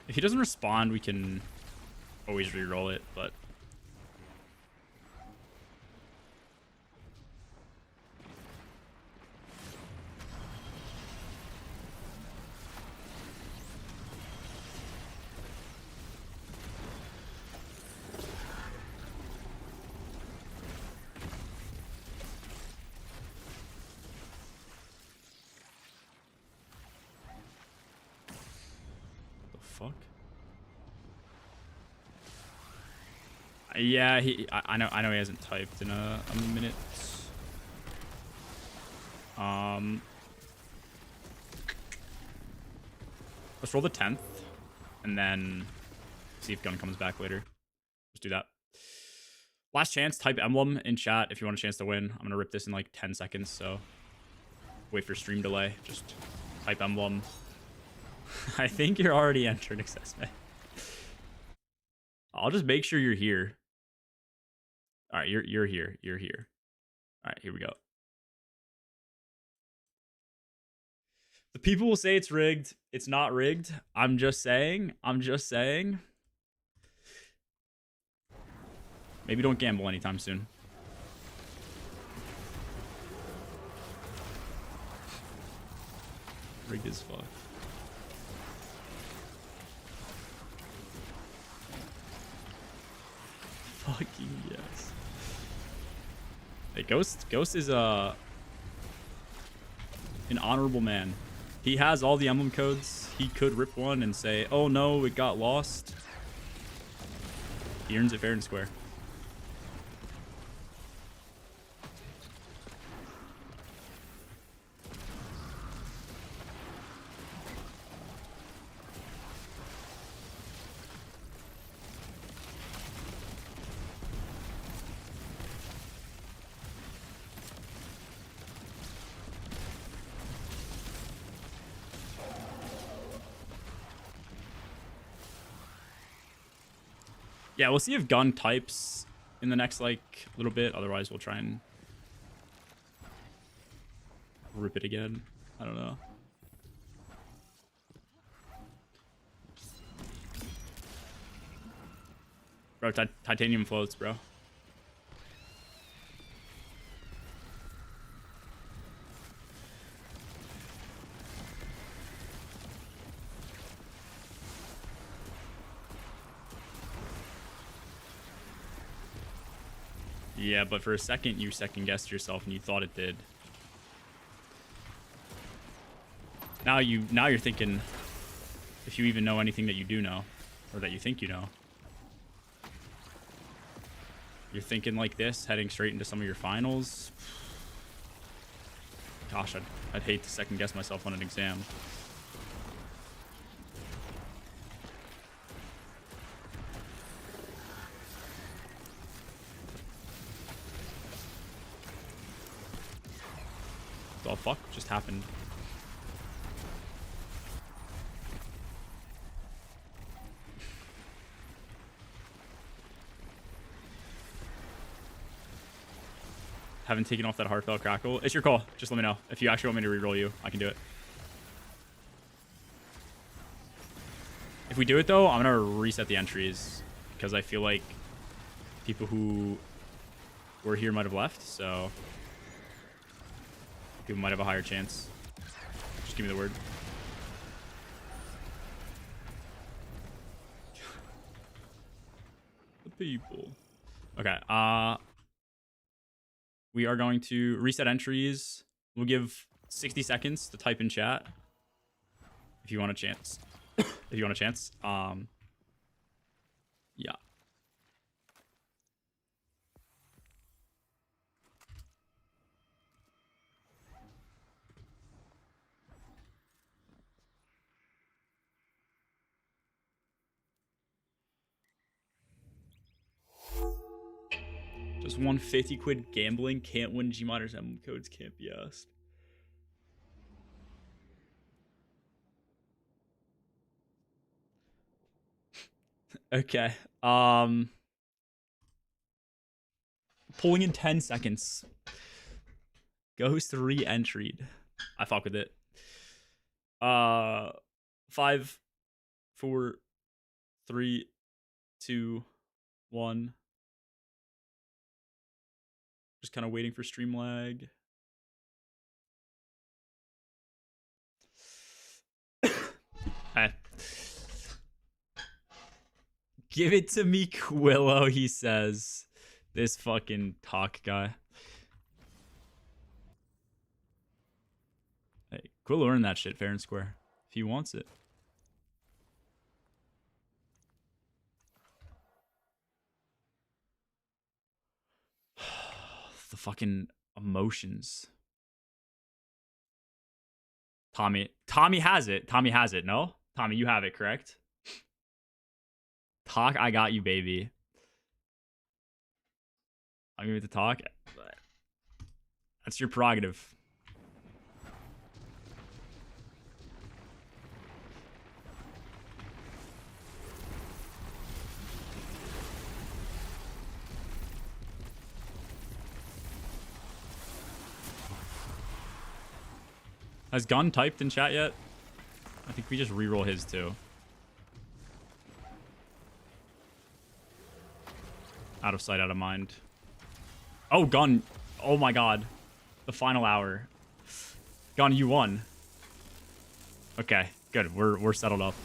If he doesn't respond, we can always re-roll it, but... fuck? Yeah, I know he hasn't typed in a minute. Let's roll the 10th and then see if gun comes back later. Let's do that. Last chance, type emblem in chat if you want a chance to win. I'm gonna rip this in like 10 seconds, so wait for stream delay. Just type emblem. I think you're already entered assessment. I'll just make sure you're here. All right, you're here. You're here. All right, here we go. The people will say it's rigged. It's not rigged. I'm just saying. Maybe don't gamble anytime soon. Rigged as fuck. Fucking yes. Hey, Ghost is an honorable man. He has all the emblem codes. He could rip one and say, "Oh no, it got lost." He earns it fair and square. Yeah, we'll see if gun types in the next, like, little bit. Otherwise, we'll try and rip it again. I don't know. Bro, titanium floats, bro. Yeah, but for a second, you second-guessed yourself and you thought it did. Now you're thinking if you even know anything that you do know, or that you think you know. You're thinking like this, heading straight into some of your finals. Gosh, I'd hate to second-guess myself on an exam. The fuck just happened? Haven't taken off that heartfelt crackle. It's your call. Just let me know. If you actually want me to reroll you, I can do it. If we do it, though, I'm going to reset the entries because I feel like people who were here might have left, so people might have a higher chance. Just give me the word. The people. Okay, we are going to reset entries. We'll give 60 seconds to type in chat if you want a chance. If you want a chance. Yeah. Just 150 quid gambling. Can't win Gmodder's emblem codes. Can't be asked. Okay. Pulling in 10 seconds. Ghost re-entried. I fuck with it. 5, 4, 3, 2, 1. Just kind of waiting for stream lag. Okay. Give it to me, Quillo, he says. This fucking talk guy. Hey, Quillo earned that shit fair and square. If he wants it. The fucking emotions. Tommy has it. Tommy has it, no? Tommy, you have it, correct? Talk, I got you, baby. I'll give it to talk. That's your prerogative. Has Gun typed in chat yet? I think we just reroll his too. Out of sight, out of mind. Oh, Gun. Oh my god. The final hour. Gun, you won. Okay, good. We're settled up.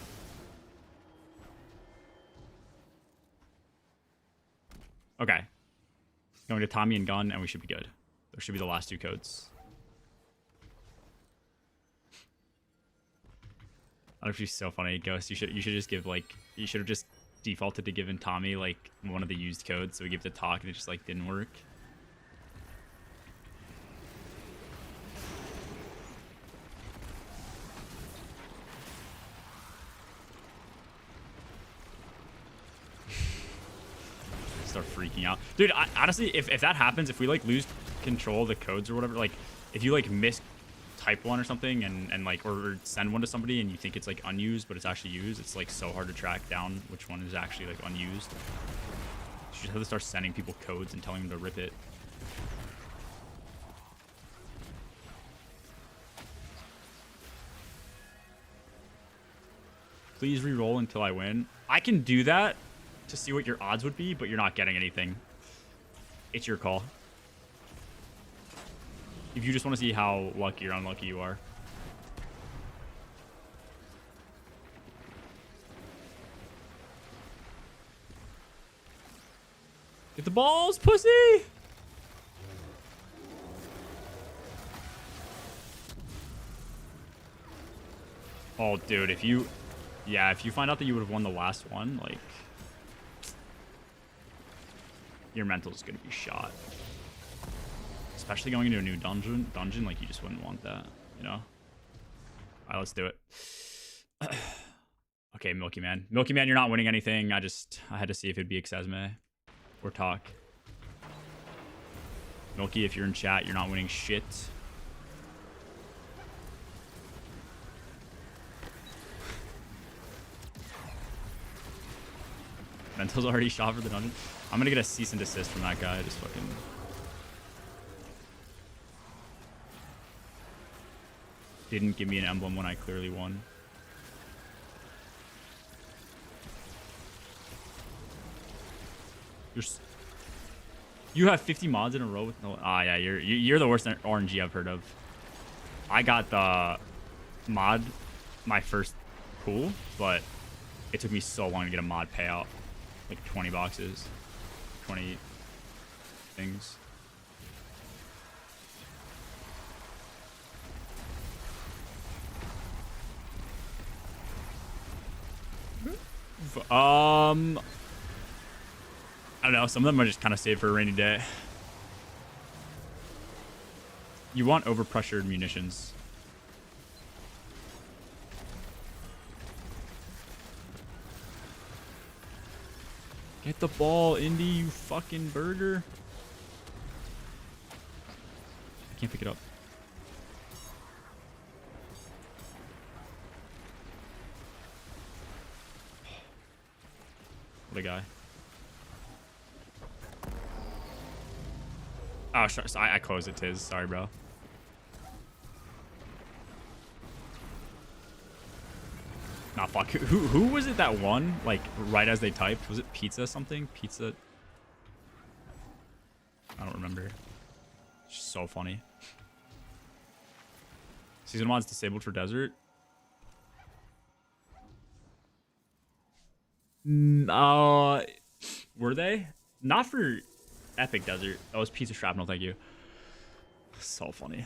Okay. Going to Tommy and Gun, and we should be good. Those should be the last two codes. That would be so funny, Ghost. You should just give you should have just defaulted to giving Tommy like one of the used codes, so we give it to Talk and it just like didn't work. Start freaking out, dude. Honestly, if that happens, if we like lose control of the codes or whatever, like if you like miss type one or something and like or send one to somebody and you think it's like unused but it's actually used, it's like so hard to track down which one is actually like unused. You just have to start sending people codes and telling them to rip it. Please re-roll until I win. I can do that to see what your odds would be, but you're not getting anything. It's your call. If you just want to see how lucky or unlucky you are. Get the balls, pussy! Oh, dude, if you find out that you would have won the last one, like, your mental is going to be shot. Especially going into a new dungeon, like, you just wouldn't want that, you know? Alright, let's do it. Okay, Milky Man. Milky Man, you're not winning anything. I had to see if it'd be Xesme or Talk. Milky, if you're in chat, you're not winning shit. Mental's already shot for the dungeon. I'm gonna get a cease and desist from that guy. Just fucking... didn't give me an emblem when I clearly won. You have 50 mods in a row with no. Ah, yeah, you're the worst RNG I've heard of. I got the mod my first pool, but it took me so long to get a mod payout, like 20 boxes, 20 things. I don't know. Some of them are just kind of saved for a rainy day. You want overpressured munitions. Get the ball, Indy, you fucking burger. I can't pick it up. What a guy. Oh, sorry, I closed it, Tiz. Sorry, bro. Nah, fuck. Who was it that won? Like, right as they typed? Was it pizza something? Pizza? I don't remember. It's just so funny. Season mod's disabled for desert? Were they? Not for Epic Desert. That was Pizza Shrapnel, thank you. So funny.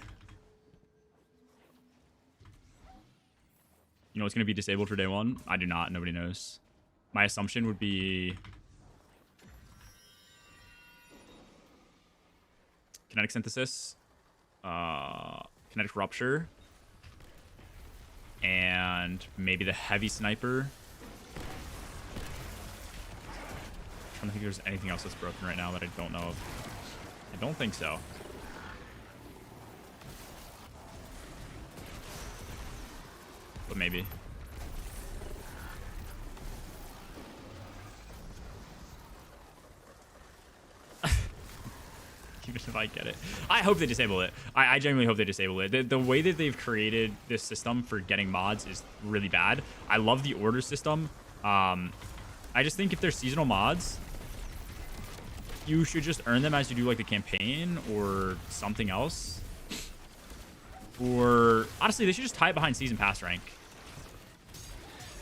You know what's going to be disabled for day one? I do not. Nobody knows. My assumption would be kinetic synthesis, kinetic rupture, and maybe the heavy sniper. I'm trying to think if there's anything else that's broken right now that I don't know of. I don't think so. But maybe. Even if I get it. I hope they disable it. I genuinely hope they disable it. The way that they've created this system for getting mods is really bad. I love the order system. I just think if they're seasonal mods, you should just earn them as you do like the campaign or something else. Or honestly, they should just tie it behind season pass rank.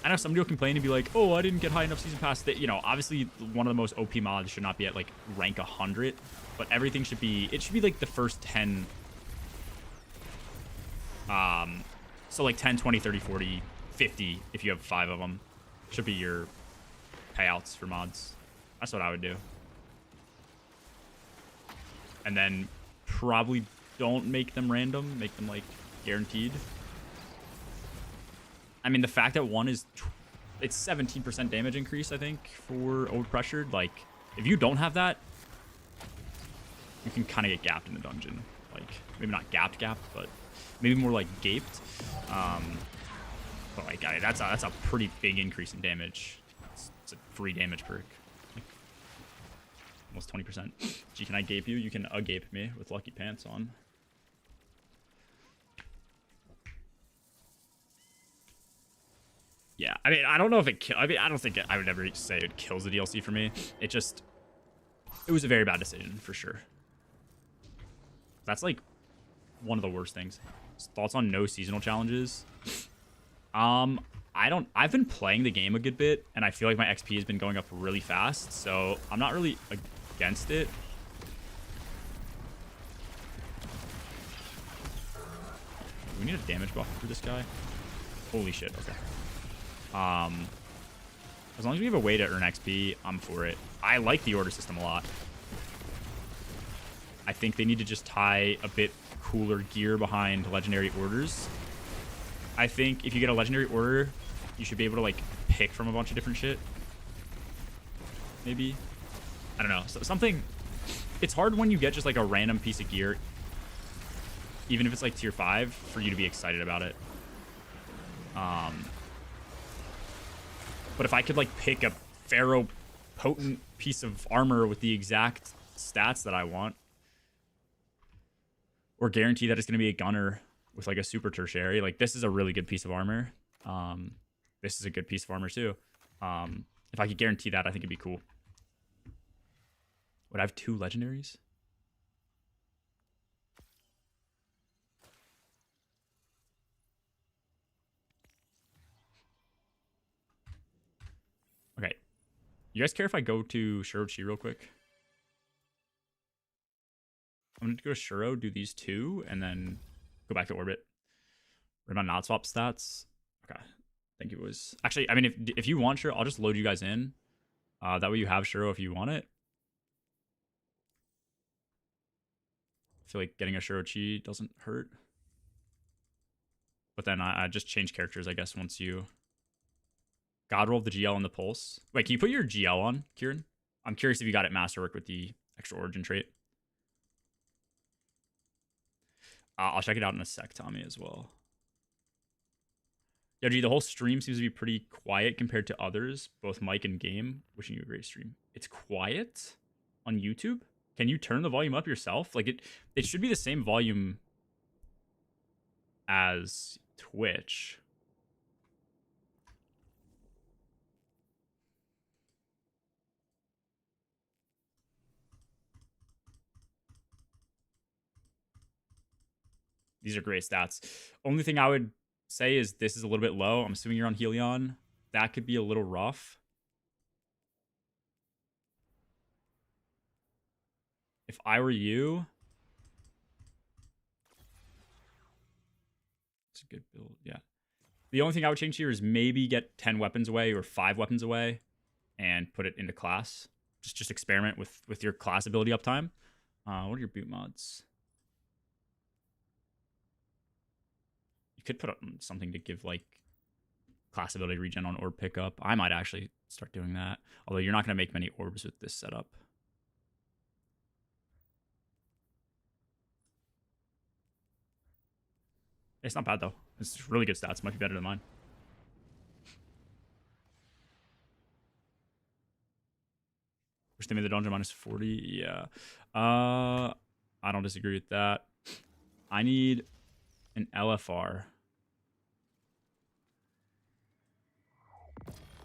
I know somebody will complain and be like, oh, I didn't get high enough season pass. That, you know, obviously one of the most OP mods should not be at like rank 100, but everything should be, it should be like the first 10. So like 10, 20, 30, 40, 50, if you have 5 of them, should be your payouts for mods. That's what I would do. And then probably don't make them random, make them like guaranteed. I mean, the fact that one is, it's 17% damage increase, I think, for overpressured. Like, if you don't have that, you can kind of get gapped in the dungeon. Like, maybe not gapped, but maybe more like gaped. But like, that's a pretty big increase in damage. It's a free damage perk. Like, almost 20%. Gee, can I gape you? You can agape me with lucky pants on. Yeah, I mean, I don't know if it I mean, I don't think I would ever say it kills the DLC for me. It was a very bad decision for sure. That's like one of the worst things. Thoughts on no seasonal challenges? I've been playing the game a good bit, and I feel like my XP has been going up really fast, so I'm not really against it. Do we need a damage buff for this guy? Holy shit, okay. As long as we have a way to earn XP, I'm for it. I like the order system a lot. I think they need to just tie a bit cooler gear behind legendary orders. I think if you get a legendary order, you should be able to like pick from a bunch of different shit. Maybe. I don't know. So something. It's hard when you get just like a random piece of gear, even if it's like tier 5, for you to be excited about it. But if I could like pick a Pharaoh potent piece of armor with the exact stats that I want, or guarantee that it's going to be a gunner with like a super tertiary. Like this is a really good piece of armor. This is a good piece of armor too. If I could guarantee that, I think it'd be cool. Would I have 2 legendaries? Okay. You guys care if I go to Shirochi real quick? I'm gonna go to Shuro, do these 2, and then go back to orbit. Read my not swap stats. Okay. I think it was actually. I mean, if you want Shuro, I'll just load you guys in. That way you have Shuro if you want it. I feel like getting a Shirochi doesn't hurt. But then I just change characters, I guess, once you God roll the GL and the pulse. Wait, can you put your GL on, Kieran? I'm curious if you got it masterwork with the extra origin trait. I'll check it out in a sec, Tommy, as well. Yo, G, the whole stream seems to be pretty quiet compared to others, both mic and game. Wishing you a great stream. It's quiet on YouTube? Can you turn the volume up yourself? Like it should be the same volume as Twitch. These are great stats. Only thing I would say is this is a little bit low. I'm assuming you're on Helion. That could be a little rough. If I were you, it's a good build. Yeah. The only thing I would change here is maybe get 10 weapons away or 5 weapons away and put it into class. Just experiment with your class ability uptime. What are your boot mods? You could put up something to give like class ability regen on orb pickup. I might actually start doing that. Although you're not going to make many orbs with this setup. It's not bad though. It's really good stats. Might be better than mine. First name of the dungeon -40. Yeah. I don't disagree with that. I need an LFR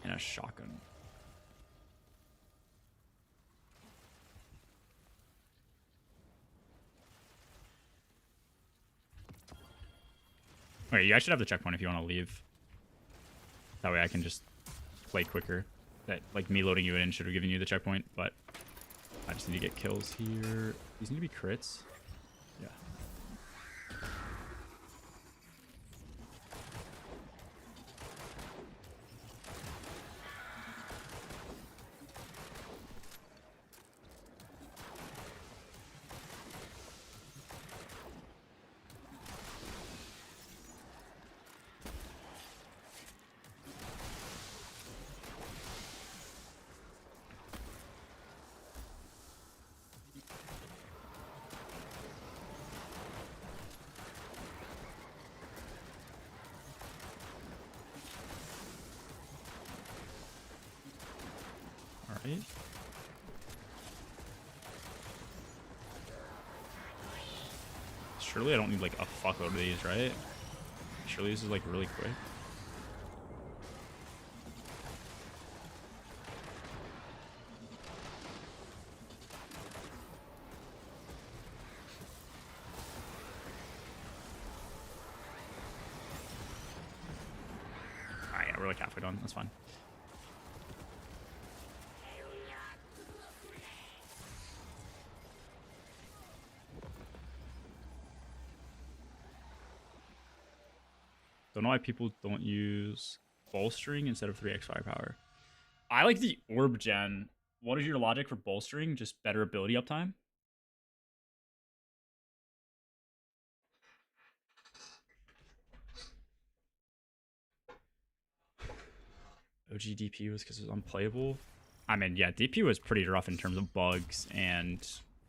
and a shotgun. Okay, you guys should have the checkpoint if you want to leave. That way I can just play quicker. That like me loading you in should have given you the checkpoint, but I just need to get kills here. These need to be crits. Yeah. Right. Surely I don't need like a fuckload of these, right? Surely this is like really quick. Alright, yeah, we're like halfway done. That's fine. Don't know why people don't use bolstering instead of 3x firepower. I like the orb gen. What is your logic for bolstering? Just better ability uptime? OG DP was because it was unplayable. I mean, yeah, DP was pretty rough in terms of bugs and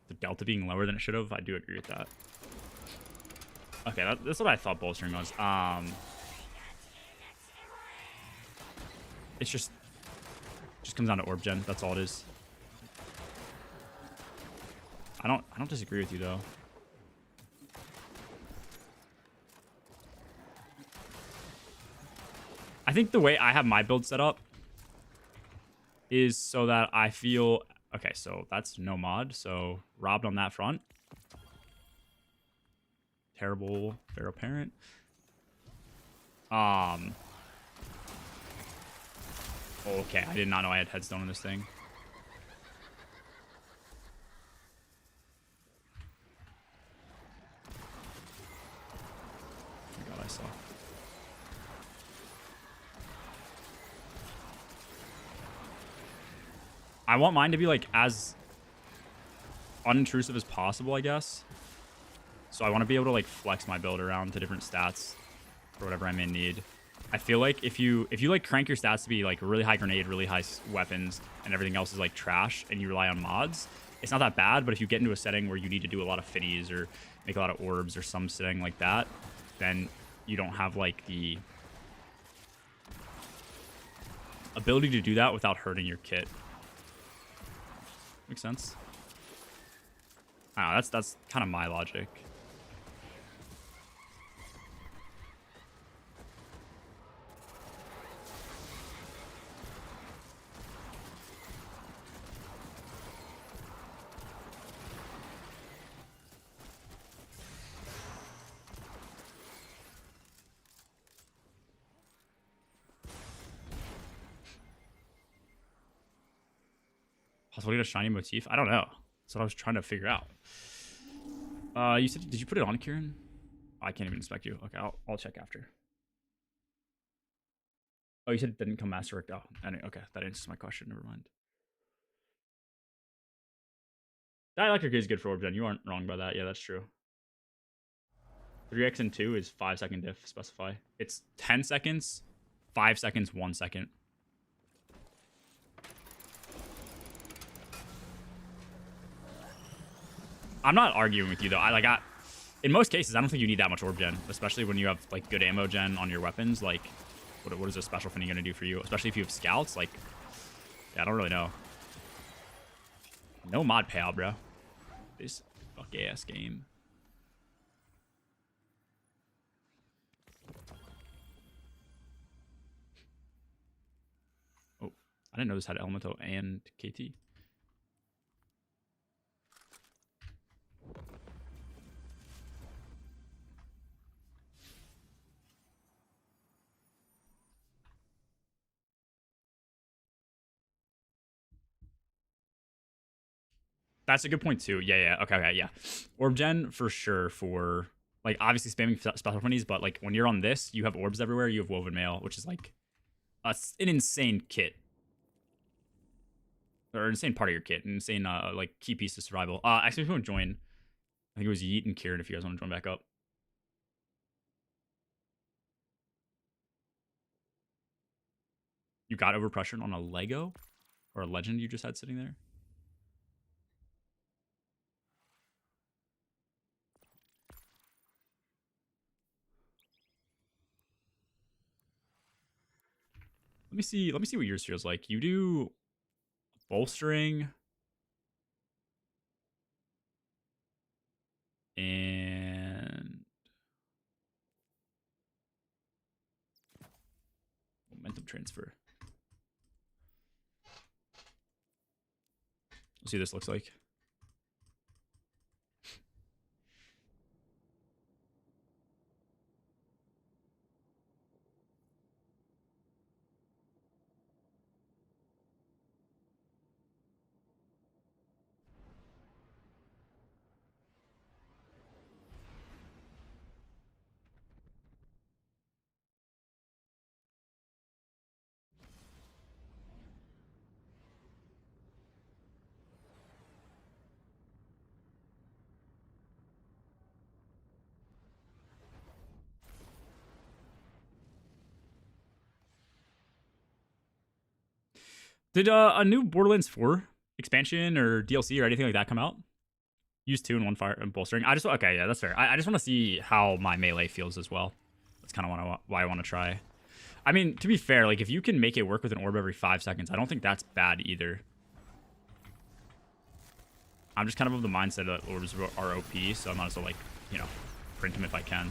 the delta being lower than it should have. I do agree with that. Okay, that's what I thought bolstering was. It's just comes down to orb gen. That's all it is. I don't disagree with you though. think the way I have my build set up is so that I feel... Okay, so that's no mod. So robbed on that front. Terrible Pharaoh Parent. Okay, I did not know I had headstone in this thing. Oh my god, I saw. I want mine to be like as unintrusive as possible, I guess. So I want to be able to like flex my build around to different stats for whatever I may need. I feel like if you like crank your stats to be like really high grenade, really high weapons, and everything else is like trash, and you rely on mods, it's not that bad. But if you get into a setting where you need to do a lot of fitties or make a lot of orbs or some setting like that, then you don't have like the ability to do that without hurting your kit. Makes sense. I don't know, that's kind of my logic. Possibility to shiny motif? I don't know. That's what I was trying to figure out. You said, did you put it on, Kieran? Oh, I can't even inspect you. Okay, I'll check after. Oh, you said it didn't come master. Oh, okay, that answers my question. Never mind. Dielectric is good for orb gen. You aren't wrong about that. Yeah, that's true. 3x and 2 is 5-second diff specify. It's 10 seconds, 5 seconds, 1 second. I'm not arguing with you though. In most cases, I don't think you need that much orb gen, especially when you have like good ammo gen on your weapons. Like, what is a special thing gonna do for you? Especially if you have scouts. Like, yeah, I don't really know. No mod payout, bro. This fuck ass game. Oh, I didn't know this had Elemental and KT. That's a good point too. Yeah. Okay, yeah. Orb gen for sure for like obviously spamming special funnies, but like when you're on this, you have orbs everywhere. You have woven mail, which is like an insane kit. Or an insane part of your kit. An insane like key piece to survival. Actually, if you want to join, I think it was Yeet and Kieran if you guys want to join back up. You got overpressured on a Lego? Or a legend you just had sitting there? Let me see what yours feels like. You do bolstering and momentum transfer. Let's see what this looks like. Did a new Borderlands 4 expansion or DLC or anything like that come out? Use 2 and 1 fire and bolstering. Okay, yeah, that's fair. I just want to see how my melee feels as well. That's kind of why I want to try. I mean, to be fair, like if you can make it work with an orb every 5 seconds, I don't think that's bad either. I'm just kind of the mindset that orbs are OP, so I might as well like, you know, print them if I can.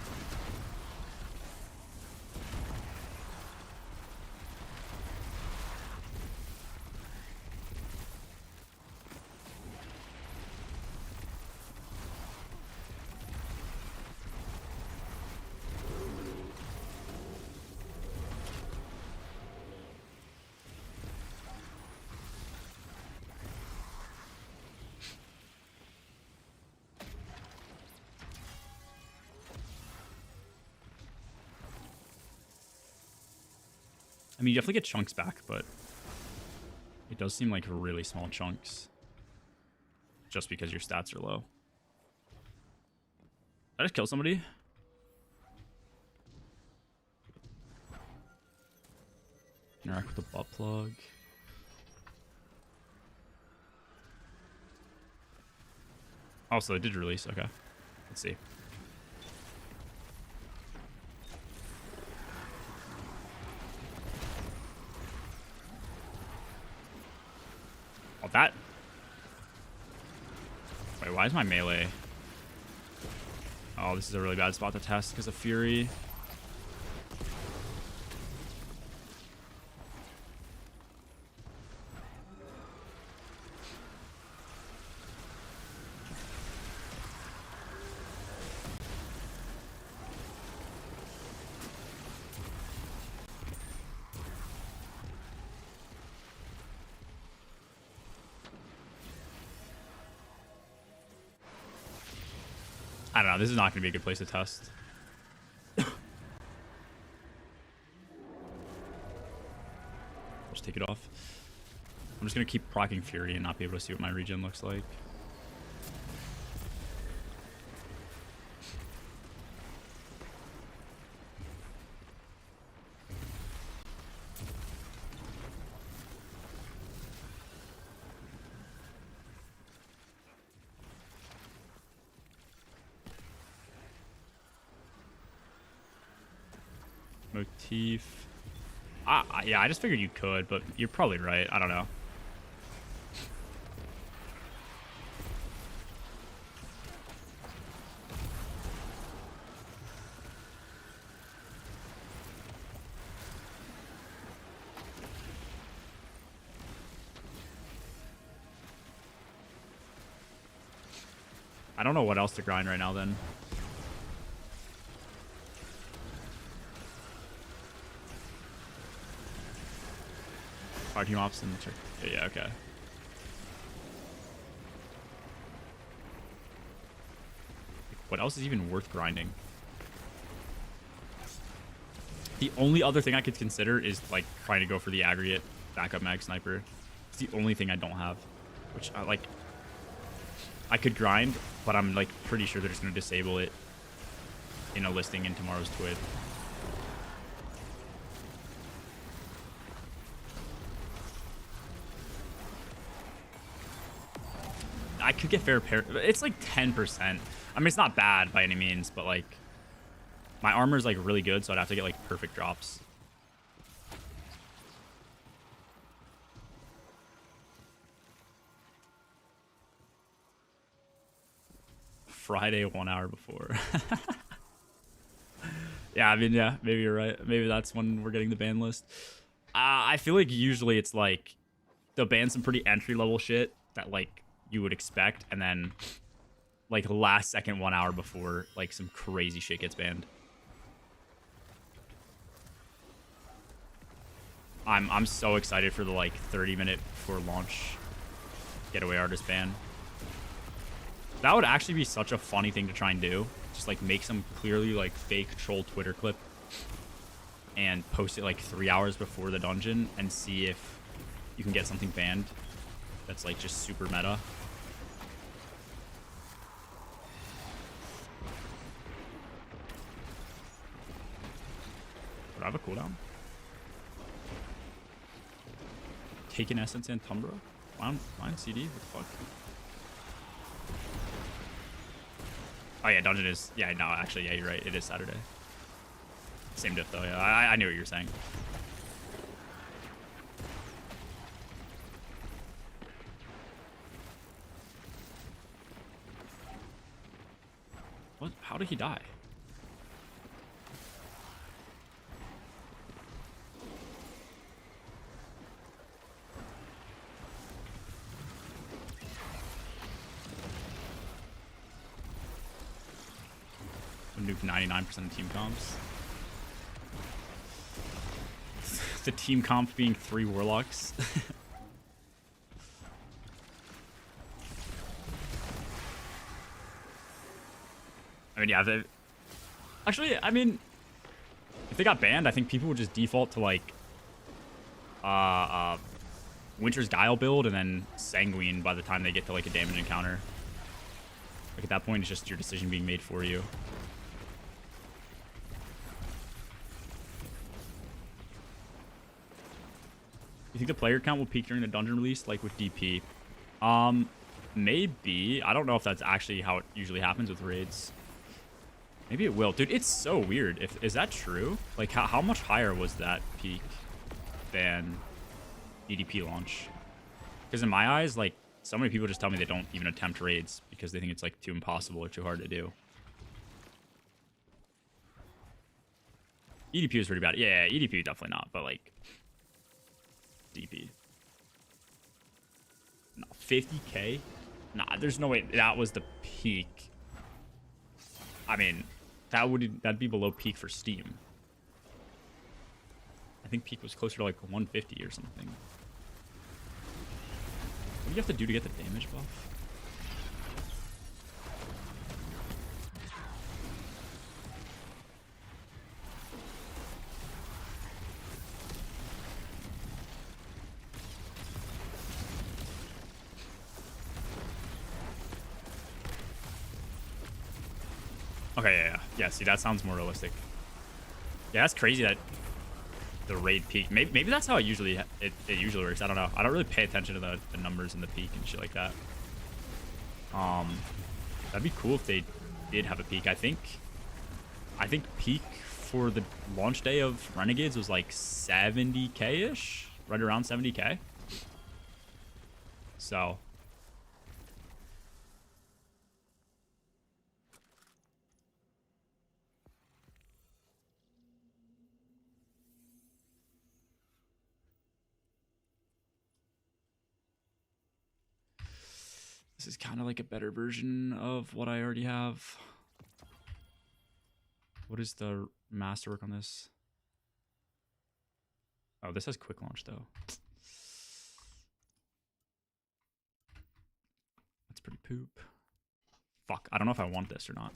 mean, you definitely get chunks back, but it does seem like really small chunks. Just because your stats are low. Did I just kill somebody? Interact with the butt plug. Oh, so it did release. Okay. Let's see. Oh, that... Wait, why is my melee... Oh, this is a really bad spot to test because of Fury. I don't know. This is not going to be a good place to test. Just take it off. I'm just going to keep proccing Fury and not be able to see what my regen looks like. Motif. Yeah, I just figured you could, but you're probably right. I don't know. I don't know what else to grind right now then. Hard team ops and yeah, okay. What else is even worth grinding? The only other thing I could consider is like trying to go for the aggregate backup mag sniper. It's the only thing I don't have, which I like. I could grind, but I'm like pretty sure they're just gonna disable it in a listing in tomorrow's TWID. I could get fair pair. It's like 10%. I mean, it's not bad by any means, but like my armor is like really good, so I'd have to get like perfect drops. Friday 1 hour before. Yeah, I mean, yeah, maybe you're right. Maybe that's when we're getting the ban list. I feel like usually it's like they'll ban some pretty entry level shit that like you would expect, and then like last second 1 hour before, like some crazy shit gets banned. I'm so excited for the like 30-minute before launch getaway artist ban. That would actually be such a funny thing to try and do. Just like make some clearly like fake troll Twitter clip and post it like 3 hours before the dungeon and see if you can get something banned that's like just super meta. Would I have a cooldown? Taken Essence and Tumbra? Mine CD? What the fuck? Oh yeah, dungeon is... Yeah, no, actually, yeah, you're right. It is Saturday. Same diff, though, yeah. I knew what you were saying. What? How did he die? Nuke 99% of team comps. The team comp being 3 warlocks. I mean, yeah, actually, I mean, if they got banned, I think people would just default to like Winter's Guile build and then Sanguine by the time they get to like a damage encounter. Like at that point, it's just your decision being made for you. You think the player count will peak during the dungeon release, like with DP? Maybe. I don't know if that's actually how it usually happens with raids. Maybe it will. Dude, it's so weird. Is that true? Like, how much higher was that peak than EDP launch? Because in my eyes, like, so many people just tell me they don't even attempt raids because they think it's, like, too impossible or too hard to do. EDP was pretty bad. Yeah, EDP definitely not, but, like, DP. No, 50k? Nah, there's no way that was the peak. I mean, that'd be below peak for Steam. I think peak was closer to like 150 or something. What do you have to do to get the damage buff? Okay, yeah. See, that sounds more realistic. Yeah, that's crazy that the raid peak. Maybe that's how it usually works. I don't know. I don't really pay attention to the numbers in the peak and shit like that. That'd be cool if they did have a peak. I think peak for the launch day of Renegades was like 70k ish, right around 70k. So. This is kind of like a better version of what I already have. What is the masterwork on this? Oh, this has quick launch though. That's pretty poop. Fuck, I don't know if I want this or not.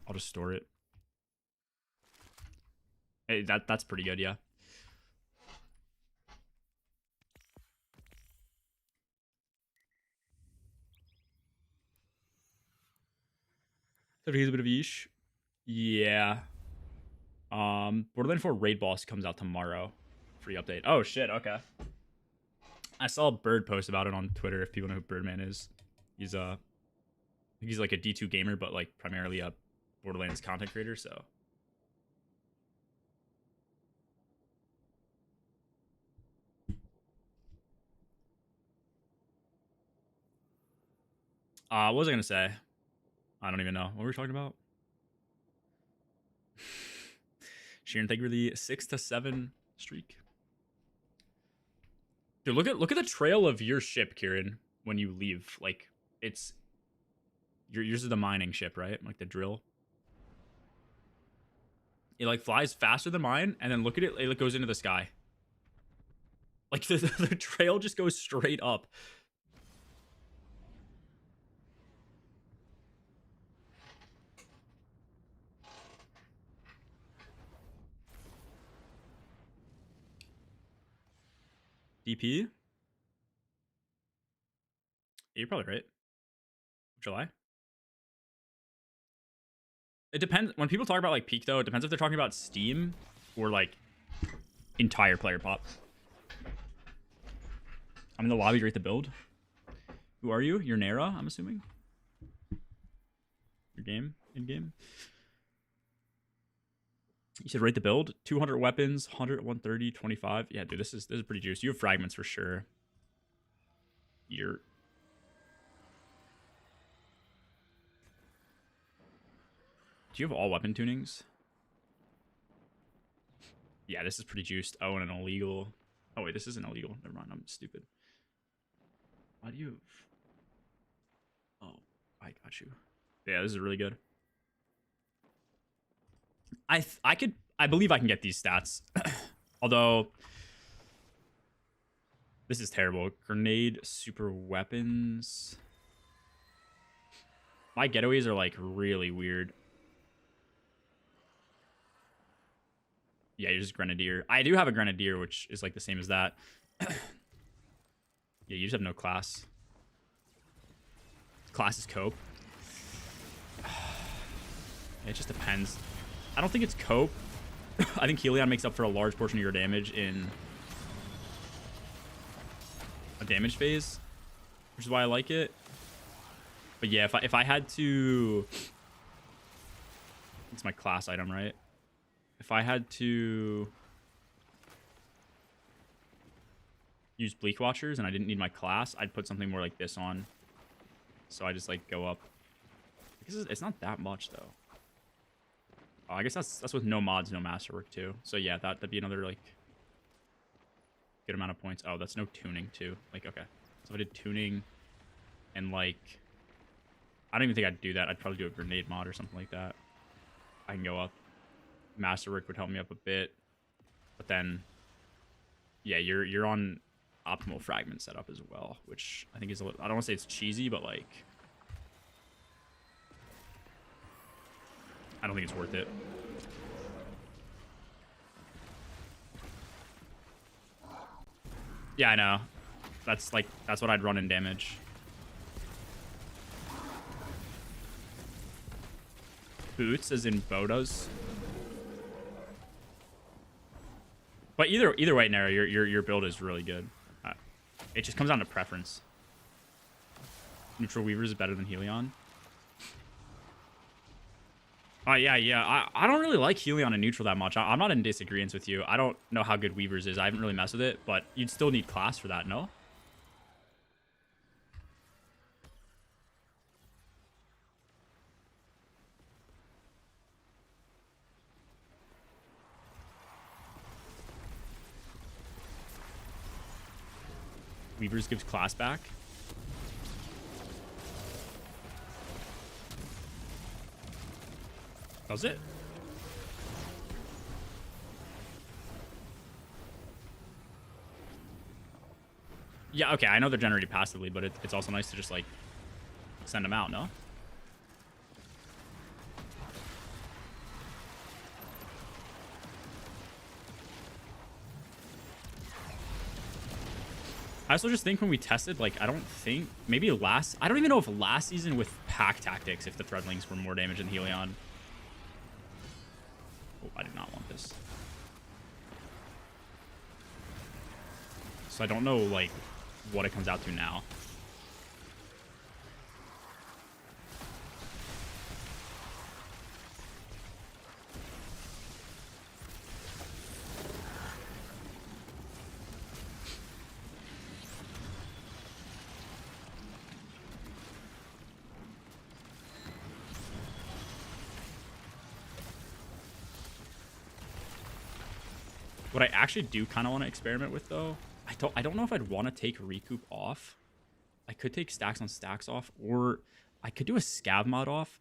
I'll just store it. Hey, that's pretty good, yeah. So he's a bit of a yeesh. Yeah. Borderlands 4 Raid Boss comes out tomorrow. Free update. Oh shit, okay. I saw a Bird post about it on Twitter if people know who Birdman is. He's I think he's like a D2 gamer, but like primarily a Borderlands content creator, so. What was I gonna say? I don't even know. What were we talking about? Sheeran, thank you for the 6 to 7 streak. Dude, look at the trail of your ship, Kieran, when you leave. Like, it's yours is the mining ship, right? Like the drill. It like flies faster than mine, and then look at it, it goes into the sky. Like the trail just goes straight up. DP? You're probably right. July? It depends. When people talk about like peak, though, it depends if they're talking about Steam or like entire player pop. I'm in the lobby to rate the build. Who are you? You're Nera, I'm assuming. Your game? In-game? You said rate the build. 200 weapons, 100, 130, 25. Yeah, dude, this is pretty juicy. You have fragments for sure. Do you have all weapon tunings? Yeah, this is pretty juiced. Oh, and an illegal. Oh, wait, this isn't illegal. Never mind, I'm stupid. Why do you... Oh, I got you. Yeah, this is really good. I believe I can get these stats. Although... This is terrible. Grenade, super weapons... My getaways are, like, really weird. Yeah, you're just Grenadier. I do have a Grenadier, which is like the same as that. Yeah, you just have no class. Class is Cope. It just depends. I don't think it's Cope. I think Helion makes up for a large portion of your damage in a damage phase, which is why I like it. But yeah, if I had to, it's my class item, right? If I had to use Bleak Watchers and I didn't need my class, I'd put something more like this on. So I just like go up. It's not that much though. Oh, I guess that's with no mods, no masterwork too. So yeah, that'd be another like good amount of points. Oh, that's no tuning too. Like, okay. So if I did tuning and like, I don't even think I'd do that. I'd probably do a grenade mod or something like that. I can go up. Masterwork would help me up a bit. But then, yeah, you're on optimal fragment setup as well, which I think is a little, I don't want to say it's cheesy, but like, I don't think it's worth it. Yeah, I know. That's what I'd run in damage. Boots as in Bodas. But either way, Nara, your build is really good. It just comes down to preference. Neutral Weavers is better than Helion. Yeah. I don't really like Helion and neutral that much. I'm not in disagreement with you. I don't know how good Weavers is. I haven't really messed with it, but you'd still need class for that, no? Weavers gives class back. Does it? Yeah, okay, I know they're generated passively, but it's also nice to just, like, send them out, no? I also just think when we tested, like, I don't think... Maybe last... I don't even know if last season with pack tactics, if the Threadlings were more damage than Helion. Oh, I did not want this. So I don't know, like, what it comes out to now. What I actually do kind of want to experiment with, though, I don't know if I'd want to take Recoup off. I could take stacks on stacks off, or I could do a Scav mod off.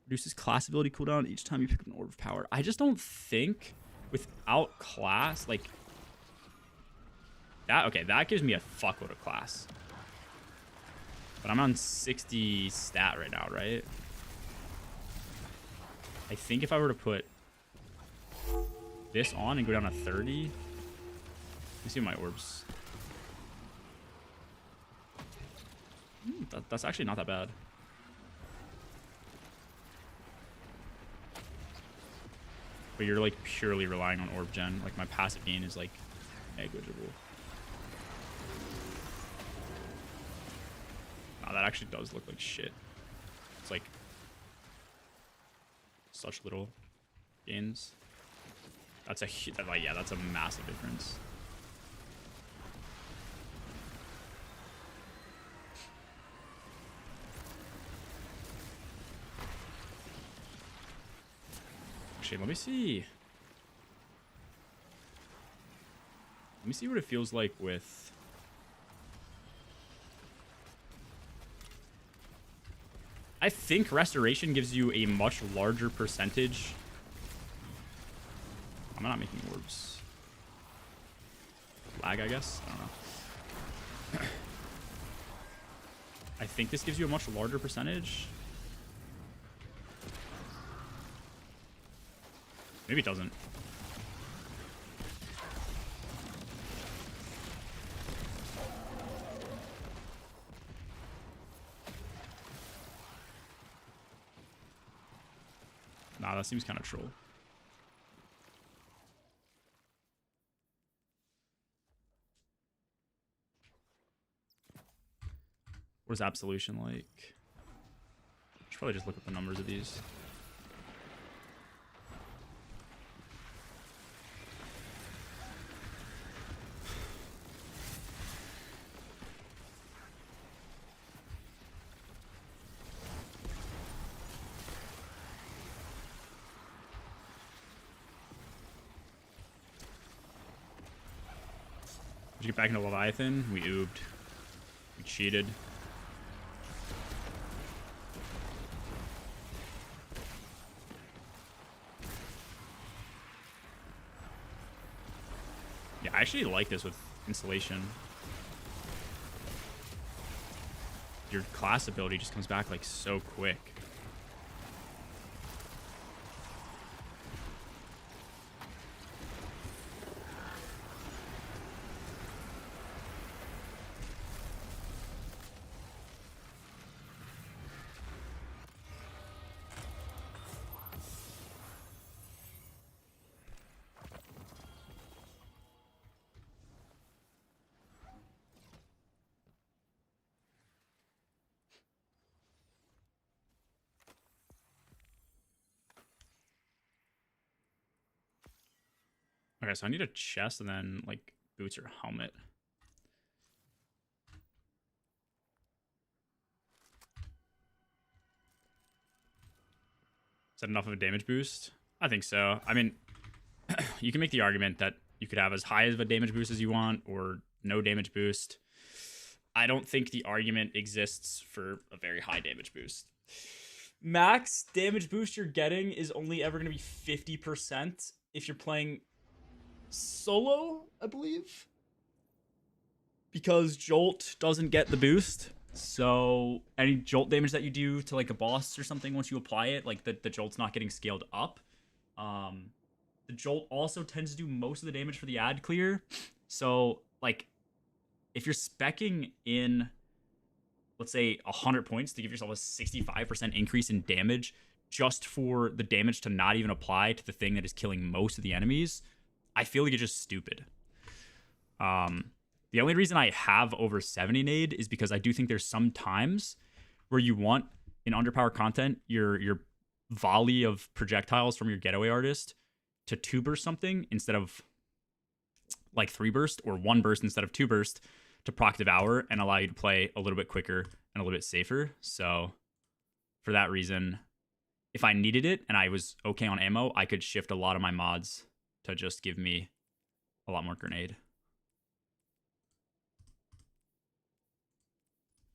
Reduces class ability cooldown each time you pick up an Orb of Power. I just don't think without class, like that. Okay, that gives me a fuckload of class. But I'm on 60 stat right now, right? I think if I were to put this on and go down to 30. Let me see my orbs. That's actually not that bad. But you're like purely relying on orb gen. Like my passive gain is like negligible. Wow, that actually does look like shit. It's like such little gains. That's a yeah, that's a massive difference. Actually, let me see. Let me see what it feels like with... I think Restoration gives you a much larger percentage. I'm not making orbs. Lag, I guess? I don't know. I think this gives you a much larger percentage. Maybe it doesn't. Nah, that seems kind of troll. What is Absolution like? I should probably just look up the numbers of these. Did you get back into Leviathan? We oobed. We cheated. Yeah, I actually like this with Installation. Your class ability just comes back like so quick. Okay, so I need a chest and then like boots or helmet. Is that enough of a damage boost? I think so. I mean, you can make the argument that you could have as high of a damage boost as you want or no damage boost. I don't think the argument exists for a very high damage boost. Max damage boost you're getting is only ever going to be 50% if you're playing solo, I believe. Because Jolt doesn't get the boost. So any Jolt damage that you do to like a boss or something, once you apply it, like the Jolt's not getting scaled up. The Jolt also tends to do most of the damage for the ad clear. So like if you're speccing in, let's say 100 points to give yourself a 65% increase in damage just for the damage to not even apply to the thing that is killing most of the enemies, I feel like it's just stupid. The only reason I have over 70 nade is because I do think there's some times where you want in underpower content your volley of projectiles from your getaway artist to 2 burst something instead of like 3 burst, or 1 burst instead of 2 burst to proc Devour and allow you to play a little bit quicker and a little bit safer. So for that reason, if I needed it and I was okay on ammo, I could shift a lot of my mods to just give me a lot more grenade.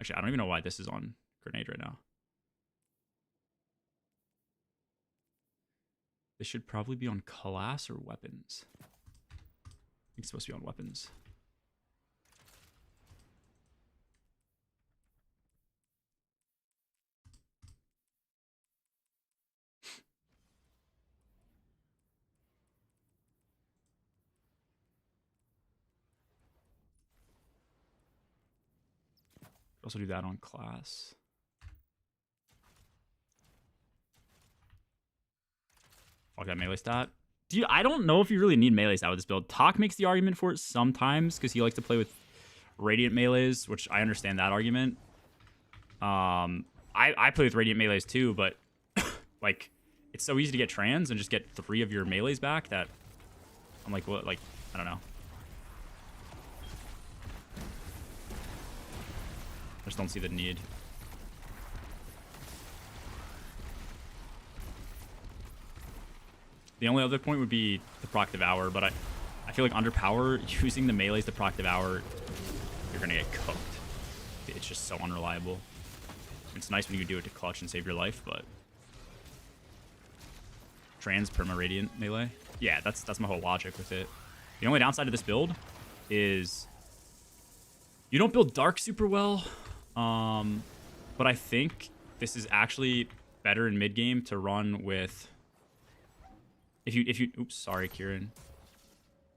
Actually, I don't even know why this is on grenade right now. This should probably be on class or weapons. I think it's supposed to be on weapons. Also do that on class. Fuck that melee stat. I don't know if you really need melee stat with this build. Talk makes the argument for it sometimes because he likes to play with Radiant melees, which I understand that argument. I play with Radiant melees too, but like it's so easy to get trans and just get 3 of your melees back that I'm like, what? Like, I don't know. I just don't see the need. The only other point would be the proc Devour, but I feel like under power, using the melees to proc Devour, you're going to get cooked. It's just so unreliable. It's nice when you do it to clutch and save your life, but... Trans perma radiant melee? Yeah, that's my whole logic with it. The only downside of this build is you don't build dark super well, but I think this is actually better in mid game to run with. If you oops, sorry, Kieran.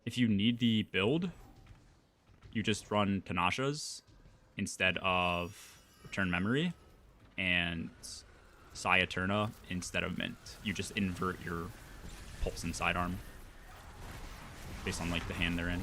If you need the build, you just run Tanasha's instead of Return Memory, and Sai Eterna instead of Mint. You just invert your pulse and sidearm based on like the hand they're in.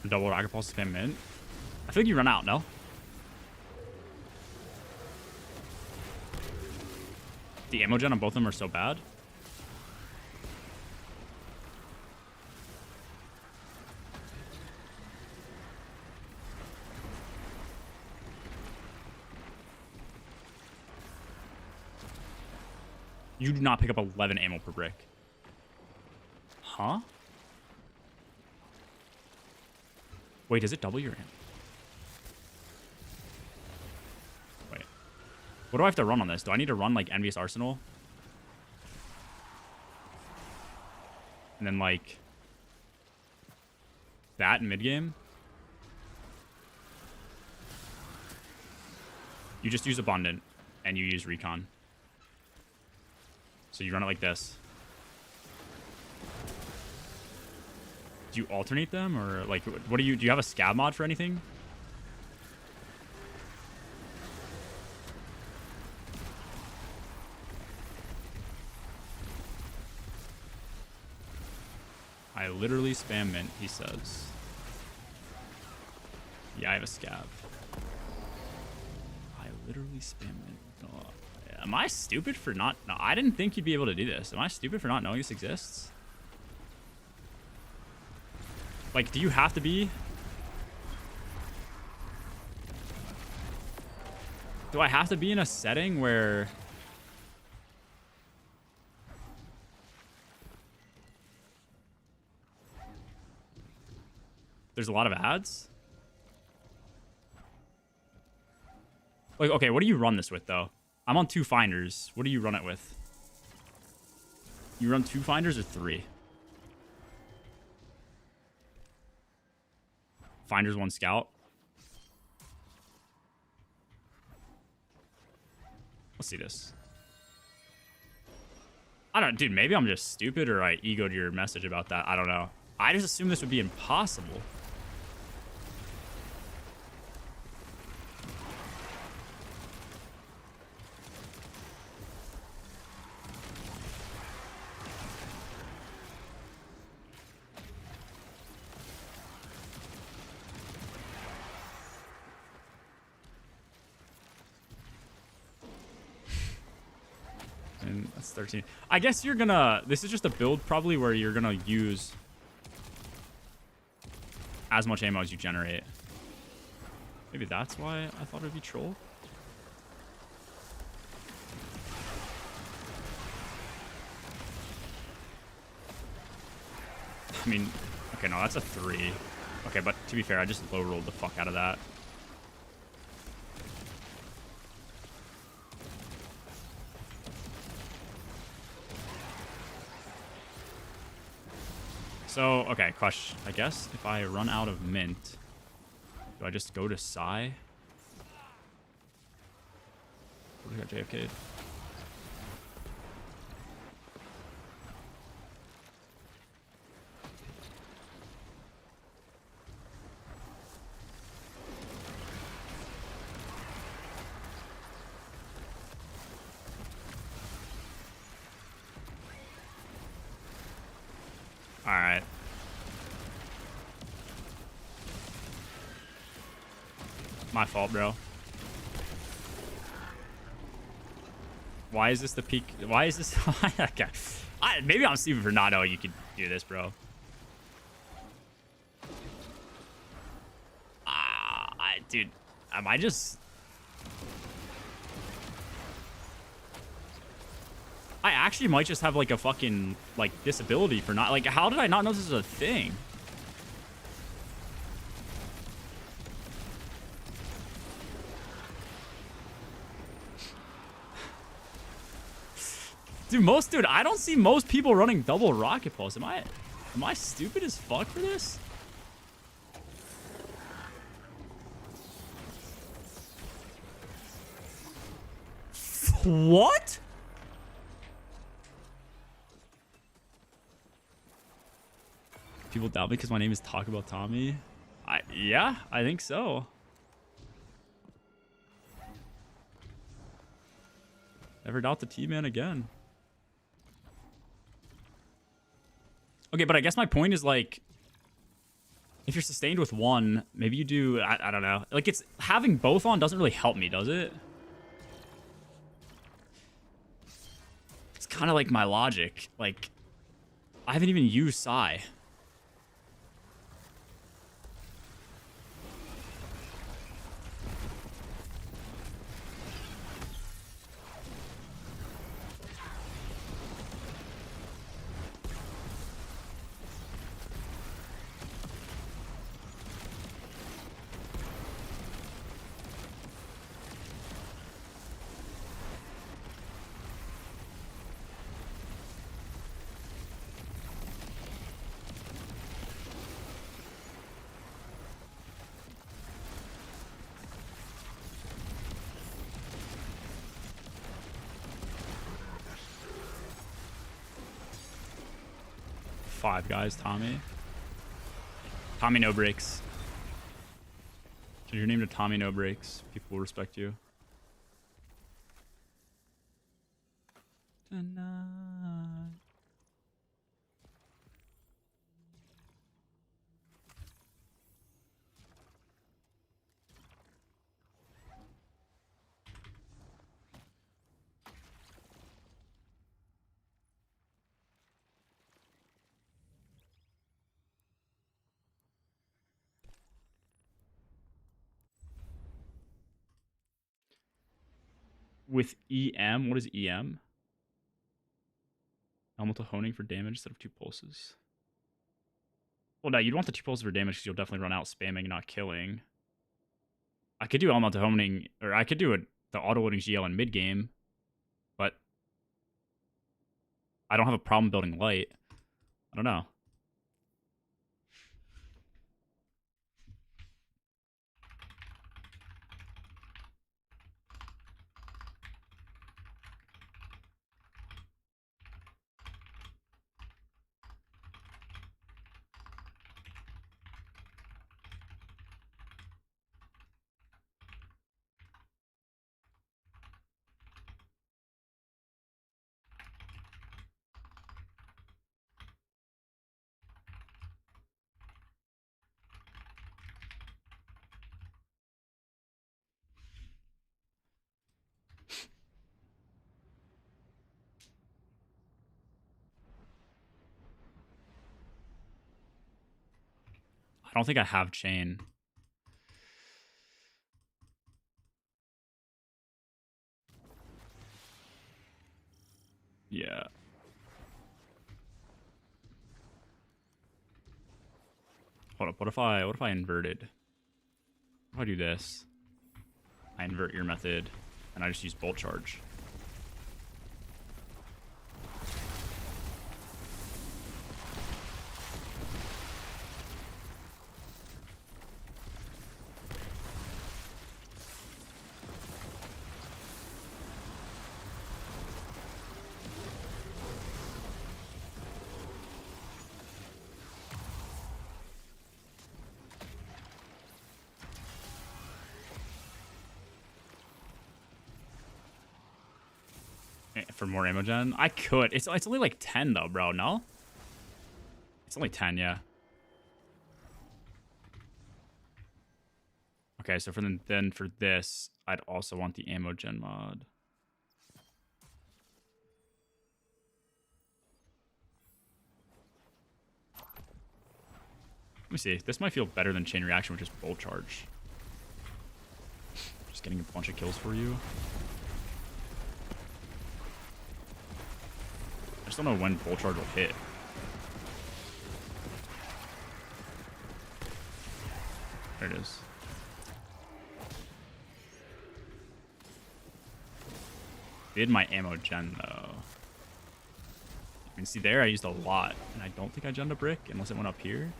Double Rocket Pulse spam Mint. I feel like you run out, no? The ammo gen on both of them are so bad. You do not pick up 11 ammo per brick. Huh? Wait, does it double your ammo? Wait. What do I have to run on this? Do I need to run, like, Envious Arsenal? And then, like, that in mid-game? You just use Abundant, and you use Recon. So you run it like this. Do you alternate them, or like what do you have a scab mod for anything? I literally spam Mint, he says. Yeah, I have a scab. I literally spam Mint. Oh, am I stupid for not? No, I didn't think you'd be able to do this. Am I stupid for not knowing this exists? Like, do you have to be? Do I have to be in a setting where... there's a lot of ads? Like, okay, what do you run this with, though? I'm on 2 finders. What do you run it with? You run 2 finders or 3? Finders 1 scout. Let's see this. I don't, dude, maybe I'm just stupid or I egoed your message about that. I don't know. I just assumed this would be impossible. And that's 13. I guess you're gonna... this is just a build probably where you're gonna use as much ammo as you generate. Maybe that's why I thought it would be troll. I mean, okay, no, that's a 3. Okay, but to be fair, I just low rolled the fuck out of that. So, okay, question. I guess if I run out of Mint, do I just go to Sai? We got JFK'd. Alright. My fault, bro. Why is this the peak? Why is this? Okay. Maybe I'm stupid for not knowing you could do this, bro. Dude, am I just... I actually might just have like a fucking like disability for not like how did I not know this is a thing? Dude, I don't see most people running double rocket pulse. Am I stupid as fuck for this? What? People doubt me because my name is Talk About Tommy. Yeah, I think so. Never doubt the T-Man again. Okay, but I guess my point is like, if you're sustained with one, maybe you do. I don't know. Like it's having both on doesn't really help me, does it? It's kind of like my logic. Like, I haven't even used Psy. Five guys, Tommy. Tommy No Breaks. Change your name to Tommy No Breaks. People will respect you. Tonight. With EM, what is EM? Elemental honing for damage instead of 2 pulses. Well, no, you'd want the 2 pulses for damage because you'll definitely run out spamming, not killing. I could do elemental honing, or I could do the auto-loading GL in mid-game, but I don't have a problem building light. I don't know. I don't think I have chain. Yeah. Hold up. What if I inverted? What if I do this? I invert your method, and I just use bolt charge. For more ammo gen? I could. It's only like 10 though, bro. No? It's only 10, yeah. Okay, so then for this, I'd also want the ammo gen mod. Let me see. This might feel better than chain reaction, which is bolt charge. getting a bunch of kills for you. I just don't know when Bolt Charge will hit. There it is. Did my ammo gen though. You can see there I used a lot, and I don't think I gened a brick unless it went up here.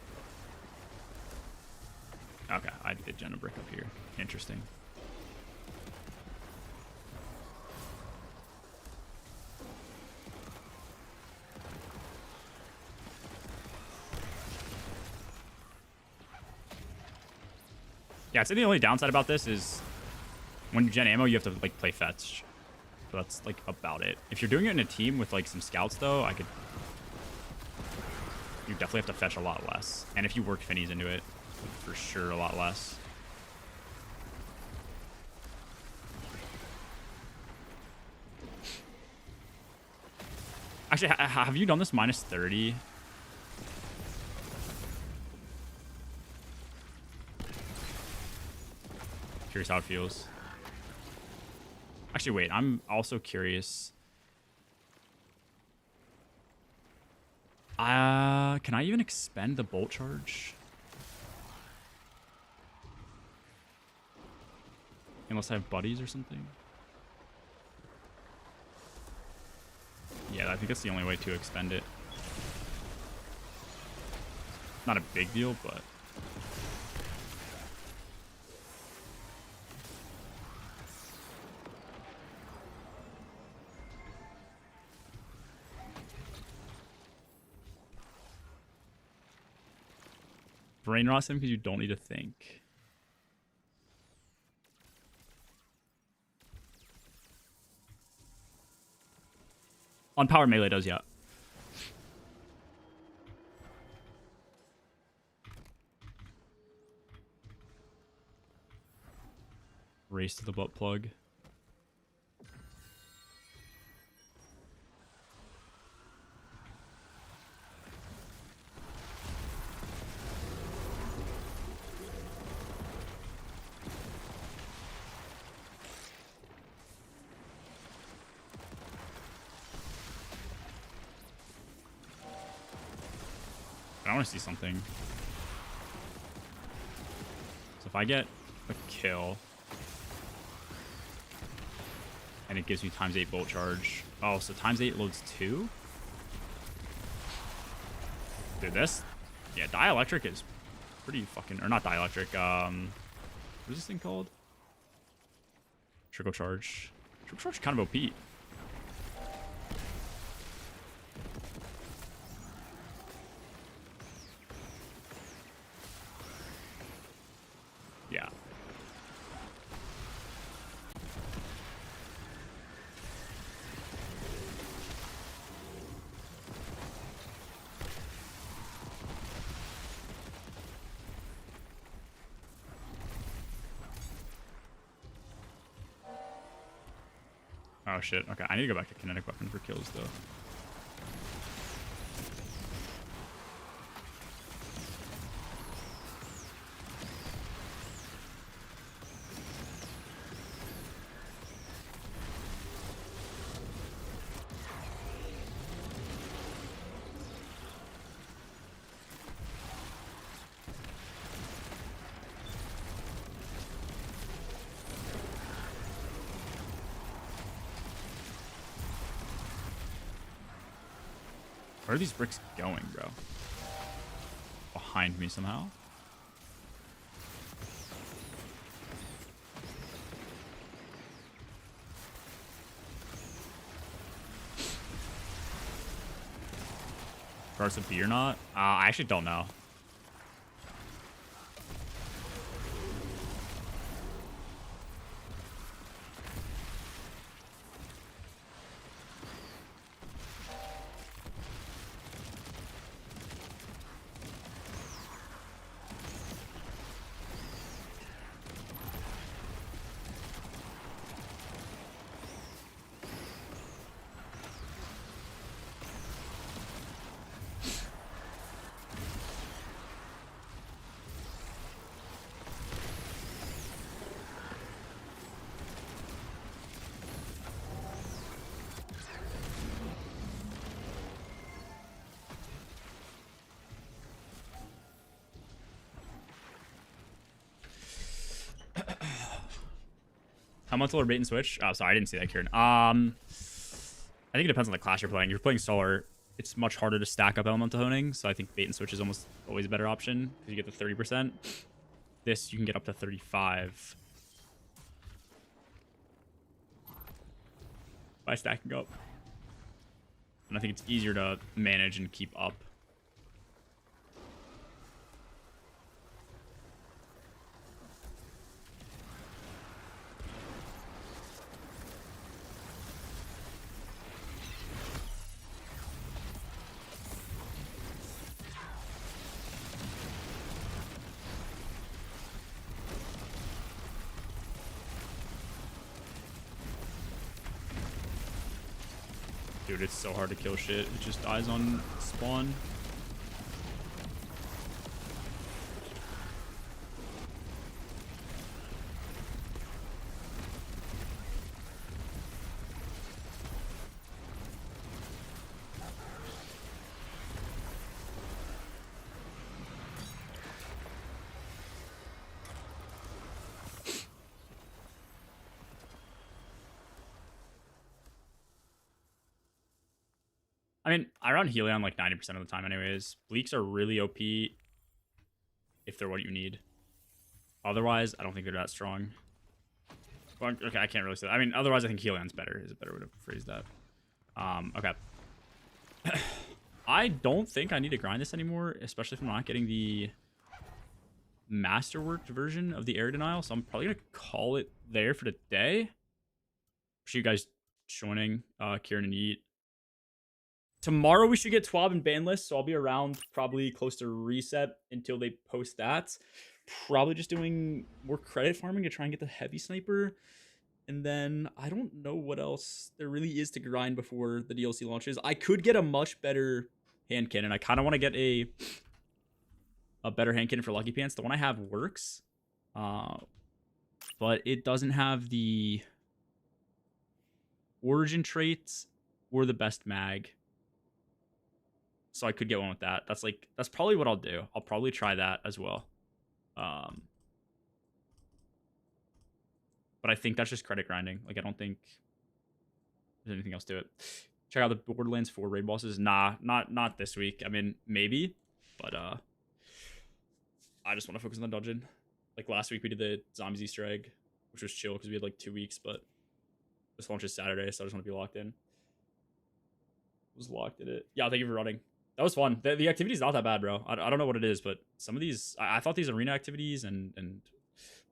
Okay, I did gen a brick up here. Interesting. Yeah, I'd say the only downside about this is when you gen ammo, you have to like play fetch. So that's like about it. If you're doing it in a team with like some scouts though, you definitely have to fetch a lot less. And if you work finis into it, for sure a lot less. Actually, have you done this minus 30? Curious how it feels. Actually, wait, I'm also curious. Can I even expend the bolt charge? Unless I have buddies or something. Yeah, I think that's the only way to expend it. Not a big deal, but... brain rot him because you don't need to think. On power melee does, yeah. Race to the butt plug. I want to see something. So if I get a kill and it gives me ×8 bolt charge. Oh, so ×8 loads 2? Dude, this... yeah, dielectric is pretty fucking... or not dielectric, what is this thing called? Trickle charge. Trickle charge is kind of OP. Yeah. Oh shit. Okay, I need to go back to kinetic weapon for kills though. Where are these bricks going, bro? Behind me somehow? Regards to B or not? I actually don't know. Elemental or bait and switch? Oh, sorry, I didn't see that, Kieran. I think it depends on the class you're playing. If you're playing Solar, it's much harder to stack up Elemental Honing, so I think bait and switch is almost always a better option because you get the 30%. This, you can get up to 35 by stacking up. And I think it's easier to manage and keep up. Dude, it's so hard to kill shit. It just dies on spawn. I mean, I run Helion like 90% of the time anyways. Bleaks are really OP if they're what you need. Otherwise, I don't think they're that strong. Well, okay, I can't really say that. I mean, otherwise, I think Helion's better is a better way to phrase that. Okay. I don't think I need to grind this anymore, especially if I'm not getting the masterworked version of the air denial. So I'm probably going to call it there for the day. Appreciate you guys joining, Kieran and Yeet. Tomorrow we should get TWAB and ban list, so I'll be around probably close to reset until they post that. Probably just doing more credit farming to try and get the heavy sniper. And then I don't know what else there really is to grind before the DLC launches. I could get a much better hand cannon. I kind of want to get a better hand cannon for Lucky Pants. The one I have works, but it doesn't have the origin traits or the best mag. So I could get one with that. That's probably what I'll do. I'll probably try that as well. But I think that's just credit grinding. Like, I don't think there's anything else to it. Check out the Borderlands 4 raid bosses. Nah, not this week. I mean, maybe, but I just want to focus on the dungeon. Like last week we did the Zombies Easter egg, which was chill because we had like 2 weeks, but this launch is Saturday, so I just want to be locked in. Was locked in it. Yeah, thank you for running. That was fun. The activity's not that bad, bro. I don't know what it is, but some of these, I thought these arena activities and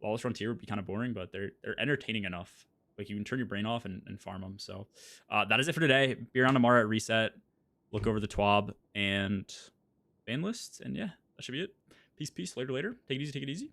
Lawless Frontier would be kind of boring, but they're entertaining enough. Like, you can turn your brain off and farm them. So that is it for today. Be around tomorrow at reset. Look over the TWAB and ban list. And yeah, that should be it. Peace. Later. Take it easy.